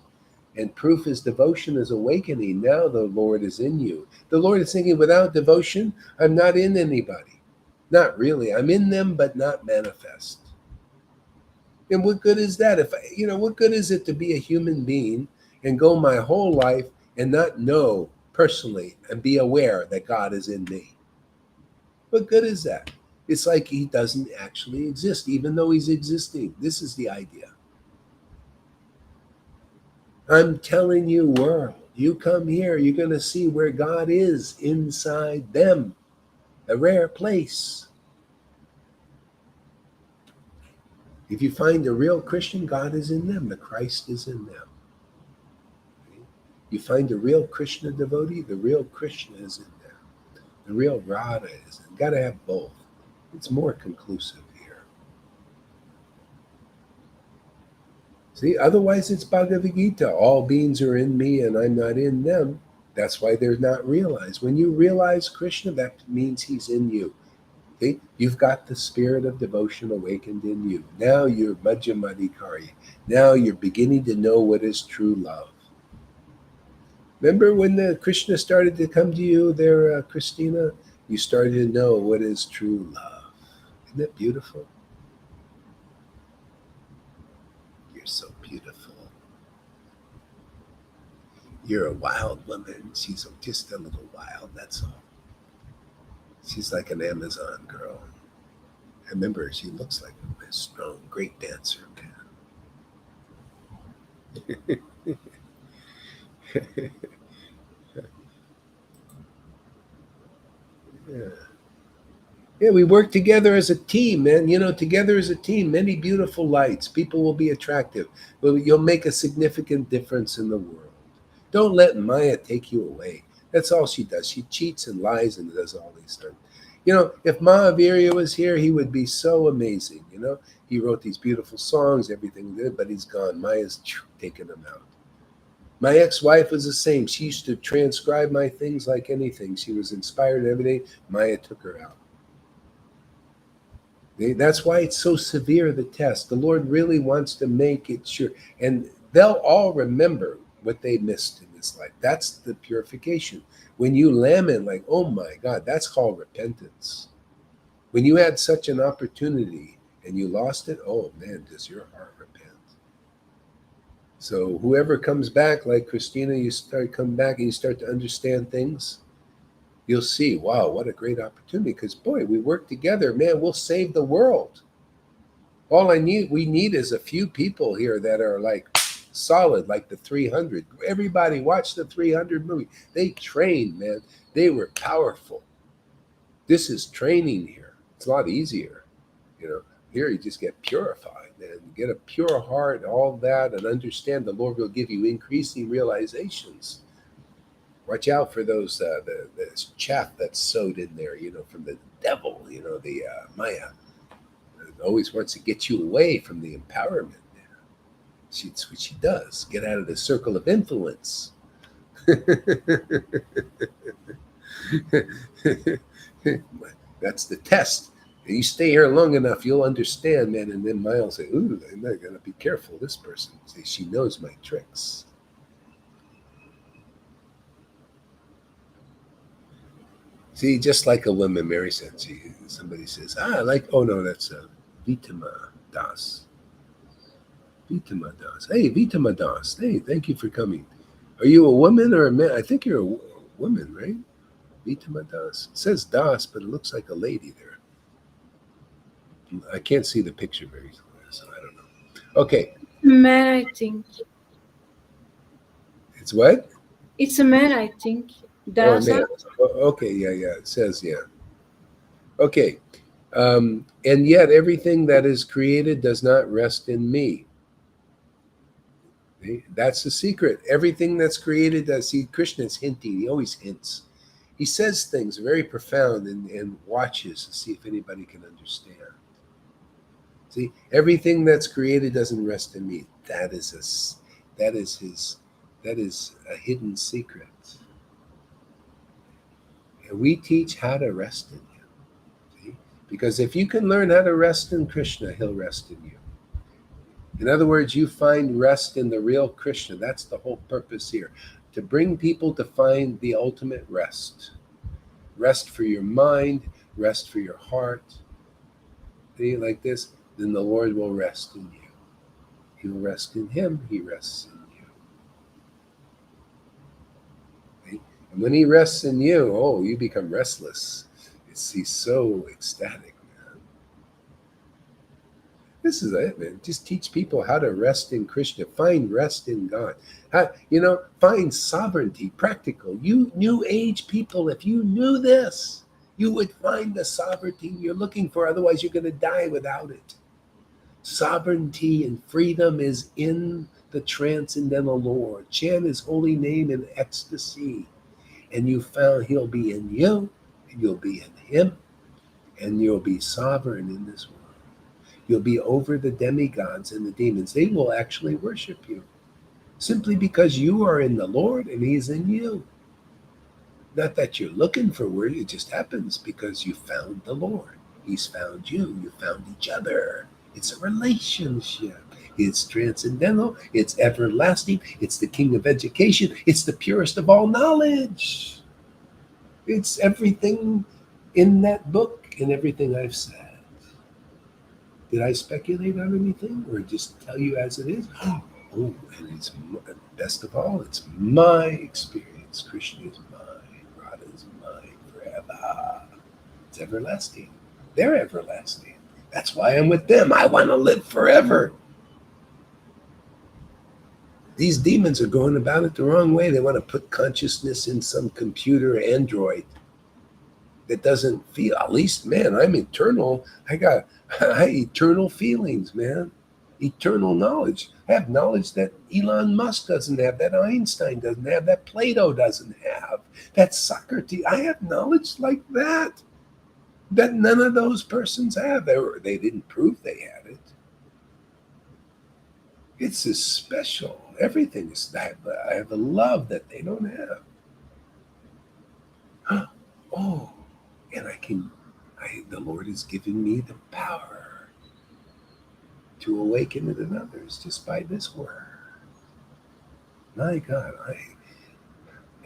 A: And proof is devotion is awakening. Now the Lord is in you. The Lord is thinking, without devotion, I'm not in anybody. Not really. I'm in them, but not manifest. And what good is that? What good is it to be a human being and go my whole life and not know personally and be aware that God is in me? What good is that? It's like he doesn't actually exist, even though he's existing. This is the idea. I'm telling you, world, you come here, you're going to see where God is inside them. A rare place. If you find a real Christian, God is in them. The Christ is in them. You find a real Krishna devotee, the real Krishna is in them. The real Radha is in them. Got to have both. It's more conclusive here. See, otherwise it's Bhagavad Gita. All beings are in me and I'm not in them. That's why they're not realized. When you realize Krishna, that means he's in you. See? You've got the spirit of devotion awakened in you. Now you're Majjamadikari. Now you're beginning to know what is true love. Remember when the Krishna started to come to you there, Christina? You started to know what is true love. Isn't that beautiful? You're so beautiful. You're a wild woman. She's just a little wild, that's all. She's like an Amazon girl. I remember she looks like a strong, great dancer, man. Yeah, we work together as a team, man. Together as a team, many beautiful lights. People will be attractive. You'll make a significant difference in the world. Don't let Maya take you away. That's all she does. She cheats and lies and does all these things. If Mahavira was here, he would be so amazing. He wrote these beautiful songs, everything good, but he's gone. Maya's taken him out. My ex-wife was the same. She used to transcribe my things like anything. She was inspired every day. Maya took her out. That's why it's so severe, the test. The Lord really wants to make it sure. And they'll all remember what they missed in this life. That's the purification. When you lament like, oh my God, that's called repentance. When you had such an opportunity and you lost it, oh man, does your heart repent? So whoever comes back, like Christina, you start coming back and you start to understand things, you'll see, wow, what a great opportunity. Because boy, we work together, man, we'll save the world. All we need is a few people here that are like solid, like the 300. Everybody watch the 300 movie. They trained, man. They were powerful. This is training here. It's a lot easier. Here you just get purified, man. Get a pure heart, all that, and understand the Lord will give you increasing realizations. Watch out for those the chaff that's sowed in there, from the devil, the Maya. It always wants to get you away from the empowerment. That's what she does. Get out of the circle of influence. That's the test. You stay here long enough, you'll understand, man. And then Maya will say, ooh, I'm not going to be careful, this person. See, she knows my tricks. See, just like a woman, Mary said, somebody says, oh no, that's Vitama Das. Vitama Das. Hey, Vitama Das. Hey, thank you for coming. Are you a woman or a man? I think you're a woman, right? Vitama Das. It says Das, but it looks like a lady there. I can't see the picture very clear, so I don't know. Okay.
C: Man, I think.
A: It's what?
C: It's a man, I think.
A: Oh,
C: Does
A: man.
C: that?
A: Okay, yeah. It says, yeah. Okay. And yet everything that is created does not rest in me. Okay? That's the secret. Everything that's created, see, Krishna's hinting. He always hints. He says things very profound and watches to see if anybody can understand. See, everything that's created doesn't rest in me. That is a hidden secret. And we teach how to rest in Him. See? Because if you can learn how to rest in Krishna, He'll rest in you. In other words, you find rest in the real Krishna. That's the whole purpose here. To bring people to find the ultimate rest. Rest for your mind, rest for your heart. See, like this, then the Lord will rest in you. He will rest in Him, He rests in you. See? And when He rests in you, oh, you become restless. He's so ecstatic. This is it, man. Just teach people how to rest in Krishna. Find rest in God. Find sovereignty, practical. You New Age people, if you knew this, you would find the sovereignty you're looking for. Otherwise, you're going to die without it. Sovereignty and freedom is in the transcendental Lord. Chant His holy name in ecstasy. And you found He'll be in you, and you'll be in Him, and you'll be sovereign in this world. You'll be over the demigods and the demons. They will actually worship you simply because you are in the Lord and He's in you. Not that you're looking for word, it just happens because you found the Lord. He's found you. You found each other. It's a relationship. It's transcendental. It's everlasting. It's the king of education. It's the purest of all knowledge. It's everything in that book and everything I've said. Did I speculate on anything or just tell you as it is? Oh, and it's best of all, it's my experience. Krishna is mine. Radha is mine forever. It's everlasting. They're everlasting. That's why I'm with them. I want to live forever. These demons are going about it the wrong way. They want to put consciousness in some computer android that doesn't feel, at least, man, I'm eternal. I eternal feelings, man. Eternal knowledge. I have knowledge that Elon Musk doesn't have, that Einstein doesn't have, that Plato doesn't have, that Socrates. I have knowledge like that none of those persons have. They didn't prove they had it. It's this special. Everything is that. I have a love that they don't have. Oh. And the Lord has given me the power to awaken it in others just by this word. My God,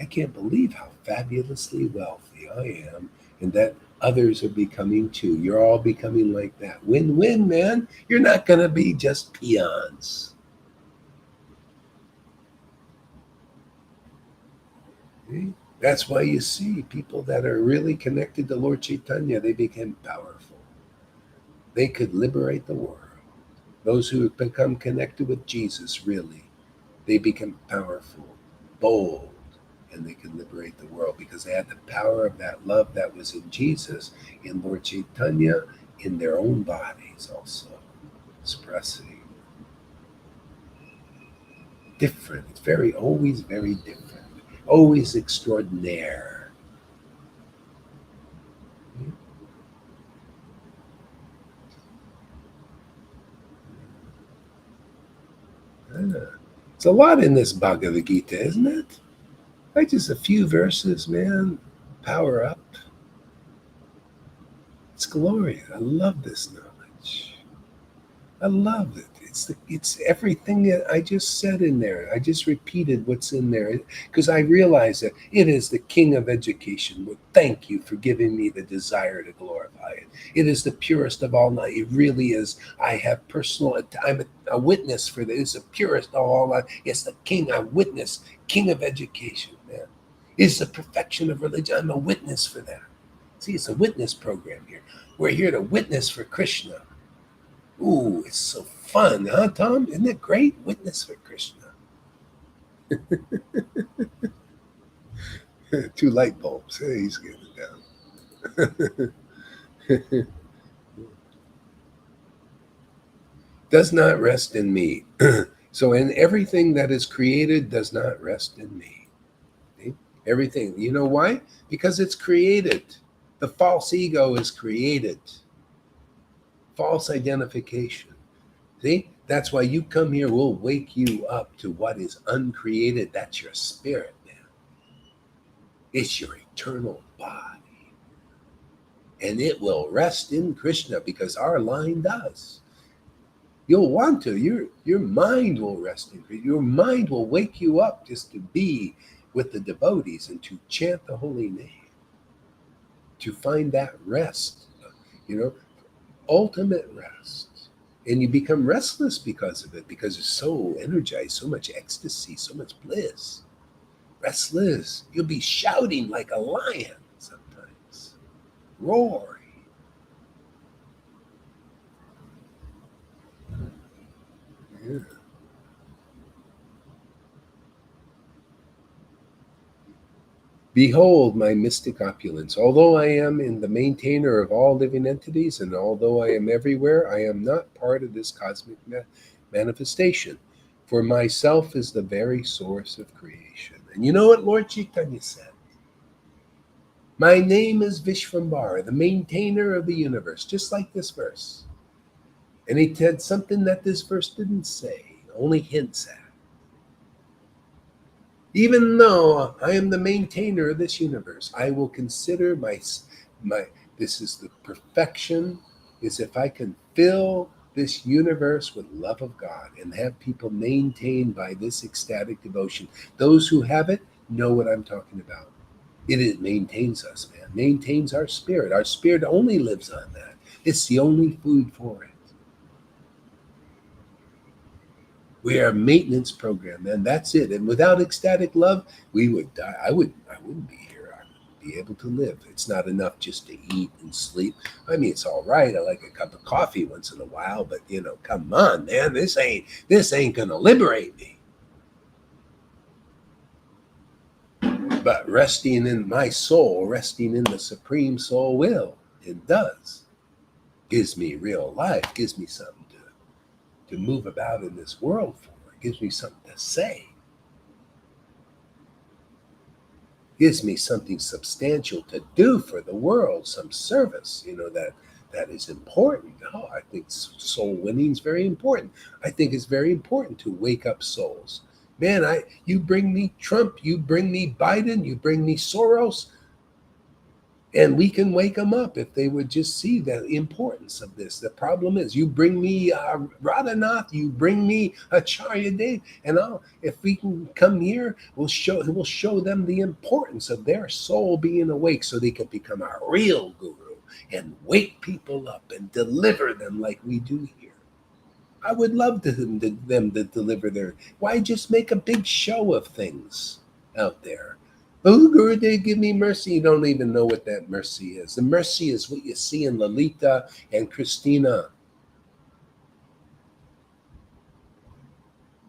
A: I can't believe how fabulously wealthy I am and that others are becoming too. You're all becoming like that. Win-win, man. You're not going to be just peons. See? That's why you see people that are really connected to Lord Caitanya, they became powerful. They could liberate the world. Those who have become connected with Jesus, really, they become powerful, bold, and they can liberate the world because they had the power of that love that was in Jesus, in Lord Caitanya, in their own bodies also, expressing. Different. It's always very different. Always extraordinaire. It's a lot in this Bhagavad Gita, isn't it? Like just a few verses, man. Power up. It's glorious. I love this knowledge. I love it. It's everything that I just said in there. I just repeated what's in there because I realize that it is the king of education. Well, thank you for giving me the desire to glorify it. It is the purest of all knowledge. It really is. I have I'm a witness for this. It's the purest of all knowledge. It's the king. I witness. King of education, man. It's the perfection of religion. I'm a witness for that. See, it's a witness program here. We're here to witness for Krishna. Ooh, it's so fun, huh, Tom? Isn't it great? Witness for Krishna. 2 light bulbs. Hey, he's getting it down. Does not rest in me. So, in everything that is created does not rest in me. See? Everything. You know why? Because it's created. The false ego is created. False identification. See? That's why you come here. We'll wake you up to what is uncreated. That's your spirit, man. It's your eternal body. And it will rest in Krishna because our line does. You'll want to. Your mind will rest in Krishna. Your mind will wake you up just to be with the devotees and to chant the holy name, to find that rest, ultimate rest. And you become restless because of it, because it's so energized, so much ecstasy, so much bliss. Restless. You'll be shouting like a lion sometimes, roaring. Yeah. Behold my mystic opulence. Although I am in the maintainer of all living entities, and although I am everywhere, I am not part of this cosmic manifestation. For myself is the very source of creation. And you know what Lord Caitanya said? My name is Vishvambara, the maintainer of the universe, just like this verse. And he said something that this verse didn't say, only hints at. Even though I am the maintainer of this universe, I will consider my this is the perfection, is if I can fill this universe with love of God and have people maintained by this ecstatic devotion. Those who have it know what I'm talking about. It maintains us, man. Maintains our spirit. Our spirit only lives on that. It's the only food for it. We are a maintenance program, and that's it. And without ecstatic love, we would die. I wouldn't be here. I wouldn't be able to live. It's not enough just to eat and sleep. I mean, it's all right. I like a cup of coffee once in a while, but come on, man. This ain't gonna liberate me. But resting in my soul, resting in the Supreme Soul will, it does. Gives me real life, gives me something to move about in this world for. It gives me something to say. Gives me something substantial to do for the world, some service, that is important. Oh, I think soul winning is very important. I think it's very important to wake up souls. Man, you bring me Trump, you bring me Biden, you bring me Soros, and we can wake them up if they would just see the importance of this. The problem is, you bring me Radhanath, you bring me Acharya Dev, and if we can come here, we'll show them the importance of their soul being awake, so they can become our real guru and wake people up and deliver them like we do here. I would love them to deliver their. Why just make a big show of things out there? Oh, Gurudev, give me mercy. You don't even know what that mercy is. The mercy is what you see in Lalita and Christina.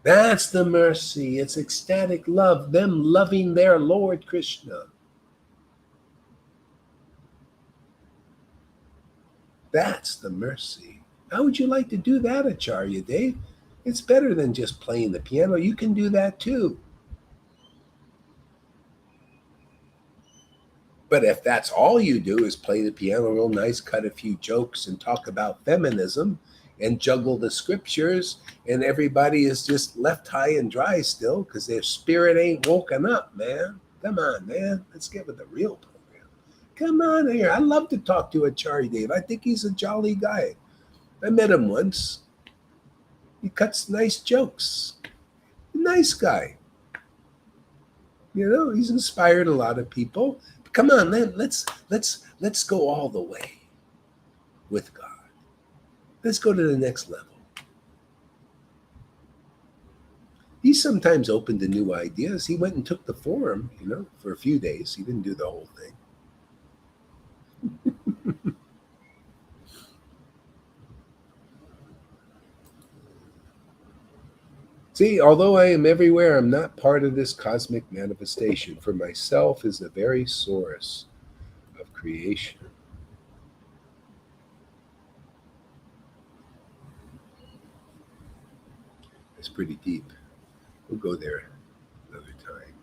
A: That's the mercy. It's ecstatic love, them loving their Lord Krishna. That's the mercy. How would you like to do that, Acharya Dev? It's better than just playing the piano. You can do that too. But if that's all you do is play the piano real nice, cut a few jokes, and talk about feminism and juggle the scriptures, and everybody is just left high and dry still because their spirit ain't woken up, man. Come on, man. Let's get with the real program. Come on here. I love to talk to Acharya Dev. I think he's a jolly guy. I met him once. He cuts nice jokes. Nice guy. He's inspired a lot of people. Come on, man. Let's go all the way with God. Let's go to the next level. He's sometimes open to new ideas. He went and took the forum, for a few days. He didn't do the whole thing. See, although I am everywhere, I'm not part of this cosmic manifestation, for myself is the very source of creation. It's pretty deep. We'll go there another time.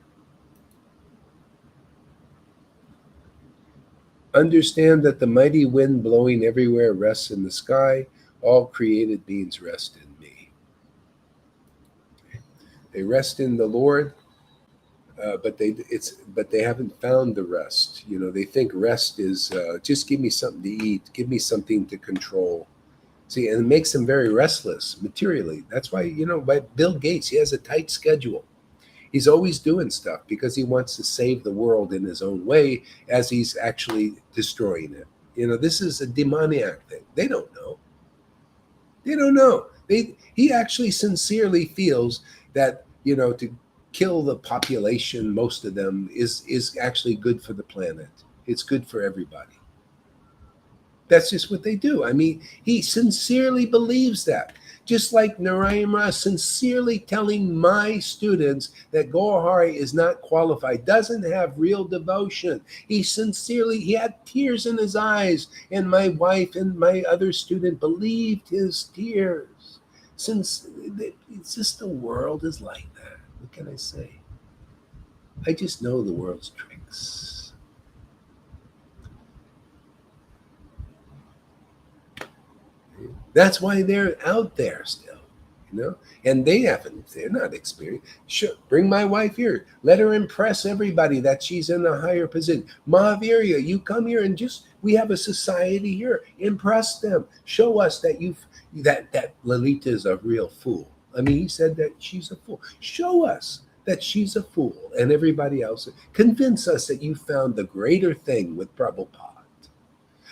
A: Understand that the mighty wind blowing everywhere rests in the sky. All created beings rest in me. They rest in the Lord, but they haven't found the rest. You know, they think rest is just give me something to eat, give me something to control. See, and it makes them very restless materially. That's why, by Bill Gates, he has a tight schedule. He's always doing stuff because he wants to save the world in his own way as he's actually destroying it. This is a demoniac thing. They don't know. They don't know. He actually sincerely feels that, to kill the population, most of them, is actually good for the planet. It's good for everybody. That's just what they do. I mean, he sincerely believes that. Just like Narayana sincerely telling my students that Gohari is not qualified, doesn't have real devotion. He had tears in his eyes, and my wife and my other student believed his tears. Since it's just the world is like that. What can I say? I just know the world's tricks. That's why they're out there still, and they're not experienced. Sure, bring my wife here. Let her impress everybody that she's in a higher position. Mahavirya, you come here and we have a society here. Impress them. Show us that that Lalita is a real fool. I mean, he said that she's a fool. Show us that she's a fool, and everybody else. Convince us that you found the greater thing with Prabhupada.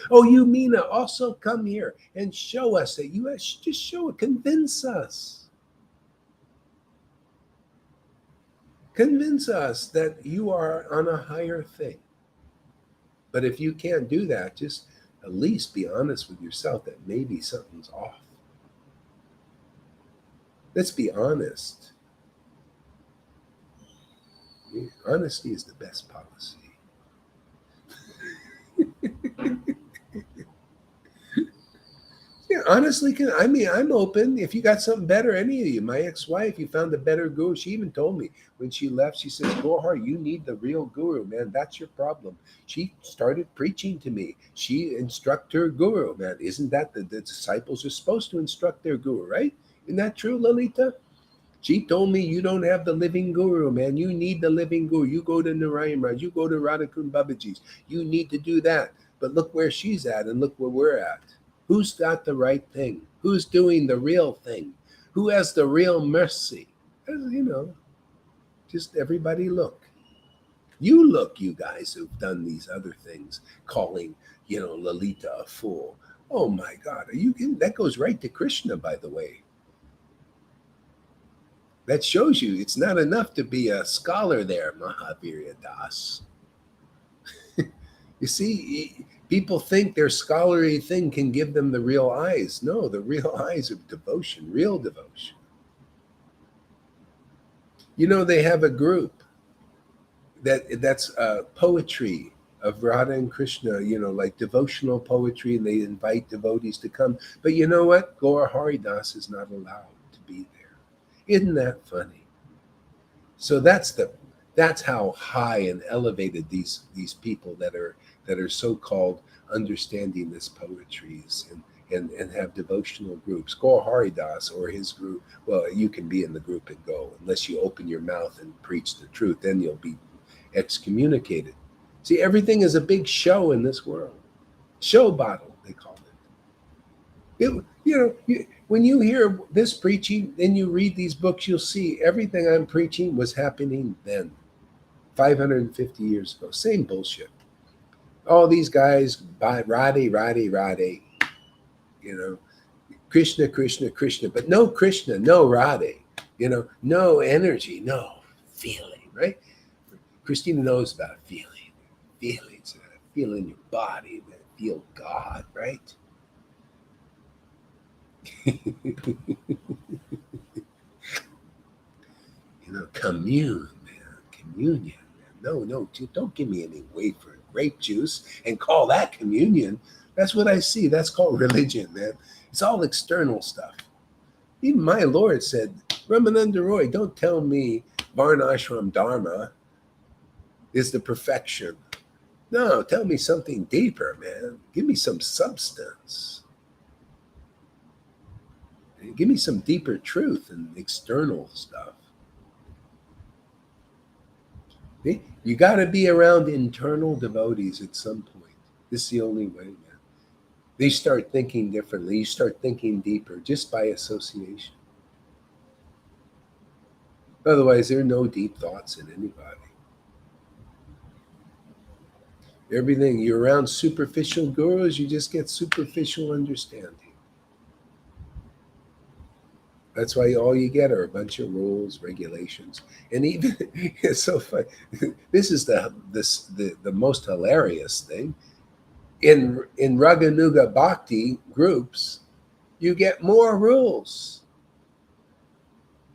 A: Oh, you Meena, also come here and show us that you just show it. Convince us. Convince us that you are on a higher thing. But if you can't do that, just at least be honest with yourself that maybe something's off. Let's be honest. Honesty is the best policy. Yeah, honestly, I'm open. If you got something better, any of you, my ex-wife, you found a better guru. She even told me when she left, she says, Gohar, you need the real guru, man. That's your problem. She started preaching to me. She instruct her guru, man. Isn't that the disciples are supposed to instruct their guru, right? Isn't that true, Lalita? She told me you don't have the living guru, man. You need the living guru. You go to Narayana, you go to Radhakund Babaji's. You need to do that. But look where she's at and look where we're at. Who's got the right thing? Who's doing the real thing? Who has the real mercy? Just everybody look. You look, you guys who've done these other things, calling, Lalita a fool. Oh my God, are you kidding? That goes right to Krishna, by the way. That shows you it's not enough to be a scholar there, Mahavirya Das. You see, people think their scholarly thing can give them the real eyes. No, the real eyes of devotion, real devotion. They have a group that's poetry of Radha and Krishna, like devotional poetry, and they invite devotees to come. But you know what? Gaura Haridas is not allowed to be there. Isn't that funny? So that's how high and elevated these people that are so-called understanding this poetries and have devotional groups. Gaur Haridas or his group, well, you can be in the group and go. Unless you open your mouth and preach the truth, then you'll be excommunicated. See, everything is a big show in this world. Show bottle, they call it. When you hear this preaching, then you read these books, you'll see everything I'm preaching was happening then, 550 years ago. Same bullshit. All these guys, Radhe, Krishna, Krishna, Krishna, but no Krishna, no Radhe, no energy, no feeling, right? Christina knows about feeling, feelings, feel in your body, feel God, right? Commune, man. Communion. Man. No, don't give me any wafer and grape juice and call that communion. That's what I see. That's called religion, man. It's all external stuff. Even my Lord said, Ramananda Roy, don't tell me Varnashram Dharma is the perfection. No, tell me something deeper, man. Give me some substance. Give me some deeper truth than external stuff. You got to be around internal devotees at some point. This is the only way, man. They start thinking differently. You start thinking deeper just by association. Otherwise, there are no deep thoughts in anybody. Everything, you're around superficial gurus, you just get superficial understanding. That's why all you get are a bunch of rules, regulations, and even it's so funny. This is the most hilarious thing. In Raganuga Bhakti groups, you get more rules,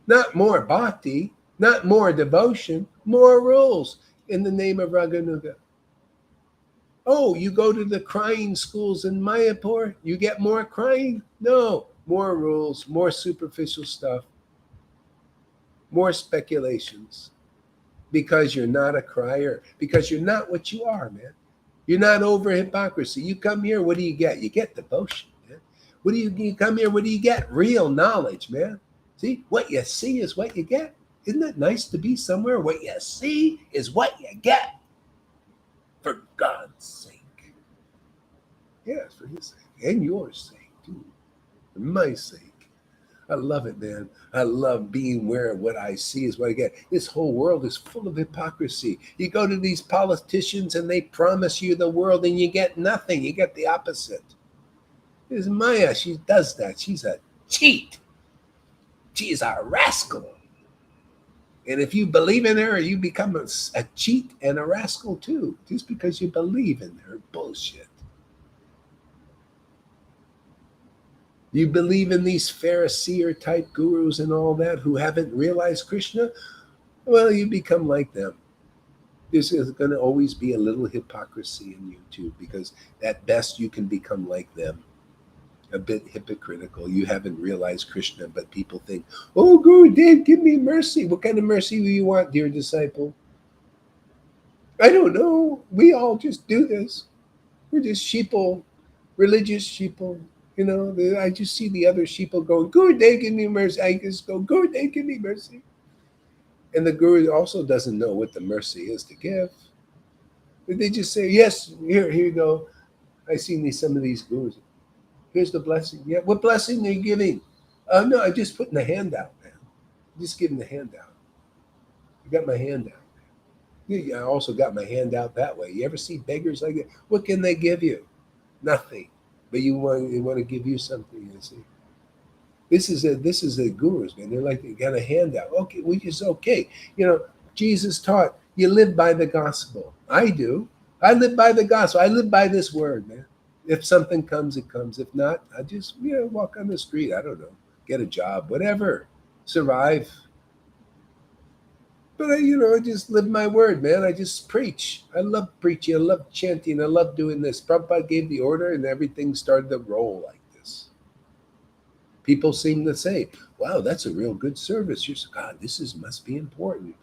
A: not more bhakti, not more devotion, more rules in the name of Raganuga. Oh, you go to the crying schools in Mayapur, you get more crying? No, more rules, more superficial stuff, more speculations, because you're not a crier, because you're not what you are, man. You're not over hypocrisy. You come here, what do you get? You get devotion, man. What do you come here? What do you get? Real knowledge, man. See, what you see is what you get. Isn't it nice to be somewhere? What you see is what you get. For God's sake. Yes, for his sake. And your sake, too. For my sake. I love it, man. I love being where what I see is what I get. This whole world is full of hypocrisy. You go to these politicians and they promise you the world and you get nothing. You get the opposite. There's Maya. She does that. She's a cheat. She's a rascal. And if you believe in her, you become a cheat and a rascal too, just because you believe in her bullshit. You believe in these Pharisee type gurus and all that who haven't realized Krishna? Well, you become like them. There's going to always be a little hypocrisy in you too, because at best you can become like them. A bit hypocritical. You haven't realized Krishna, but people think, oh, Guru Dev, give me mercy. What kind of mercy do you want, dear disciple? I don't know. We all just do this. We're just sheeple, religious sheeple. You know, I just see the other sheeple going, Guru Dev, give me mercy. I just go, Guru Dev, give me mercy. And the Guru also doesn't know what the mercy is to give. But they just say, yes, here you go. I've seen some of these gurus. Here's the blessing. Yeah, what blessing are you giving? No, I'm just putting the hand out, man. I'm just giving the hand out. I got my hand out. Yeah, I also got my hand out that way. You ever see beggars like that? What can they give you? Nothing. But they want to give you something, you see. This is a gurus, man. They're like, they got a handout. Okay, which is okay. You know, Jesus taught you live by the gospel. I do. I live by the gospel. I live by this word, man. If something comes, it comes. If not, I just walk on the street. I don't know, get a job, whatever, survive. But I just live my word, man. I just preach. I love preaching. I love chanting. I love doing this. Prabhupada gave the order, and everything started to roll like this. People seem to say, "Wow, that's a real good service." You're God. Must be important.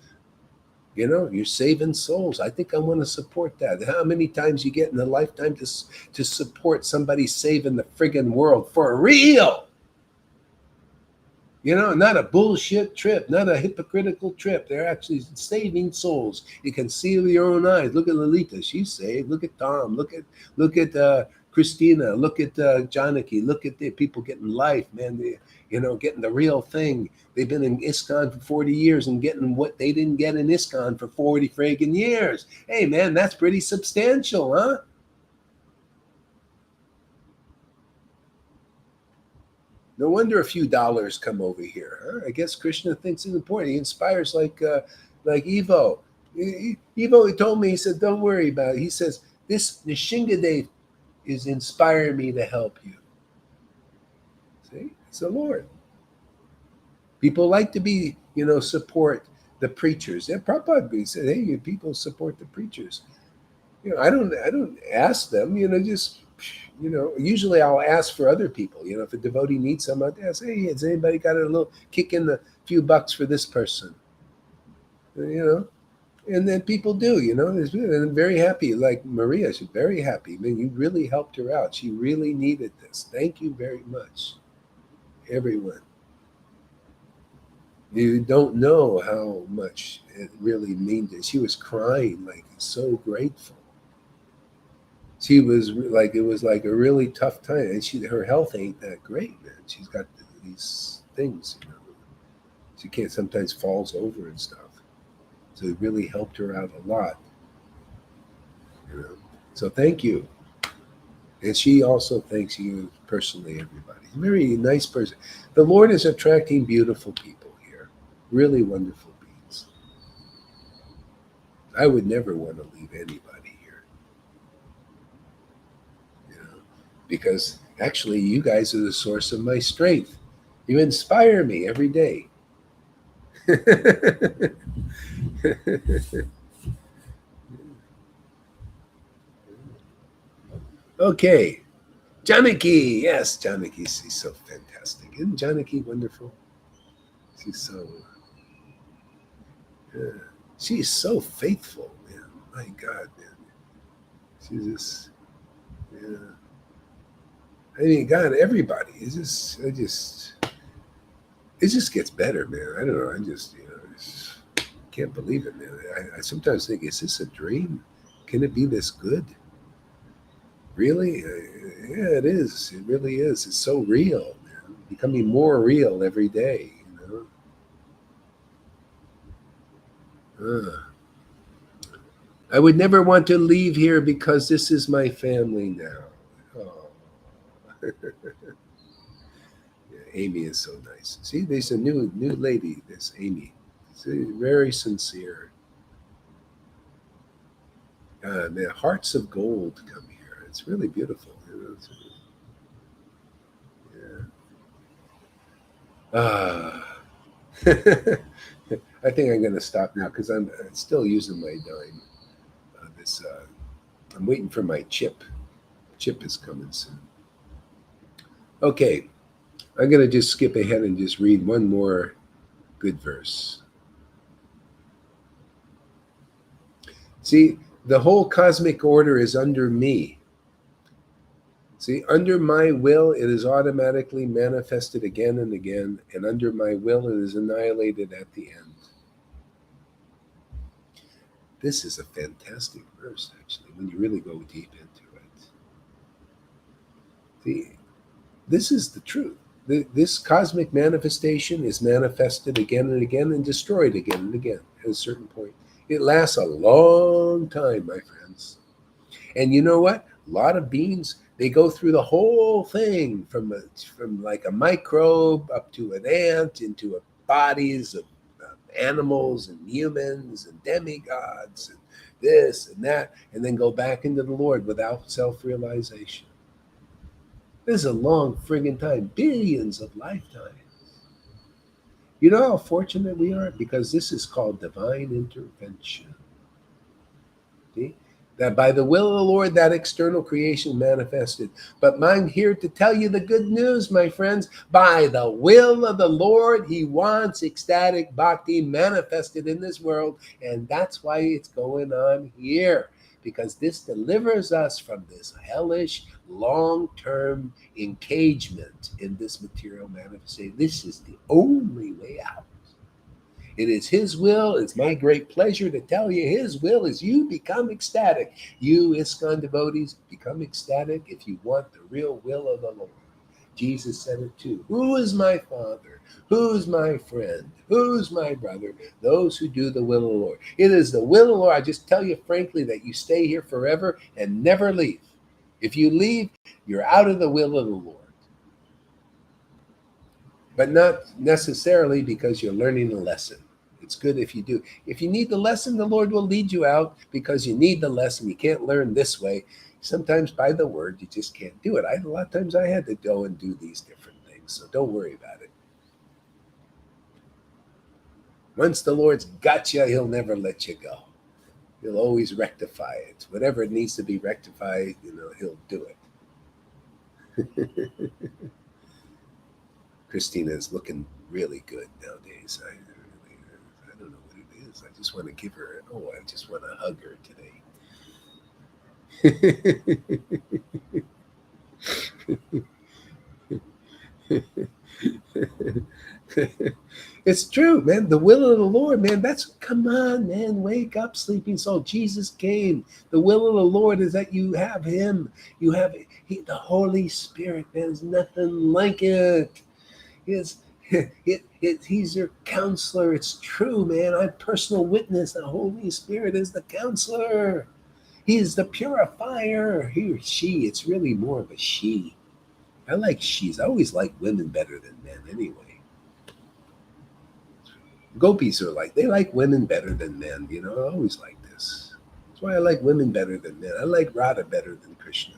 A: You're saving souls. I think I want to support that. How many times you get in a lifetime to support somebody saving the friggin' world for real? Not a bullshit trip, not a hypocritical trip. They're actually saving souls. You can see with your own eyes. Look at Lolita, she's saved. Look at Tom. Look at Christina. Look at Janaki. Look at the people getting life, man. Getting the real thing. They've been in ISKCON for 40 years and getting what they didn't get in ISKCON for 40 friggin' years. Hey, man, that's pretty substantial, huh? No wonder a few dollars come over here. Huh? I guess Krishna thinks it's important. He inspires like Evo. Evo told me, he said, don't worry about it. He says, this Nishingadev is inspiring me to help you. See? It's the Lord. People like to be, support the preachers. And Prabhupada said, hey, you people support the preachers. I don't ask them, just, usually I'll ask for other people. If a devotee needs someone, I'll ask, hey, has anybody got a little kick in the few bucks for this person? And then people do, and I'm very happy. Like Maria, she's very happy. I mean, you really helped her out. She really needed this. Thank you very much, everyone. You don't know how much it really means. She was crying, like so grateful. She was like, it was like a really tough time, and her health ain't that great, man. She's got these things, She can't, sometimes falls over and stuff. So it really helped her out a lot, So thank you. And she also thanks you personally, everybody. Very nice person. The Lord is attracting beautiful people here. Really wonderful beings. I would never want to leave anybody here. Because actually you guys are the source of my strength. You inspire me every day. Okay. Janaki. Yes, Janaki. She's so fantastic. Isn't Janaki wonderful? She's so faithful, man. My God, man. She's just, yeah. I mean, God, everybody. It just gets better, man. I don't know. I just, can't believe it, man. I sometimes think, is this a dream? Can it be this good? Really? Yeah, it is. It really is. It's so real, man. Becoming more real every day, I would never want to leave here because this is my family now. Oh. Yeah, Amy is so nice. See, there's a new lady, this Amy. She's very sincere. The hearts of gold come here. It's really beautiful. Yeah. I think I'm going to stop now because I'm still using my dime. I'm waiting for my chip. Chip is coming soon. Okay, I'm going to just skip ahead and just read one more good verse. See, the whole cosmic order is under me. See, under my will, it is automatically manifested again and again, and under my will, it is annihilated at the end. This is a fantastic verse, actually, when you really go deep into it. See, this is the truth. This cosmic manifestation is manifested again and again and destroyed again and again at a certain point. It lasts a long time, my friends. And you know what? A lot of beings, they go through the whole thing from like a microbe up to an ant into bodies of animals and humans and demigods and this and that, and then go back into the Lord without self-realization. This is a long friggin' time, billions of lifetimes. You know how fortunate we are? Because this is called divine intervention. See? That by the will of the Lord, that external creation manifested. But I'm here to tell you the good news, my friends. By the will of the Lord, He wants ecstatic bhakti manifested in this world. And that's why it's going on here. Because this delivers us from this hellish, long-term engagement in this material manifestation. This is the only way out. It is His will. It's my great pleasure to tell you His will is you become ecstatic. You ISKCON devotees become ecstatic if you want the real will of the Lord. Jesus said it too. Who is my Father? Who's my friend? Who's my brother? Those who do the will of the Lord. It is the will of the Lord. I just tell you frankly that you stay here forever and never leave. If you leave, you're out of the will of the Lord. But not necessarily because you're learning a lesson. It's good if you do. If you need the lesson, the Lord will lead you out because you need the lesson. You can't learn this way. Sometimes by the word, you just can't do it. A lot of times I had to go and do these different things. So don't worry about it. Once the Lord's got you, he'll never let you go. He'll always rectify it. Whatever it needs to be rectified, he'll do it. Christina is looking really good nowadays. I don't know what it is. I just want to give her, I just want to hug her today. It's true, man. The will of the Lord, man. Come on, man. Wake up, sleeping soul. Jesus came. The will of the Lord is that you have him. You have the Holy Spirit, man. There's nothing like it. He's your counselor. It's true, man. I'm personal witness. The Holy Spirit is the counselor. He is the purifier. He or she. It's really more of a she. I like she's. I always like women better than men anyway. Gopis are they like women better than men. I always like this. That's why I like women better than men. I like Radha better than Krishna.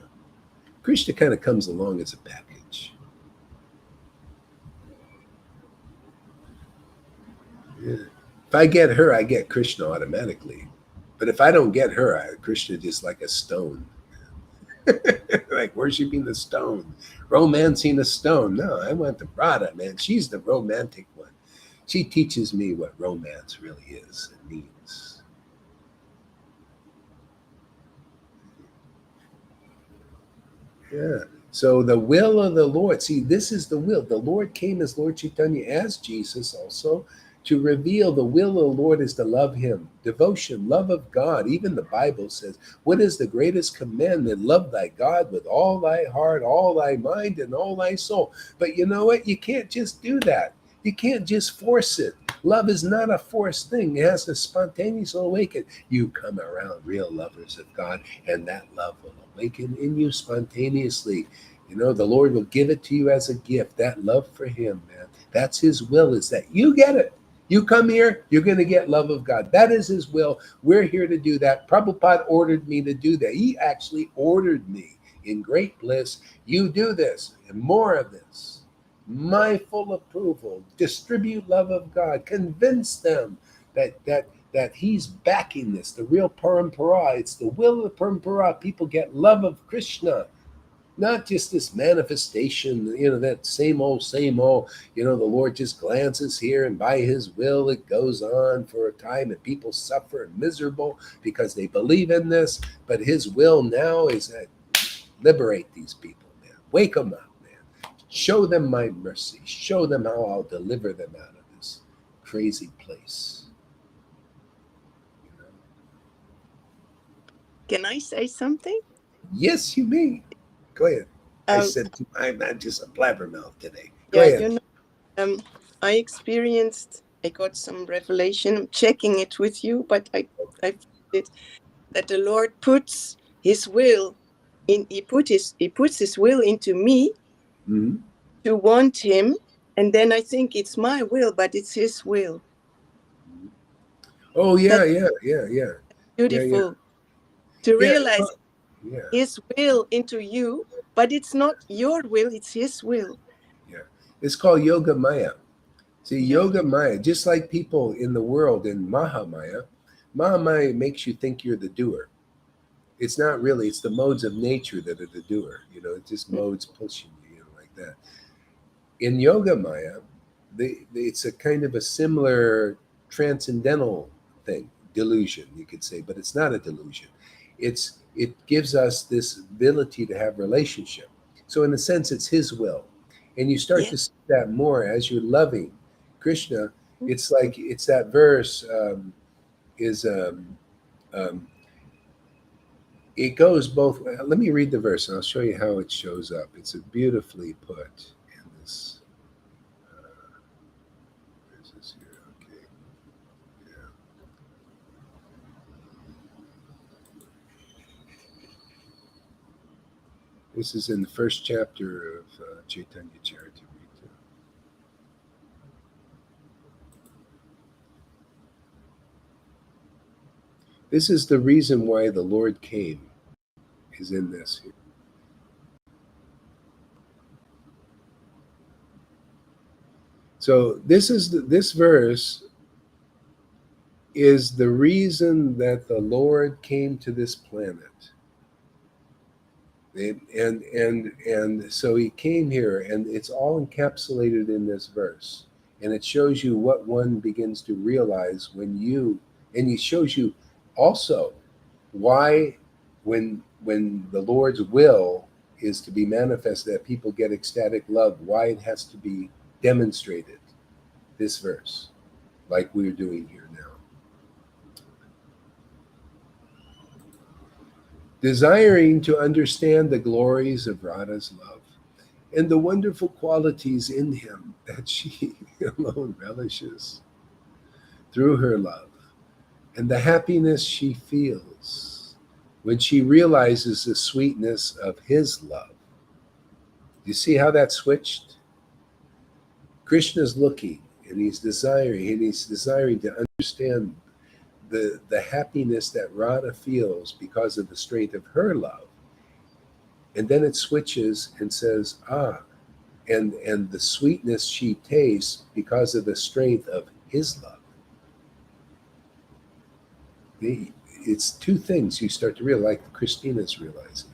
A: Krishna kind of comes along as a package. Yeah. If I get her, I get Krishna automatically. But if I don't get her, Krishna just like a stone. Like worshiping the stone, romancing a stone. No, I want the Radha, man. She's the romantic one. She teaches me what romance really is and means. Yeah. So the will of the Lord. See, this is the will. The Lord came as Lord Caitanya, as Jesus also, to reveal the will of the Lord is to love him. Devotion, love of God. Even the Bible says, what is the greatest commandment? Love thy God with all thy heart, all thy mind, and all thy soul. But you know what? You can't just do that. You can't just force it. Love is not a forced thing. It has to spontaneously awaken. You come around real lovers of God, and that love will awaken in you spontaneously. The Lord will give it to you as a gift, that love for him, man. That's his will, is that you get it. You come here, you're going to get love of God. That is his will. We're here to do that. Prabhupada ordered me to do that. He actually ordered me in great bliss. You do this and more of this. My full approval. Distribute love of God. Convince them that he's backing this. The real parampara. It's the will of the parampara. People get love of Krishna. Not just this manifestation, that same old, the Lord just glances here and by his will, it goes on for a time and people suffer and miserable because they believe in this. But his will now is that liberate these people, man. Wake them up, man. Show them my mercy. Show them how I'll deliver them out of this crazy place.
E: Can I say something?
A: Yes, you may. Go ahead. I'm not just a blabbermouth today. Go ahead.
E: I got some revelation. I'm checking it with you, but I felt it that the Lord puts his will in. He puts his will into me to want him, and then I think it's my will, but it's his will.
A: Oh yeah,
E: That's
A: yeah.
E: beautiful to realize his will into you, but it's not your will; it's his will.
A: Yeah, it's called Yoga Maya. See, Yoga Maya, just like people in the world in Mahamaya, Mahamaya makes you think you're the doer. It's not really, it's the modes of nature that are the doer. It's just modes pushing you, like that. In Yoga Maya, it's a kind of a similar transcendental thing, delusion, you could say, but it's not a delusion. It gives us this ability to have relationship. So in a sense, it's his will. And you start to see that more as you're loving Krishna. It's that verse it goes both ways. Let me read the verse and I'll show you how it shows up. It's beautifully put in this. Where's this here? Okay. Yeah. This is in the first chapter of Chaitanya Charitamrita. This is the reason why the Lord came, is in this here. So this verse is the reason that the Lord came to this planet. And so he came here, and it's all encapsulated in this verse. And it shows you what one begins to realize when you, and it shows you also why when the Lord's will is to be manifested, that people get ecstatic love, why it has to be demonstrated. This verse, like we're doing here now. Desiring to understand the glories of Radha's love and the wonderful qualities in him that she alone relishes through her love, and the happiness she feels when she realizes the sweetness of his love. You see how that switched? Krishna's looking, and he's desiring to understand the happiness that Radha feels because of the strength of her love. And then it switches and says, and the sweetness she tastes because of the strength of his love. It's two things you start to realize, like Christina's realizing.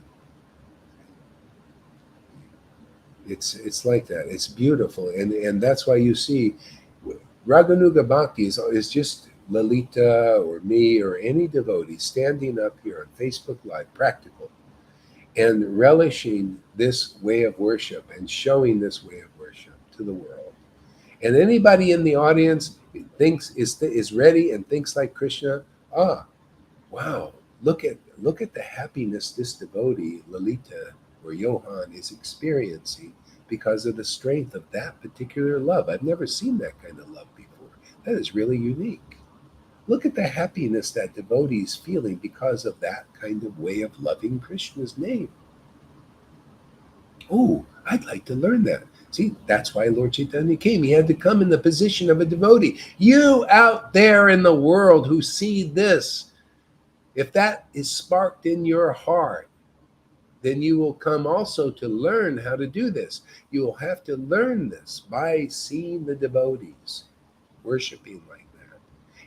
A: It's like that. It's beautiful. And that's why you see Raganuga Bhakti is just Lalita or me or any devotee standing up here on Facebook Live, practical, and relishing this way of worship and showing this way of worship to the world. And anybody in the audience thinks is ready and thinks like Krishna, wow, look at the happiness this devotee, Lalita or Johan, is experiencing because of the strength of that particular love. I've never seen that kind of love before. That is really unique. Look at the happiness that devotee is feeling because of that kind of way of loving Krishna's name. Oh, I'd like to learn that. See, that's why Lord Caitanya came. He had to come in the position of a devotee. You out there in the world who see this, if that is sparked in your heart, then you will come also to learn how to do this. You will have to learn this by seeing the devotees worshiping like that.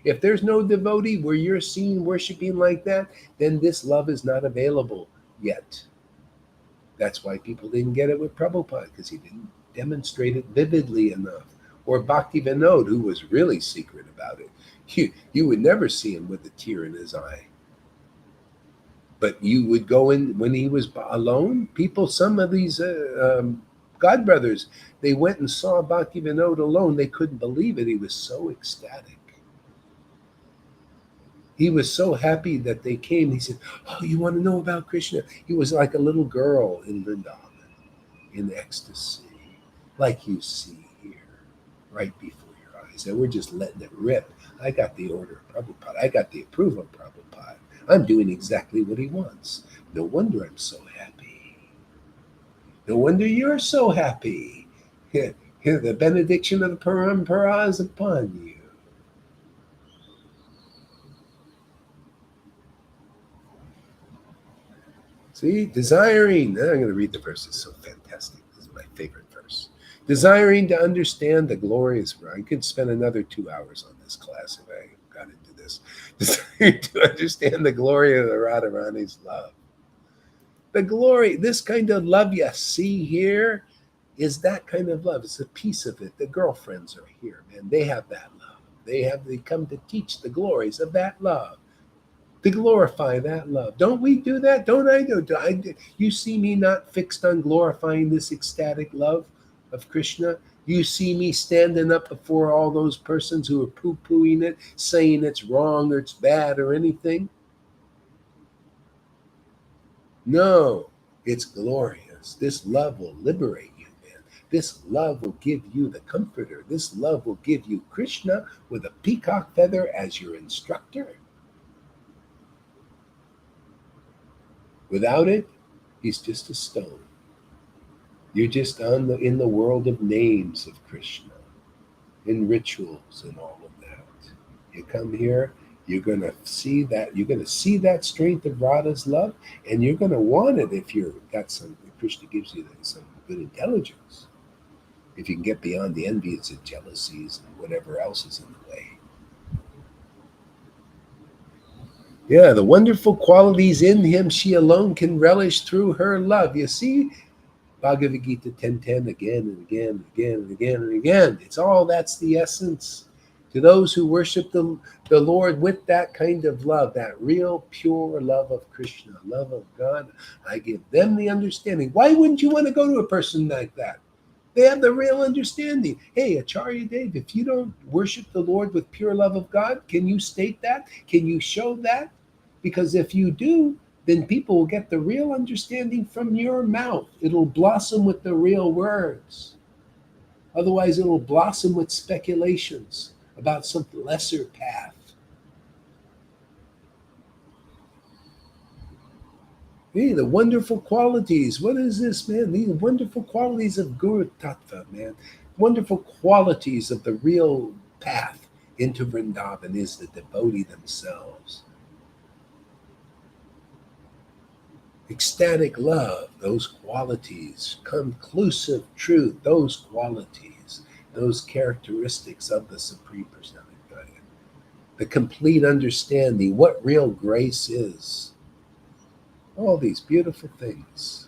A: If there's no devotee where you're seen worshiping like that, then this love is not available yet. That's why people didn't get it with Prabhupada, because he didn't demonstrate it vividly enough. Or Bhakti Vinod, who was really secret about it. You would never see him with a tear in his eye. But you would go in when he was alone. People, some of these God brothers, they went and saw Bhakti Vinod alone. They couldn't believe it. He was so ecstatic. He was so happy that they came. He said, "Oh, you want to know about Krishna?" He was like a little girl in Vrindavan, in ecstasy, like you see here, right before your eyes. And we're just letting it rip. I got the order of Prabhupada. I got the approval of Prabhupada. I'm doing exactly what he wants. No wonder I'm so happy. No wonder you're so happy. Here, the benediction of the Parampara is upon you. See, desiring. I'm going to read the verse. It's so fantastic. This is my favorite verse. Desiring to understand the glorious. I could spend another 2 hours on this class if I got into this. Desiring to understand the glory of the Radharani's love. The glory, this kind of love you see here is that kind of love. It's a piece of it. The girlfriends are here, man. They have that love. They come to teach the glories of that love, to glorify that love. Don't we do that? Don't I do? You see me not fixed on glorifying this ecstatic love of Krishna? You see me standing up before all those persons who are poo-pooing it, saying it's wrong or it's bad or anything? No, it's glorious. This love will liberate you, man. This love will give you the comforter. This love will give you Krishna with a peacock feather as your instructor. Without it, he's just a stone. You're just in the world of names of Krishna, in rituals and all of that. You come here, you're going to see that strength of Radha's love, and you're going to want it if Krishna gives you some good intelligence. If you can get beyond the envies and jealousies and whatever else is in the way. Yeah, the wonderful qualities in him she alone can relish through her love. You see, Bhagavad Gita 10:10 again and again and again and again and again. It's all that's the essence. To those who worship the Lord with that kind of love, that real pure love of Krishna, love of God, I give them the understanding. Why wouldn't you want to go to a person like that? They have the real understanding. Hey, Acharya Dev, if you don't worship the Lord with pure love of God, can you state that? Can you show that? Because if you do, then people will get the real understanding from your mouth. It'll blossom with the real words. Otherwise, it'll blossom with speculations about some lesser path. Hey, the wonderful qualities. What is this, man? These wonderful qualities of Guru Tattva, man. Wonderful qualities of the real path into Vrindavan is the devotee themselves. Ecstatic love, those qualities. Conclusive truth, those qualities. Those characteristics of the Supreme Personality of Godhead. The complete understanding, what real grace is. All these beautiful things.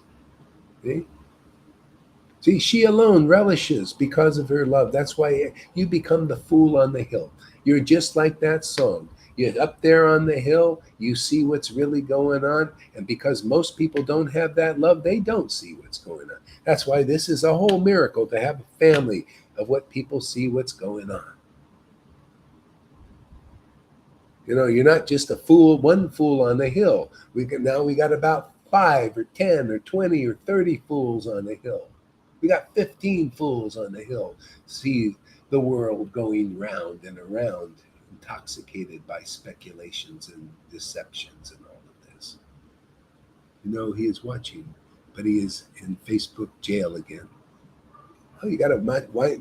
A: See, she alone relishes because of her love. That's why you become the fool on the hill. You're just like that song. You're up there on the hill, you see what's really going on, and because most people don't have that love, they don't see what's going on. That's why this is a whole miracle to have a family of what people see what's going on. You know, you're not just a fool, one fool on the hill. We got about 5 or 10 or 20 or 30 fools on the hill. We got 15 fools on the hill. See the world going round and around, intoxicated by speculations and deceptions and all of this. You know, he is watching, but he is in Facebook jail again. Oh, you got to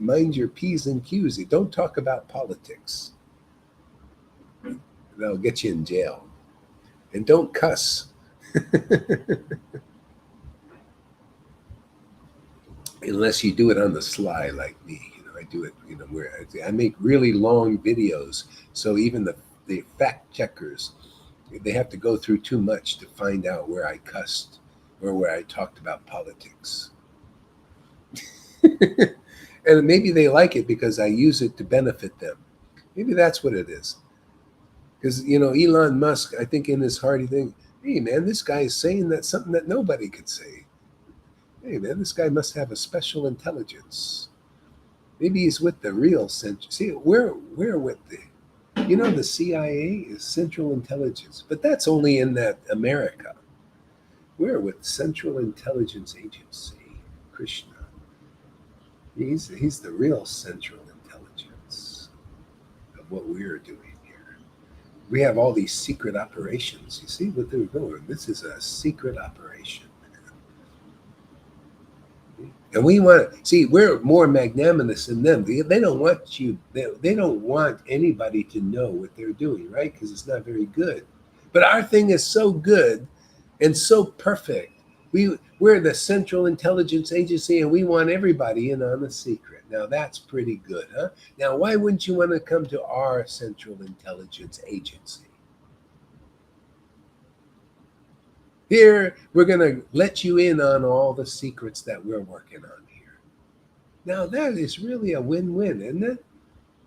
A: mind your P's and Q's. You don't talk about politics. That'll get you in jail. And don't cuss. Unless you do it on the sly like me. You know, I do it, you know, where I make really long videos. So even the fact checkers, they have to go through too much to find out where I cussed or where I talked about politics. And maybe they like it because I use it to benefit them. Maybe that's what it is. Because, you know, Elon Musk, I think in his heart, he thinks, hey, man, this guy is saying that something that nobody could say. Hey, man, this guy must have a special intelligence. Maybe he's with the real central. See, we're with you know, the CIA is Central Intelligence, but that's only in that America. We're with Central Intelligence Agency, Krishna. He's the real Central Intelligence of what we're doing. We have all these secret operations. You see what they're doing? This is a secret operation. And we want to see, we're more magnanimous than them. They don't want you, they don't want anybody to know what they're doing, right? Because it's not very good. But our thing is so good and so perfect. We're the Central Intelligence Agency and we want everybody in on the secret. Now that's pretty good, huh? Now, why wouldn't you want to come to our Central Intelligence Agency? Here, we're going to let you in on all the secrets that we're working on here. Now, that is really a win-win, isn't it?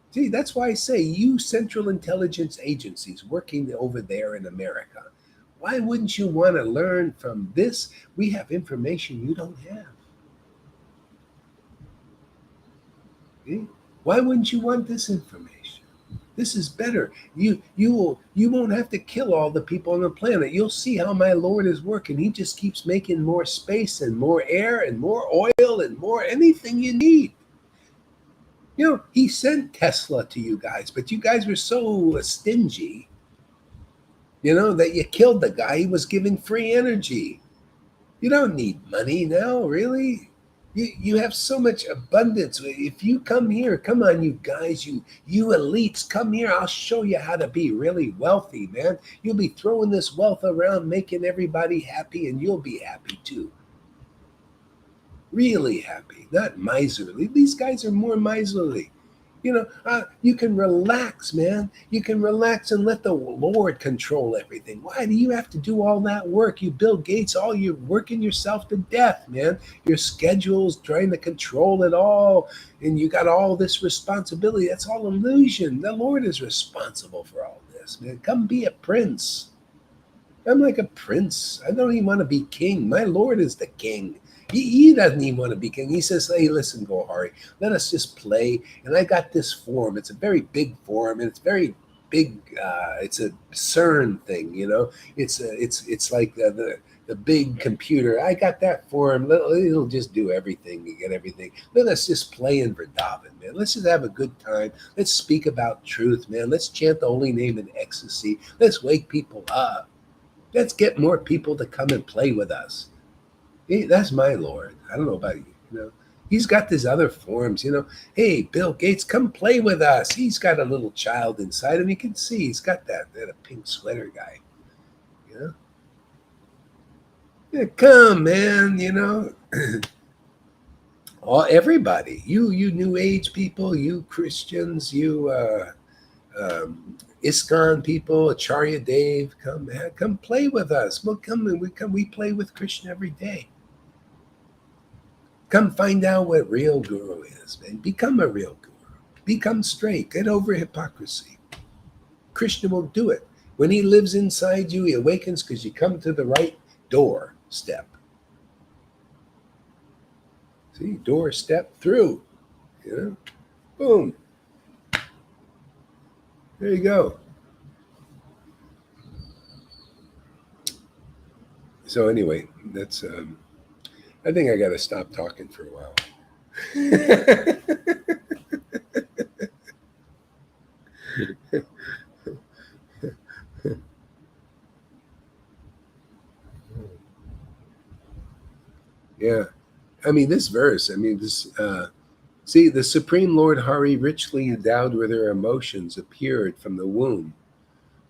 A: See, that's why I say you Central Intelligence Agencies working over there in America, why wouldn't you want to learn from this? We have information you don't have. See? Why wouldn't you want this information? This is better. You won't have to kill all the people on the planet. You'll see how my Lord is working. He just keeps making more space and more air and more oil and more anything you need. You know, he sent Tesla to you guys, but you guys were so stingy, you know, that you killed the guy. He was giving free energy. You don't need money now, really. You have so much abundance. If you come here, come on, you guys, you elites, come here. I'll show you how to be really wealthy, man. You'll be throwing this wealth around, making everybody happy, and you'll be happy too. Really happy, not miserly. These guys are more miserly. You can relax, man. You can relax and let the Lord control everything. Why do you have to do all that work? You Bill Gates, all you're working yourself to death, man. Your schedule's trying to control it all, and you got all this responsibility. That's all illusion. The Lord is responsible for all this, man. Come be a prince. I'm like a prince. I don't even want to be king. My Lord is the king. He doesn't even want to be king. He says, hey, listen, Gohari, let us just play. And I got this form. It's a very big form, and it's very big. It's a CERN thing, It's like the big computer. I got that form. It'll just do everything. You get everything. Let us just play in Vrindavan, man. Let's just have a good time. Let's speak about truth, man. Let's chant the holy name in ecstasy. Let's wake people up. Let's get more people to come and play with us. That's my Lord. I don't know about you. He's got these other forms. Hey, Bill Gates, come play with us. He's got a little child inside him. You can see he's got that pink sweater guy. Yeah, come, man. Everybody. You New Age people. You Christians. You ISKCON people, Acharya Dave, come play with us. Well, we play with Krishna every day. Come find out what real guru is, man. Become a real guru. Become straight. Get over hypocrisy. Krishna will do it. When he lives inside you, he awakens because you come to the right door step. See, door step through. Boom. There you go. So anyway, that's I think I got to stop talking for a while. Yeah. This verse, see, the Supreme Lord Hari, richly endowed with her emotions, appeared from the womb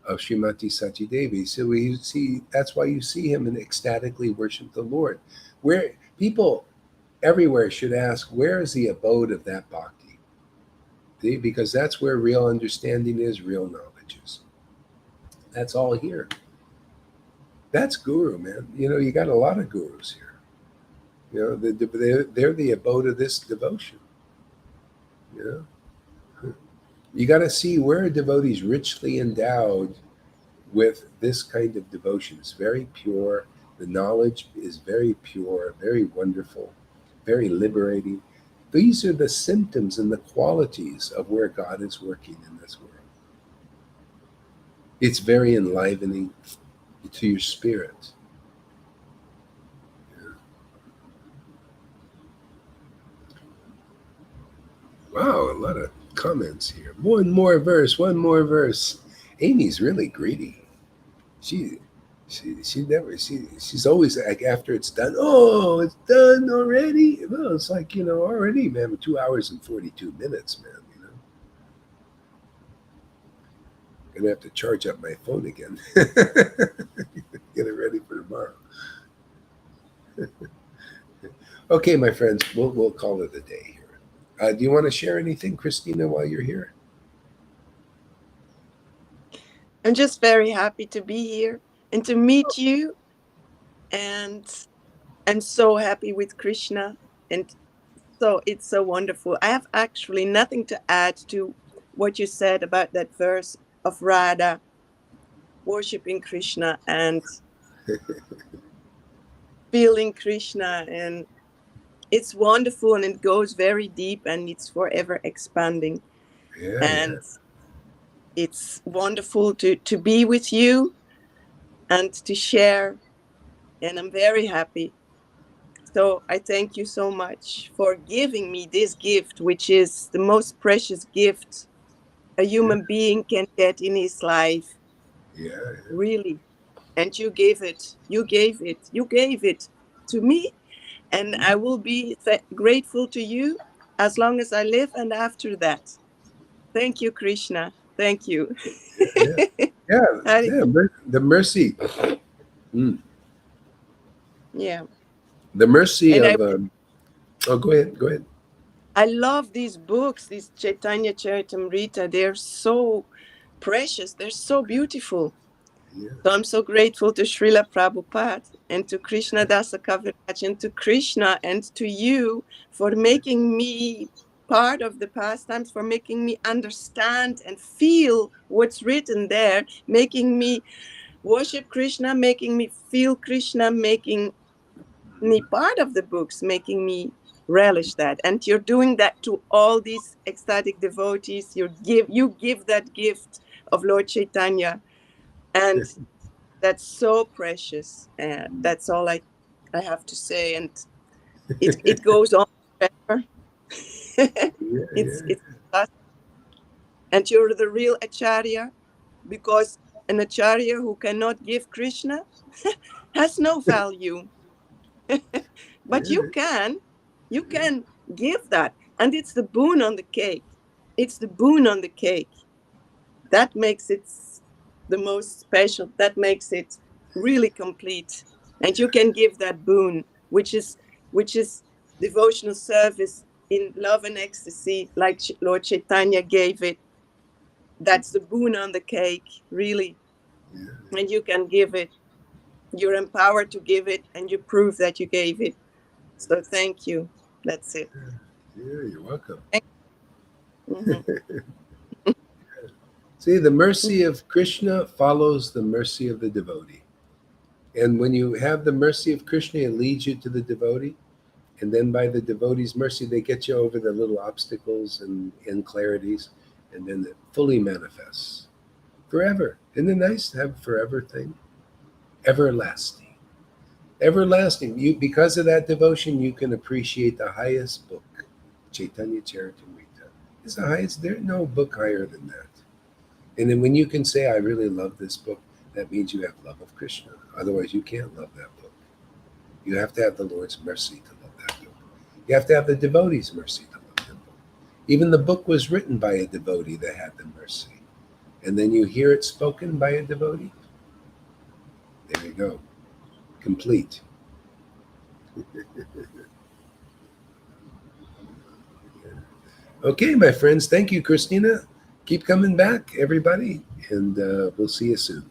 A: of Srimati Sati Devi. So we see, that's why you see him and ecstatically worship the Lord. Where people everywhere should ask, where is the abode of that bhakti? See? Because that's where real understanding is, real knowledge is. That's all here. That's guru, man. You got a lot of gurus here. They're the abode of this devotion. You got to see where a devotee is richly endowed with this kind of devotion. It's very pure. The knowledge is very pure, very wonderful, very liberating. These are the symptoms and the qualities of where God is working in this world. It's very enlivening to your spirit. Wow, a lot of comments here. One more verse. Amy's really greedy. She's always like, after it's done, oh, it's done already. Well, it's like, already, man, 2 hours and 42 minutes, man. Gonna have to charge up my phone again. Get it ready for tomorrow. Okay, my friends, we'll call it a day here. Do you want to share anything, Christina, while you're here?
E: I'm just very happy to be here and to meet you. And I'm so happy with Krishna. And so it's so wonderful. I have actually nothing to add to what you said about that verse of Radha worshiping Krishna and feeling Krishna. And it's wonderful, and it goes very deep, and it's forever expanding. And it's wonderful to be with you and to share. And I'm very happy. So I thank you so much for giving me this gift, which is the most precious gift a human being can get in his life. Really. And you gave it to me. And I will be grateful to you as long as I live and after that. Thank you, Krishna. Thank you.
A: The mercy.
E: Yeah.
A: The mercy of... go ahead.
E: I love these books, these Chaitanya Charitamrita. They're so precious. They're so beautiful.
A: Yeah.
E: So I'm so grateful to Srila Prabhupada and to Krishna Dasa Kaviraj and to Krishna and to you for making me part of the pastimes, for making me understand and feel what's written there, making me worship Krishna, making me feel Krishna, making me part of the books, making me relish that. And you're doing that to all these ecstatic devotees. You give that gift of Lord Chaitanya, and that's so precious. That's all I have to say. And it goes on forever.
A: Yeah.
E: It's and you're the real acharya, because an acharya who cannot give Krishna has no value. But
A: Yeah.
E: you can give that, and it's the boon on the cake. It's the boon on the cake that makes it the most special. That makes it really complete. And you can give that boon, which is devotional service in love and ecstasy, like Lord Chaitanya gave it. That's the boon on the cake, really.
A: Yeah.
E: And you can give it. You're empowered to give it, and you prove that you gave it. So thank you. That's it.
A: Yeah, you're welcome.
E: Mhm.
A: See, the mercy of Krishna follows the mercy of the devotee. And when you have the mercy of Krishna, it leads you to the devotee. And then by the devotee's mercy, they get you over the little obstacles and inclarities. And then it fully manifests forever. Isn't it nice to have a forever thing? Everlasting. Everlasting. You, because of that devotion, you can appreciate the highest book, Chaitanya Charitamrita. It's the highest. There's no book higher than that. And then when you can say, I really love this book, that means you have love of Krishna. Otherwise, you can't love that book. You have to have the Lord's mercy to love that book. You have to have the devotee's mercy to love that book. Even the book was written by a devotee that had the mercy. And then you hear it spoken by a devotee. There you go. Complete. Okay, my friends. Thank you, Christina. Keep coming back, everybody. And we'll see you soon.